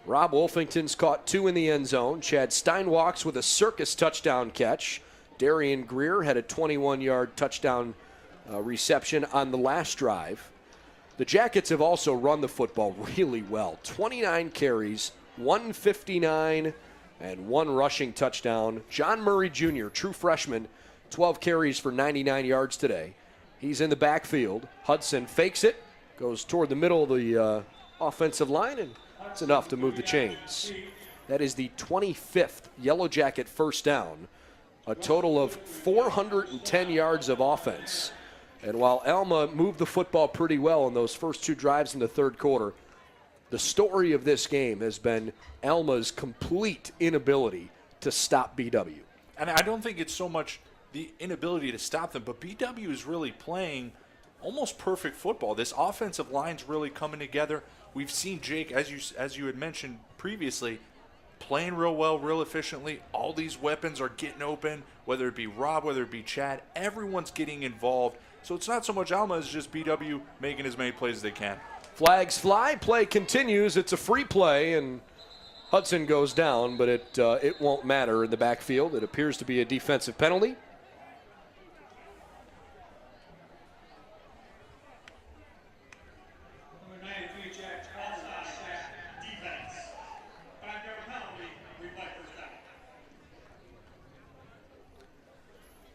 Rob Wolfington's caught 2 in the end zone. Chad Steinwalks with a circus touchdown catch. Darian Greer had a 21-yard touchdown reception on the last drive. The Jackets have also run the football really well. 29 carries, 159, and 1 rushing touchdown. John Murray Jr., true freshman, 12 carries for 99 yards today. He's in the backfield. Hudson fakes it, goes toward the middle of the offensive line, and it's enough to move the chains. That is the 25th Yellow Jacket first down, a total of 410 yards of offense. And while Alma moved the football pretty well in those first 2 drives in the third quarter, the story of this game has been Alma's complete inability to stop BW. And I don't think it's so much the inability to stop them, but BW is really playing almost perfect football. This offensive line's really coming together. We've seen Jake, as you had mentioned previously, playing real well, real efficiently. All these weapons are getting open, whether it be Rob, whether it be Chad. Everyone's getting involved. So it's not so much Alma, it's just BW making as many plays as they can. Flags fly, play continues. It's a free play, and Hudson goes down, but it won't matter in the backfield. It appears to be a defensive penalty.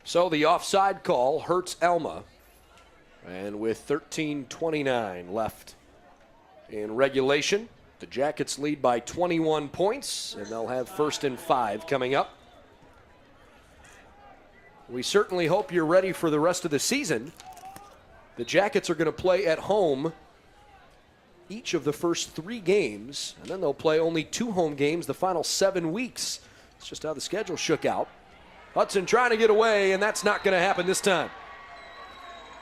So the offside call hurts Alma. And with 13:29 left in regulation, the Jackets lead by 21 points, and they'll have 1st and 5 coming up. We certainly hope you're ready for the rest of the season. The Jackets are going to play at home each of the first 3 games, and then they'll play only 2 home games the final 7 weeks. It's just how the schedule shook out. Hudson trying to get away, and that's not going to happen this time.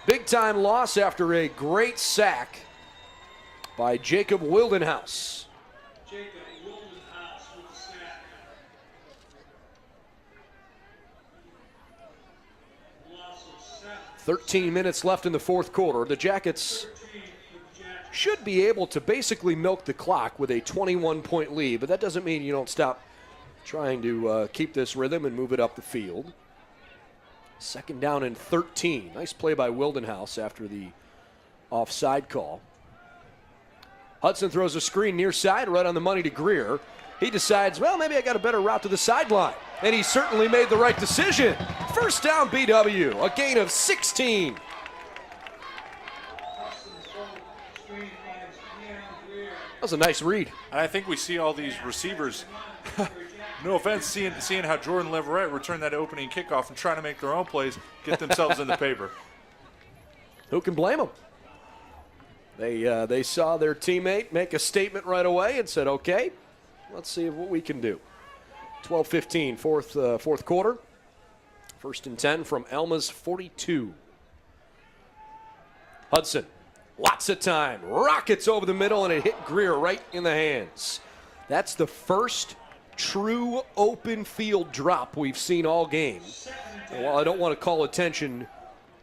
Big-time loss after a great sack by Jacob Wildenhouse. Jacob Wildenhouse with the sack. 13 minutes left in the fourth quarter. The Jackets should be able to basically milk the clock with a 21-point lead, but that doesn't mean you don't stop trying to keep this rhythm and move it up the field. 2nd down and 13. Nice play by Wildenhouse after the offside call. Hudson throws a screen near side, right on the money to Greer. He decides, well, maybe I got a better route to the sideline. And he certainly made the right decision. First down, BW, a gain of 16. That was a nice read. And I think we see all these receivers, no offense, seeing how Jordan Leverett returned that opening kickoff and trying to make their own plays, get themselves in the paper. Who can blame them? They saw their teammate make a statement right away and said, okay, let's see what we can do. 12-15, fourth quarter. 1st and 10 from Alma's 42. Hudson, lots of time, rockets over the middle, and it hit Greer right in the hands. That's the first true open field drop we've seen all game. And while I don't want to call attention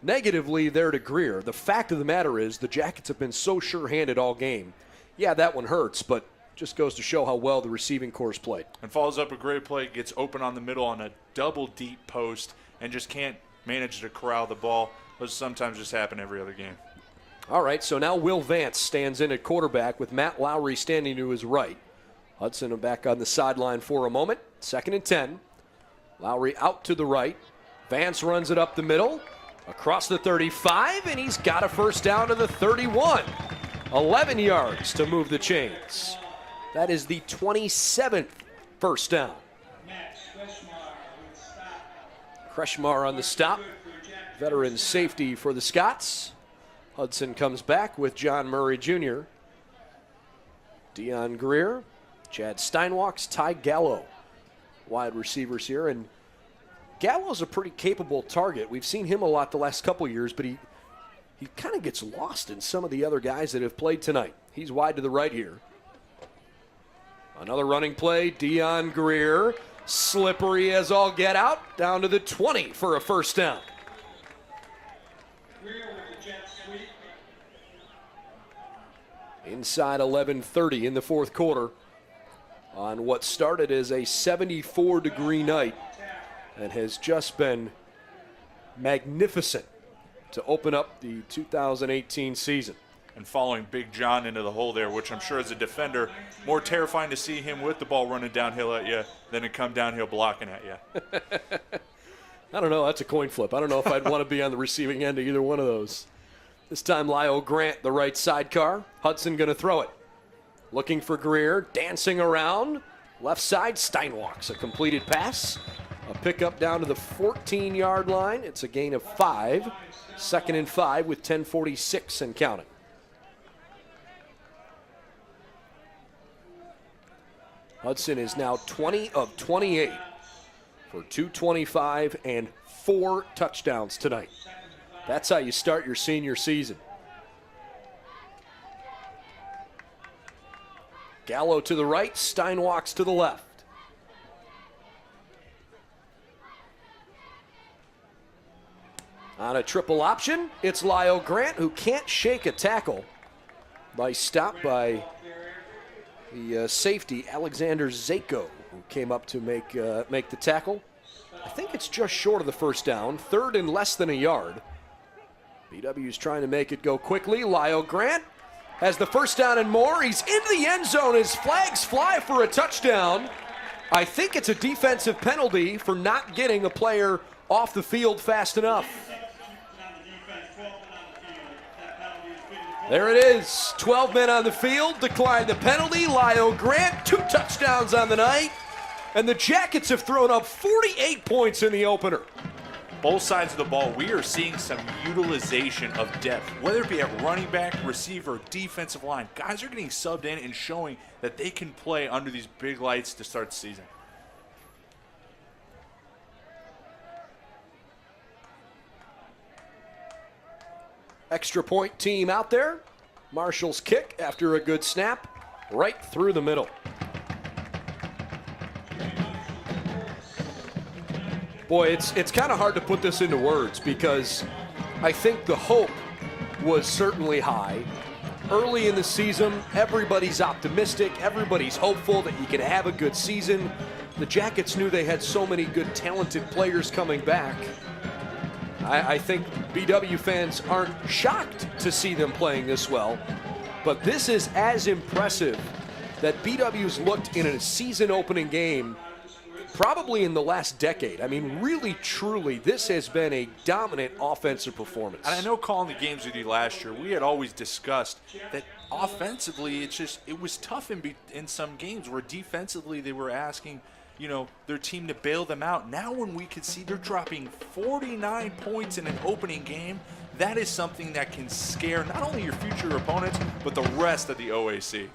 negatively there to Greer, the fact of the matter is the Jackets have been so sure-handed all game. Yeah, that one hurts, but just goes to show how well the receiving corps played. And follows up a great play, gets open on the middle on a double deep post, and just can't manage to corral the ball. Those sometimes just happen every other game. All right, so now Will Vance stands in at quarterback with Matt Lowry standing to his right. Hudson back on the sideline for a moment. 2nd and 10. Lowry out to the right. Vance runs it up the middle, across the 35, and he's got a first down to the 31. 11 yards to move the chains. That is the 27th first down. Kreshmar on the stop. Veteran safety for the Scots. Hudson comes back with John Murray Jr. Dion Greer, Chad Steinwalks, Ty Gallo, wide receivers here. And Gallo's a pretty capable target. We've seen him a lot the last couple years, but he kind of gets lost in some of the other guys that have played tonight. He's wide to the right here. Another running play, Dion Greer, slippery as all get out, down to the 20 for a first down. Inside 11:30 in the fourth quarter on what started as a 74-degree night and has just been magnificent to open up the 2018 season. And following Big John into the hole there, which I'm sure as a defender, more terrifying to see him with the ball running downhill at you than to come downhill blocking at you. I don't know. That's a coin flip. I don't know if I'd want to be on the receiving end of either one of those. This time, Lyle Grant, the right sidecar. Hudson going to throw it. Looking for Greer, dancing around. Left side, Steinwalks, a completed pass. A pickup down to the 14-yard line. It's a gain of 5. 2nd and 5 with 10:46 and counting. Hudson is now 20 of 28 for 225 and 4 touchdowns tonight. That's how you start your senior season. Gallo to the right, Steinwalks to the left. On a triple option, it's Lyle Grant, who can't shake a tackle. Nice stop by the safety, Alexander Zako, who came up to make the tackle. I think it's just short of the first down, 3rd and less than a yard. BW's trying to make it go quickly. Lyle Grant has the first down and more. He's into the end zone. His flags fly for a touchdown. I think it's a defensive penalty for not getting a player off the field fast enough. There it is. 12 men on the field, decline the penalty. Lyle Grant, 2 touchdowns on the night. And the Jackets have thrown up 48 points in the opener. Both sides of the ball, we are seeing some utilization of depth, whether it be at running back, receiver, defensive line. Guys are getting subbed in and showing that they can play under these big lights to start the season. Extra point team out there. Marshall's kick after a good snap, right through the middle. Boy, it's kind of hard to put this into words because I think the hope was certainly high. Early in the season, everybody's optimistic, everybody's hopeful that you can have a good season. The Jackets knew they had so many good, talented players coming back. I think BW fans aren't shocked to see them playing this well. but this is as impressive that BW's looked in a season-opening game probably in the last decade. I mean, really, truly, this has been a dominant offensive performance. And I know calling the games with you last year, we had always discussed that offensively, it was tough in some games where defensively they were asking, their team to bail them out. Now when we could see they're dropping 49 points in an opening game, that is something that can scare not only your future opponents, but the rest of the OAC.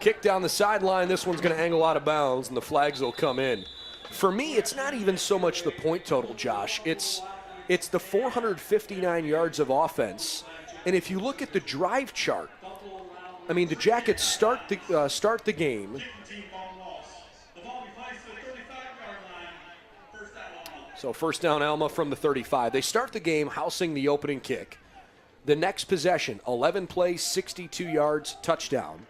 Kick down the sideline. This one's going to angle out of bounds, and the flags will come in. For me, it's not even so much the point total, Josh. It's the 459 yards of offense. And if you look at the drive chart, I mean, the Jackets start the game. So first down, Alma from the 35. They start the game housing the opening kick. The next possession, 11 plays, 62 yards, touchdown.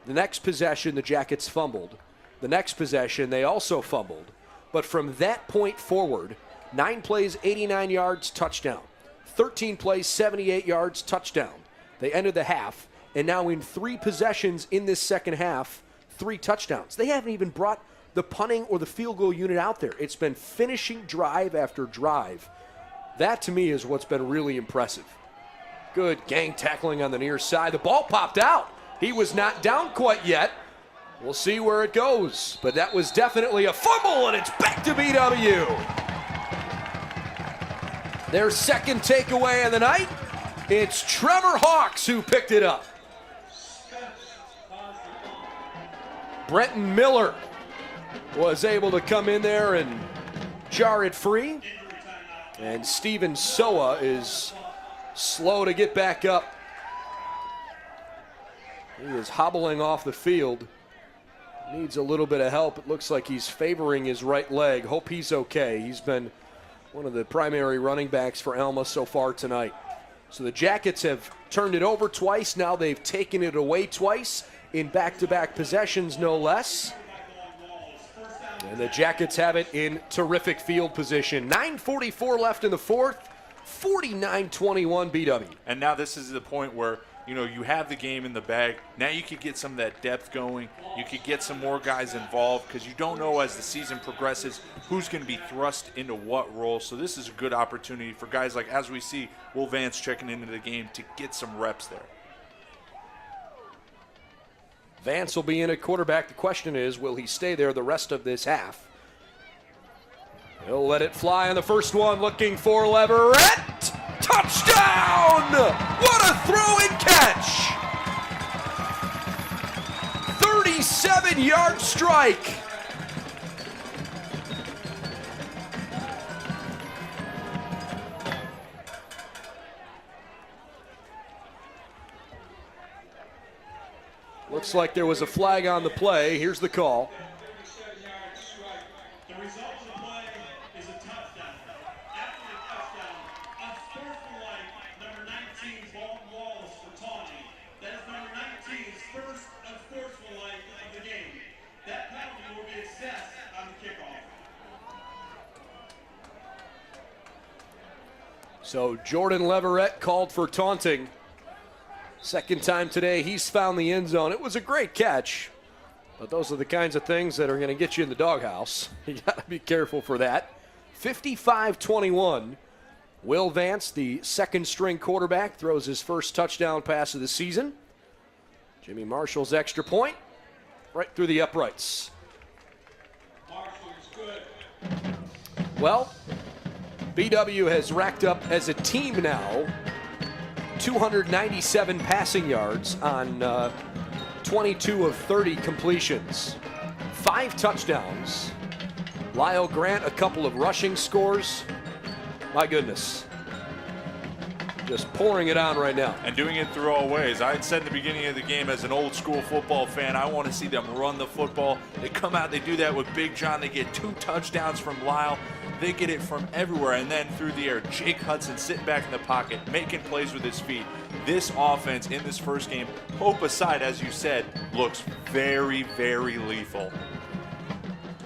The next possession, the Jackets fumbled. The next possession, they also fumbled. But from that point forward, 9 plays, 89 yards, touchdown. 13 plays, 78 yards, touchdown. They ended the half, and now in 3 possessions in this second half, 3 touchdowns. They haven't even brought the punting or the field goal unit out there. It's been finishing drive after drive. That, to me, is what's been really impressive. Good gang tackling on the near side. The ball popped out. He was not down quite yet. We'll see where it goes. But that was definitely a fumble, and it's back to BW. Their second takeaway of the night. It's Trevor Hawks who picked it up. Brenton Miller was able to come in there and jar it free. And Steven Soa is slow to get back up. He is hobbling off the field. Needs a little bit of help. It looks like he's favoring his right leg. Hope he's okay. He's been one of the primary running backs for Alma so far tonight. So the Jackets have turned it over twice. Now they've taken it away twice in back-to-back possessions, no less. And the Jackets have it in terrific field position. 9:44 left in the fourth. 49-21 BW. And now this is the point where you have the game in the bag. Now you could get some of that depth going. You could get some more guys involved because you don't know as the season progresses who's going to be thrust into what role. So this is a good opportunity for guys like, as we see, Will Vance checking into the game to get some reps there. Vance will be in at quarterback. The question is, will he stay there the rest of this half? He'll let it fly on the first one, looking for Leverett. Touchdown! What a throw and catch! 37-yard strike. Looks like there was a flag on the play. Here's the call. The result of the play is a touchdown. After the touchdown, unsportsmanlike number 19, Baldwin Wallace for taunting. That is number 19's first unsportsmanlike of the game. That penalty will be assessed on the kickoff. So Jordan Leverett called for taunting. Second time today he's found the end zone. It was a great catch, but those are the kinds of things that are going to get you in the doghouse. You got to be careful for that. 55-21. Will Vance, the second-string quarterback, throws his first touchdown pass of the season. Jimmy Marshall's extra point, right through the uprights. Well, BW has racked up as a team now 297 passing yards on 22 of 30 completions. 5 touchdowns. Lyle Grant, a couple of rushing scores. My goodness. Just pouring it on right now. And doing it through all ways. I had said in the beginning of the game, as an old school football fan, I want to see them run the football. They come out, they do that with Big John. They get 2 touchdowns from Lyle. They get it from everywhere. And then through the air, Jake Hudson sitting back in the pocket, making plays with his feet. This offense in this first game, hope aside, as you said, looks very, very lethal.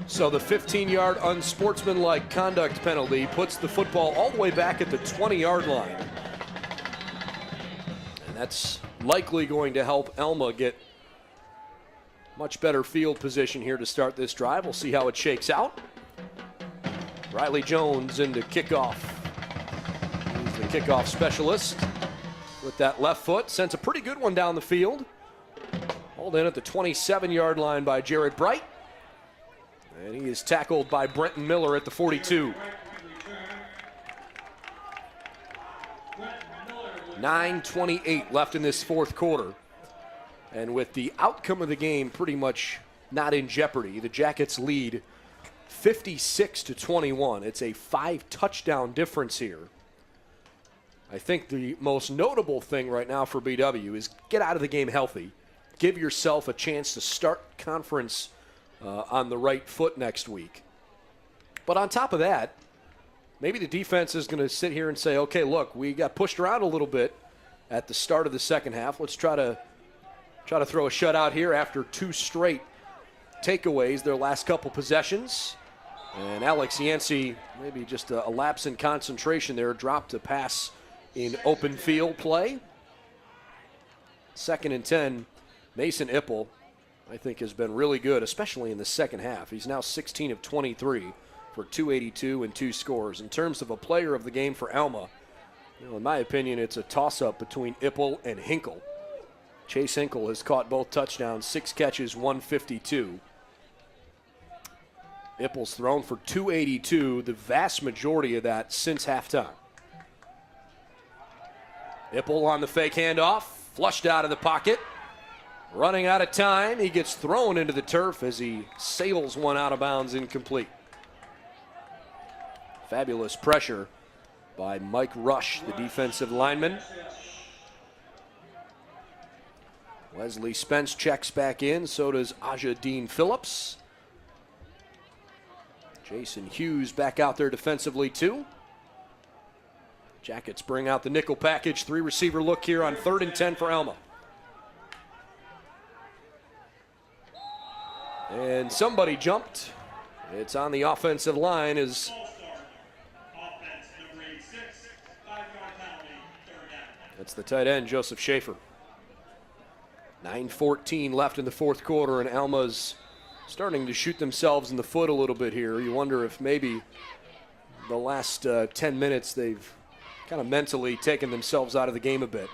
So the 15-yard unsportsmanlike conduct penalty puts the football all the way back at the 20-yard line. And that's likely going to help Alma get much better field position here to start this drive. We'll see how it shakes out. Riley Jones into kickoff. He's the kickoff specialist with that left foot. Sends a pretty good one down the field. Hauled in at the 27-yard line by Jared Bright. And he is tackled by Brenton Miller at the 42. 9:28 left in this fourth quarter. And with the outcome of the game pretty much not in jeopardy, the Jackets lead 56-21. It's a 5-touchdown difference here. I think the most notable thing right now for BW is get out of the game healthy. Give yourself a chance to start conference on the right foot next week. But on top of that, maybe the defense is going to sit here and say, okay, look, we got pushed around a little bit at the start of the second half. Let's try to throw a shutout here after 2 straight takeaways their last couple possessions. And Alex Yancey, maybe just a lapse in concentration there, dropped a pass in open field play. 2nd and 10, Mason Ipple, I think, has been really good, especially in the second half. He's now 16 of 23 for 282 and 2 scores. In terms of a player of the game for Alma, in my opinion, it's a toss-up between Ipple and Hinkle. Chase Hinkle has caught both touchdowns, 6 catches, 152. Ipple's thrown for 282, the vast majority of that since halftime. Ipple on the fake handoff, flushed out of the pocket. Running out of time, he gets thrown into the turf as he sails one out of bounds, incomplete. Fabulous pressure by Mike Rush, the defensive lineman. Wesley Spence checks back in, so does Aja Dean Phillips. Jason Hughes back out there defensively too. Jackets bring out the nickel package, 3-receiver look here on 3rd and 10 for Alma. And somebody jumped. It's on the offensive line as that's the tight end, Joseph Schaefer. 9:14 left in the fourth quarter, and Alma's starting to shoot themselves in the foot a little bit here. You wonder if maybe the last 10 minutes they've kind of mentally taken themselves out of the game a bit.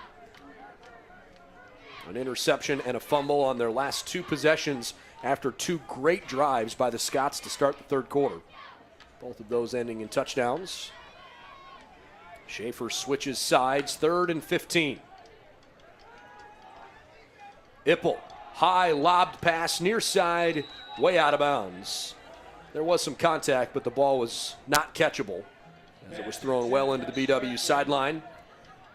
An interception and a fumble on their last 2 possessions after 2 great drives by the Scots to start the third quarter. Both of those ending in touchdowns. Schaefer switches sides, 3rd and 15. Ipple, high lobbed pass near side, way out of bounds. There was some contact, but the ball was not catchable as it was thrown well into the BW sideline.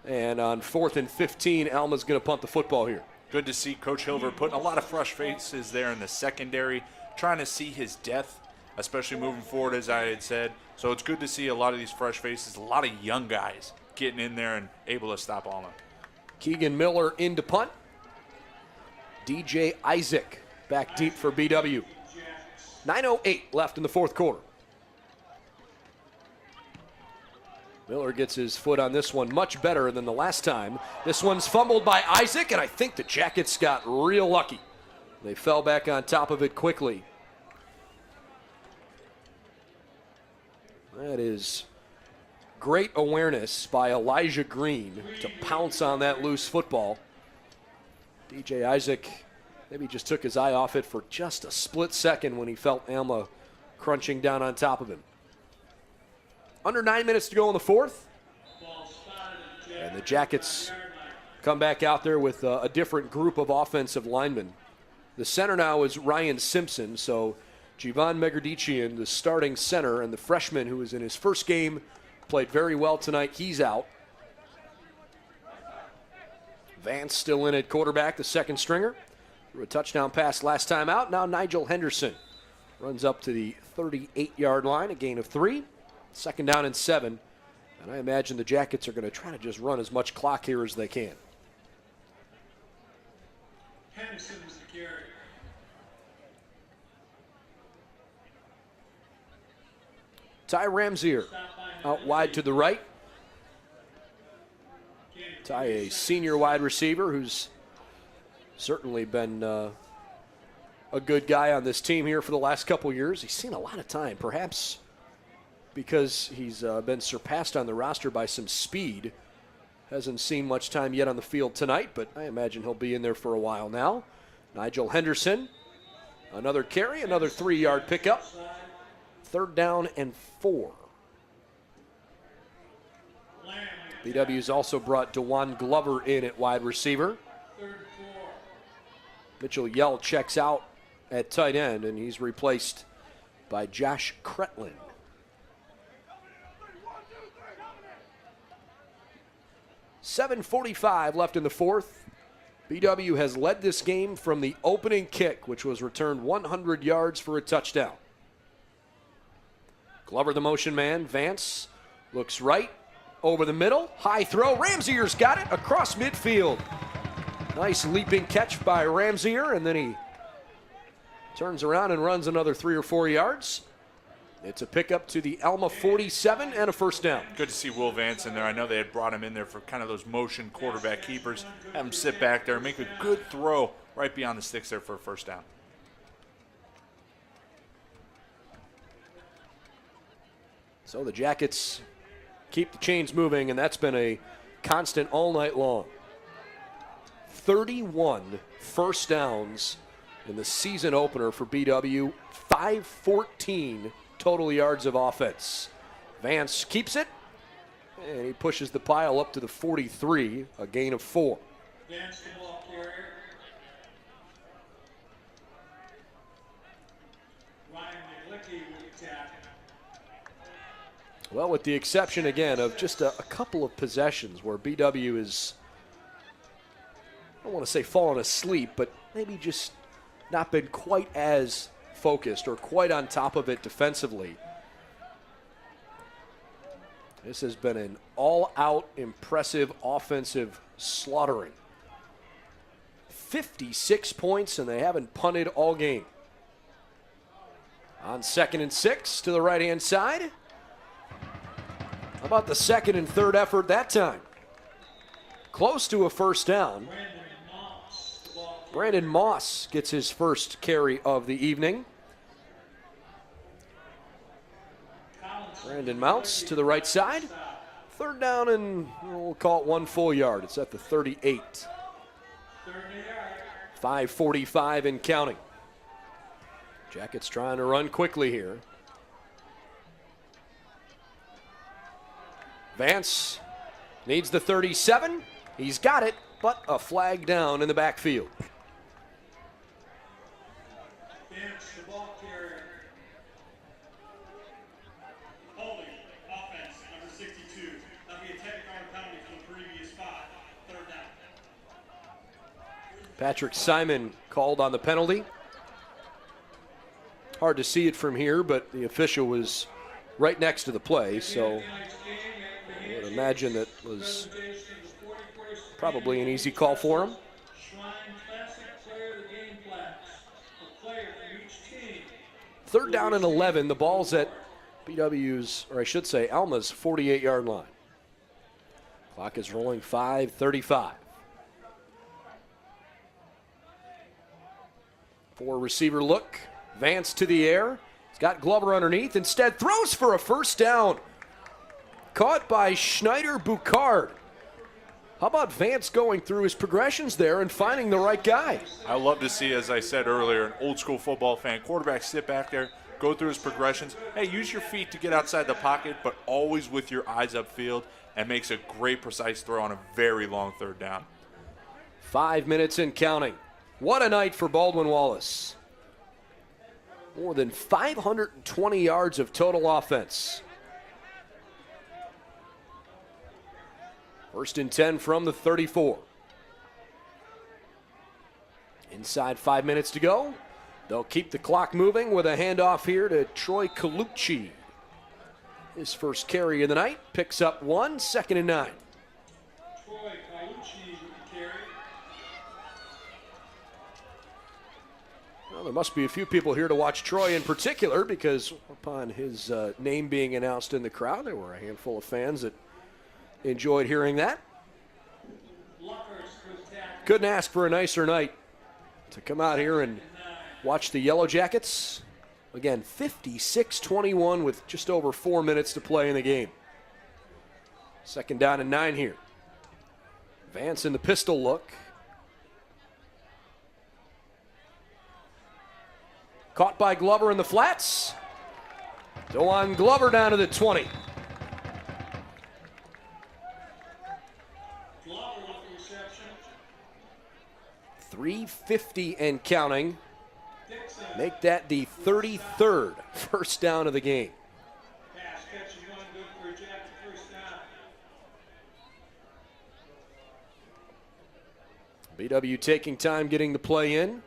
And on 4th and 15, Alma's going to punt the football here. Good to see Coach Hilver putting a lot of fresh faces there in the secondary, trying to see his depth, especially moving forward, as I had said. So it's good to see a lot of these fresh faces, a lot of young guys getting in there and able to stop Alma. Keegan Miller into punt. DJ Isaac back deep for BW. 9:08 left in the fourth quarter. Miller gets his foot on this one much better than the last time. This one's fumbled by Isaac, and I think the Jackets got real lucky. They fell back on top of it quickly. That is great awareness by Elijah Green to pounce on that loose football. DJ Isaac maybe just took his eye off it for just a split second when he felt Alma crunching down on top of him. Under 9 minutes to go in the fourth. And the Jackets come back out there with a different group of offensive linemen. The center now is Ryan Simpson, so Jivan Megardician, the starting center, and the freshman who was in his first game, played very well tonight. He's out. Vance still in at quarterback, the second stringer. Threw a touchdown pass last time out. Now Nigel Henderson runs up to the 38-yard line, a gain of 3. 2nd down and 7. And I imagine the Jackets are going to try to just run as much clock here as they can. Henderson was the carry. Ty Ramsier out wide to the right. Ty, a senior wide receiver who's certainly been a good guy on this team here for the last couple years. He's seen a lot of time, perhaps because he's been surpassed on the roster by some speed. Hasn't seen much time yet on the field tonight, but I imagine he'll be in there for a while now. Nigel Henderson, another carry, another 3-yard pickup. 3rd down and 4. BW's also brought DeJuan Glover in at wide receiver. Mitchell Yell checks out at tight end, and he's replaced by Josh Kretlin. .7:45 left in the 4th. BW has led this game from the opening kick, which was returned 100 yards for a touchdown. Glover the motion man. Vance looks right, over the middle. High throw. Ramseyer's got it across midfield. Nice leaping catch by Ramseyer, and then he turns around and runs another 3 or 4 yards. It's a pickup to the Alma 47 and a 1st down. Good to see Will Vance in there. I know they had brought him in there for kind of those motion quarterback keepers. Have him sit back there and make a good throw right beyond the sticks there for a 1st down. So the Jackets keep the chains moving, and that's been a constant all night long. 31 1st downs in the season opener for BW. 514 total yards of offense. Vance keeps it, and he pushes the pile up to the 43, a gain of 4. Vance the ball carrier. Ryan McGlickey with the tackle. Well, with the exception, again, of just a couple of possessions where BW is, I don't want to say fallen asleep, but maybe just not been quite as focused or quite on top of it defensively. This has been an all-out impressive offensive slaughtering. 56 points, and they haven't punted all game. On 2nd and 6 to the right-hand side. How about the 2nd and 3rd effort that time? Close to a 1st down. Brandon Moss gets his first carry of the evening. Brandon mounts to the right side. 3rd down and we'll call it 1 full yard. It's at the 38. 5:45 and counting. Jackets trying to run quickly here. Vance needs the 37. He's got it, but a flag down in the backfield. Vance the ball carrier. Holding offense number 62. That'll be a technical penalty for the previous 5. 3rd down. Patrick Simon called on the penalty. Hard to see it from here, but the official was right next to the play, so I would imagine that was probably an easy call for him. Shrine Classic player of the game flags. A player from each team. 3rd down and 11. The ball's at BW's, or I should say Alma's 48-yard line. Clock is rolling. 5:35. 4-receiver look. Vance to the air. He's got Glover underneath. Instead throws for a 1st down. Caught by Schneider Boucard. How about Vance going through his progressions there and finding the right guy? I love to see, as I said earlier, an old school football fan. Quarterback sit back there, go through his progressions. Hey, use your feet to get outside the pocket, but always with your eyes upfield, and makes a great precise throw on a very long 3rd down. 5 minutes and counting. What a night for Baldwin Wallace. More than 520 yards of total offense. 1st and 10 from the 34. Inside 5 minutes to go. They'll keep the clock moving with a handoff here to Troy Colucci. His first carry of the night. Picks up 1, 2nd and 9. Troy Colucci with the carry. Well, there must be a few people here to watch Troy in particular, because upon his name being announced in the crowd, there were a handful of fans that enjoyed hearing that. Couldn't ask for a nicer night to come out here and watch the Yellow Jackets. Again, 56-21 with just over 4 minutes to play in the game. Second down and 9 here. Vance in the pistol look. Caught by Glover in the flats. Dewan Glover down to the 20. Glover with the reception. 3:50 and counting. Make that the 33rd first down of the game. Pass catch is one good for a Jacket first down. BW taking time getting the play in.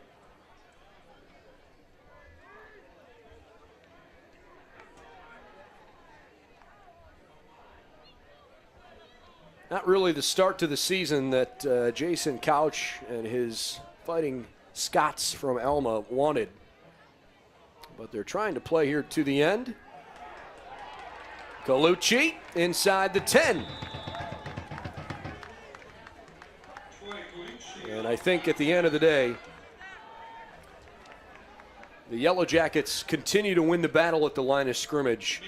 Not really the start to the season that Jason Couch and his Fighting Scots from Alma wanted. But they're trying to play here to the end. Colucci inside the 10. And I think at the end of the day, the Yellow Jackets continue to win the battle at the line of scrimmage.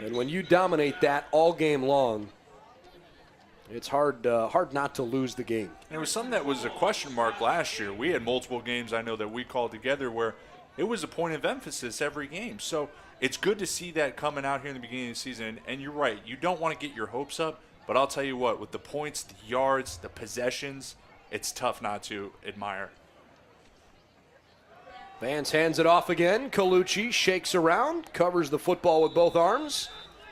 And when you dominate that all game long, it's hard not to lose the game. And it was something that was a question mark last year. We had multiple games I know that we called together where it was a point of emphasis every game. So it's good to see that coming out here in the beginning of the season. And you're right, you don't want to get your hopes up, but I'll tell you what, with the points, the yards, the possessions, it's tough not to admire. Vance hands it off again. Colucci shakes around, covers the football with both arms.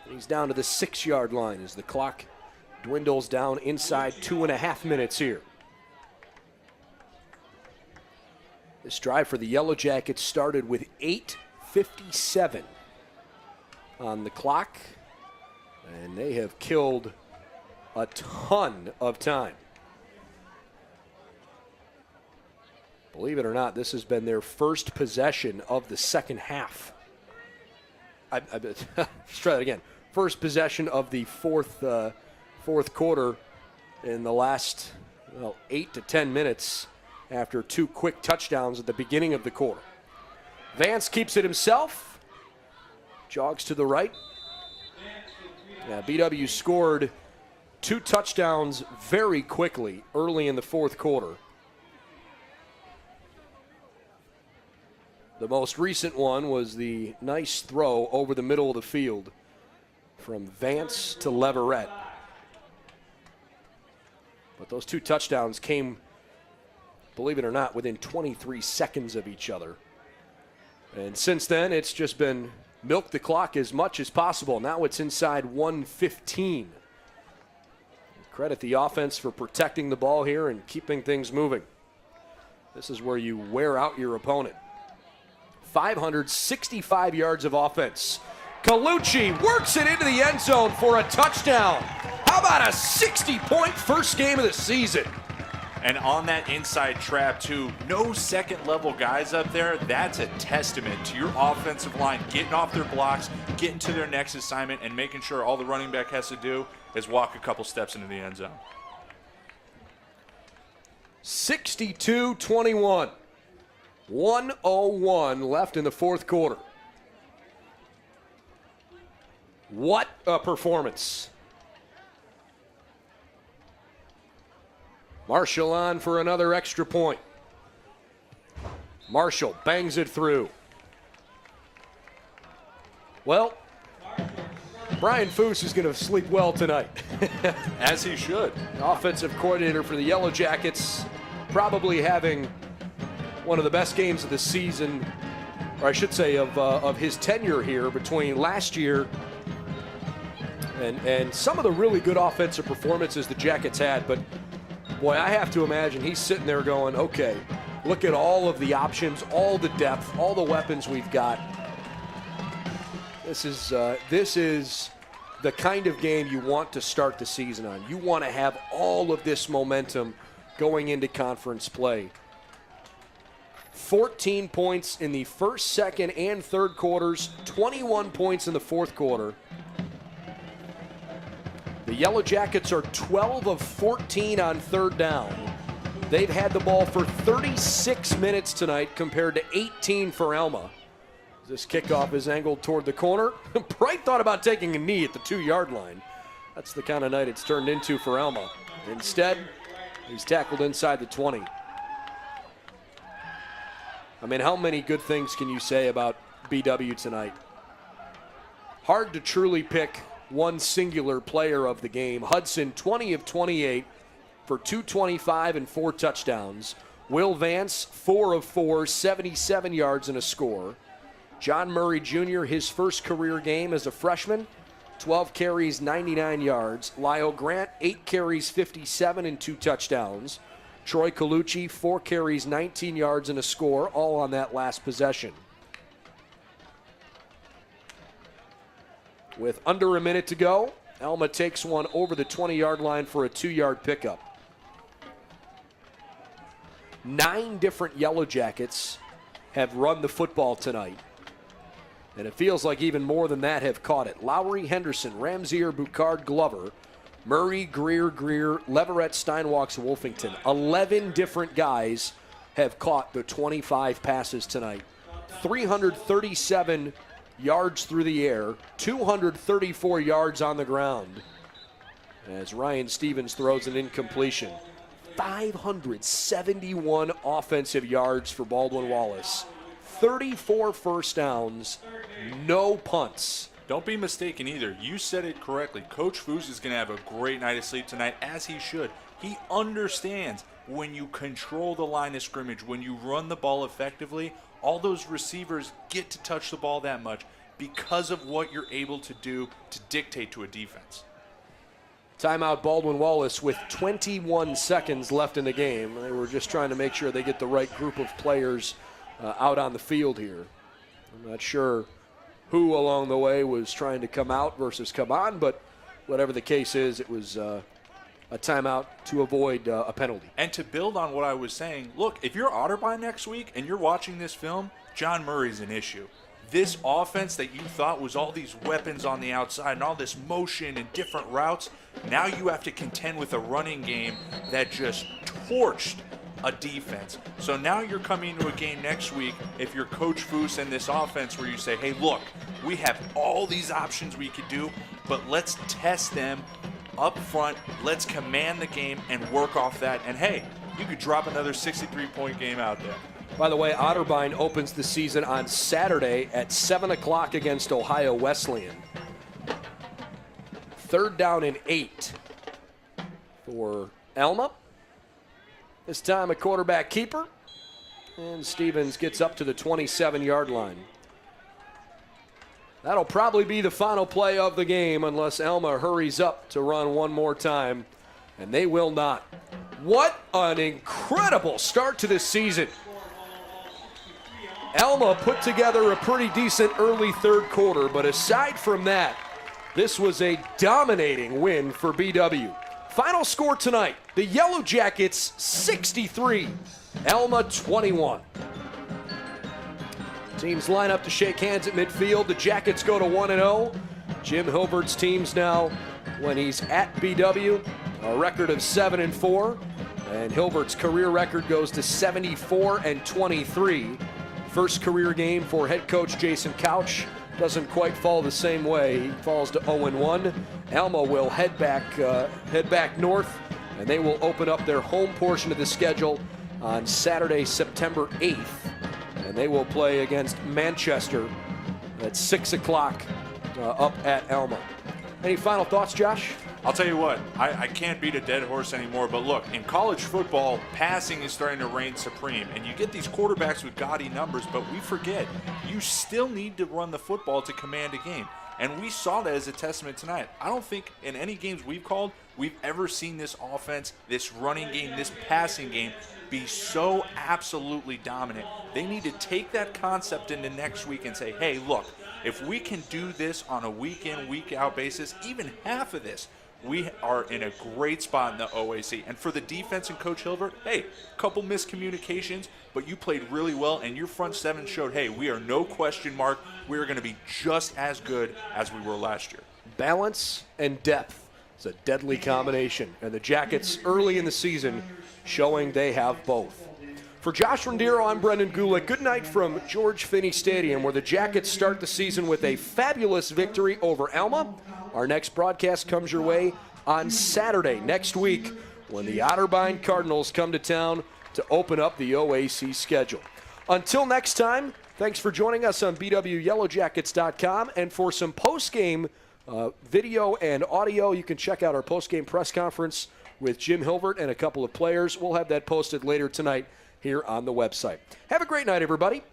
He's down to the 6-yard line as the clock dwindles down inside 2.5 minutes here. This drive for the Yellow Jackets started with 8:57 on the clock, and they have killed a ton of time. Believe it or not, this has been their first possession of the second half. Let's try that again. First possession of the fourth quarter in the last 8 to 10 minutes after 2 quick touchdowns at the beginning of the quarter. Vance keeps it himself, jogs to the right. Yeah, BW scored 2 touchdowns very quickly early in the fourth quarter. The most recent one was the nice throw over the middle of the field from Vance to Leverett. But those 2 touchdowns came, believe it or not, within 23 seconds of each other. And since then, it's just been milk the clock as much as possible. Now it's inside 1:15. Credit the offense for protecting the ball here and keeping things moving. This is where you wear out your opponent. 565 yards of offense. Colucci works it into the end zone for a touchdown. How about a 60-point first game of the season? And on that inside trap, too, no second-level guys up there. That's a testament to your offensive line getting off their blocks, getting to their next assignment, and making sure all the running back has to do is walk a couple steps into the end zone. 62-21. 1:01 left in the fourth quarter. What a performance. Marshall on for another extra point. Marshall bangs it through. Well, Brian Foose is going to sleep well tonight. As he should. Offensive coordinator for the Yellow Jackets, probably having one of the best games of the season, or I should say of his tenure here, between last year and some of the really good offensive performances the Jackets had. But boy, I have to imagine he's sitting there going, okay, look at all of the options, all the depth, all the weapons we've got. This is the kind of game you want to start the season on. You want to have all of this momentum going into conference play. 14 points in the first, second, and third quarters, 21 points in the fourth quarter. The Yellow Jackets are 12 of 14 on third down. They've had the ball for 36 minutes tonight compared to 18 for Alma. This kickoff is angled toward the corner. Bright thought about taking a knee at the 2-yard line. That's the kind of night it's turned into for Alma. Instead, he's tackled inside the 20. I mean, how many good things can you say about BW tonight? Hard to truly pick one singular player of the game. Hudson, 20 of 28 for 225 and 4 touchdowns. Will Vance, 4 of 4, 77 yards and a score. John Murray Jr., his first career game as a freshman, 12 carries, 99 yards. Lyle Grant, 8 carries, 57 and 2 touchdowns. Troy Colucci, 4 carries, 19 yards and a score, all on that last possession. With under a minute to go, Alma takes one over the 20-yard line for a 2-yard pickup. 9 different Yellow Jackets have run the football tonight. And it feels like even more than that have caught it. Lowry, Henderson, Ramsier, Boucard, Glover, Murray, Greer, Leverett, Steinwalks, Wolfington. 11 different guys have caught the 25 passes tonight. 337 yards through the air, 234 yards on the ground. As Ryan Stevens throws an incompletion. 571 offensive yards for Baldwin Wallace. 34 first downs, no punts. Don't be mistaken either. You said it correctly. Coach Foose is going to have a great night of sleep tonight, as he should. He understands when you control the line of scrimmage, when you run the ball effectively, all those receivers get to touch the ball that much because of what you're able to do to dictate to a defense. Timeout Baldwin Wallace with 21 seconds left in the game. They were just trying to make sure they get the right group of players out on the field here. I'm not sure who along the way was trying to come out versus come on, but whatever the case is, it was a timeout to avoid a penalty. And to build on what I was saying, look, if you're Otterbein next week and you're watching this film, John Murray's an issue. This offense that you thought was all these weapons on the outside and all this motion and different routes, now you have to contend with a running game that just torched a defense. So now you're coming to a game next week if you're Coach Foose and this offense where you say, hey, look, we have all these options we could do, but let's test them up front. Let's command the game and work off that. And hey, you could drop another 63-point game out there. By the way, Otterbein opens the season on Saturday at 7 o'clock against Ohio Wesleyan. 3rd down and 8 for Alma. This time a quarterback keeper. And Stevens gets up to the 27-yard line. That'll probably be the final play of the game unless Alma hurries up to run one more time. And they will not. What an incredible start to this season. Alma put together a pretty decent early 3rd quarter, but aside from that, this was a dominating win for BW. Final score tonight, the Yellow Jackets 63, Alma 21. Teams line up to shake hands at midfield. The Jackets go to 1-0. Jim Hilbert's teams now, when he's at BW, a record of 7-4. And Hilbert's career record goes to 74-23. First career game for head coach Jason Couch. Doesn't quite fall the same way. He falls to 0-1. Alma will head back north, and they will open up their home portion of the schedule on Saturday, September 8th. And they will play against Manchester at 6 o'clock up at Alma. Any final thoughts, Josh? I'll tell you what, I can't beat a dead horse anymore, but look, in college football, passing is starting to reign supreme, and you get these quarterbacks with gaudy numbers, but we forget, you still need to run the football to command a game, and we saw that as a testament tonight. I don't think in any games we've called, we've ever seen this offense, this running game, this passing game be so absolutely dominant. They need to take that concept into next week and say, hey, look, if we can do this on a week-in, week-out basis, even half of this, we are in a great spot in the OAC. And for the defense and Coach Hilbert, hey, a couple miscommunications, but you played really well, and your front seven showed, hey, we are no question mark. We are going to be just as good as we were last year. Balance and depth is a deadly combination. And the Jackets early in the season showing they have both. For Josh Rondero, I'm Brendan Gulick. Good night from George Finnie Stadium, where the Jackets start the season with a fabulous victory over Alma. Our next broadcast comes your way on Saturday next week when the Otterbein Cardinals come to town to open up the OAC schedule. Until next time, thanks for joining us on BWYellowJackets.com. And for some post-game video and audio, you can check out our post-game press conference with Jim Hilbert and a couple of players. We'll have that posted later tonight here on the website. Have a great night, everybody.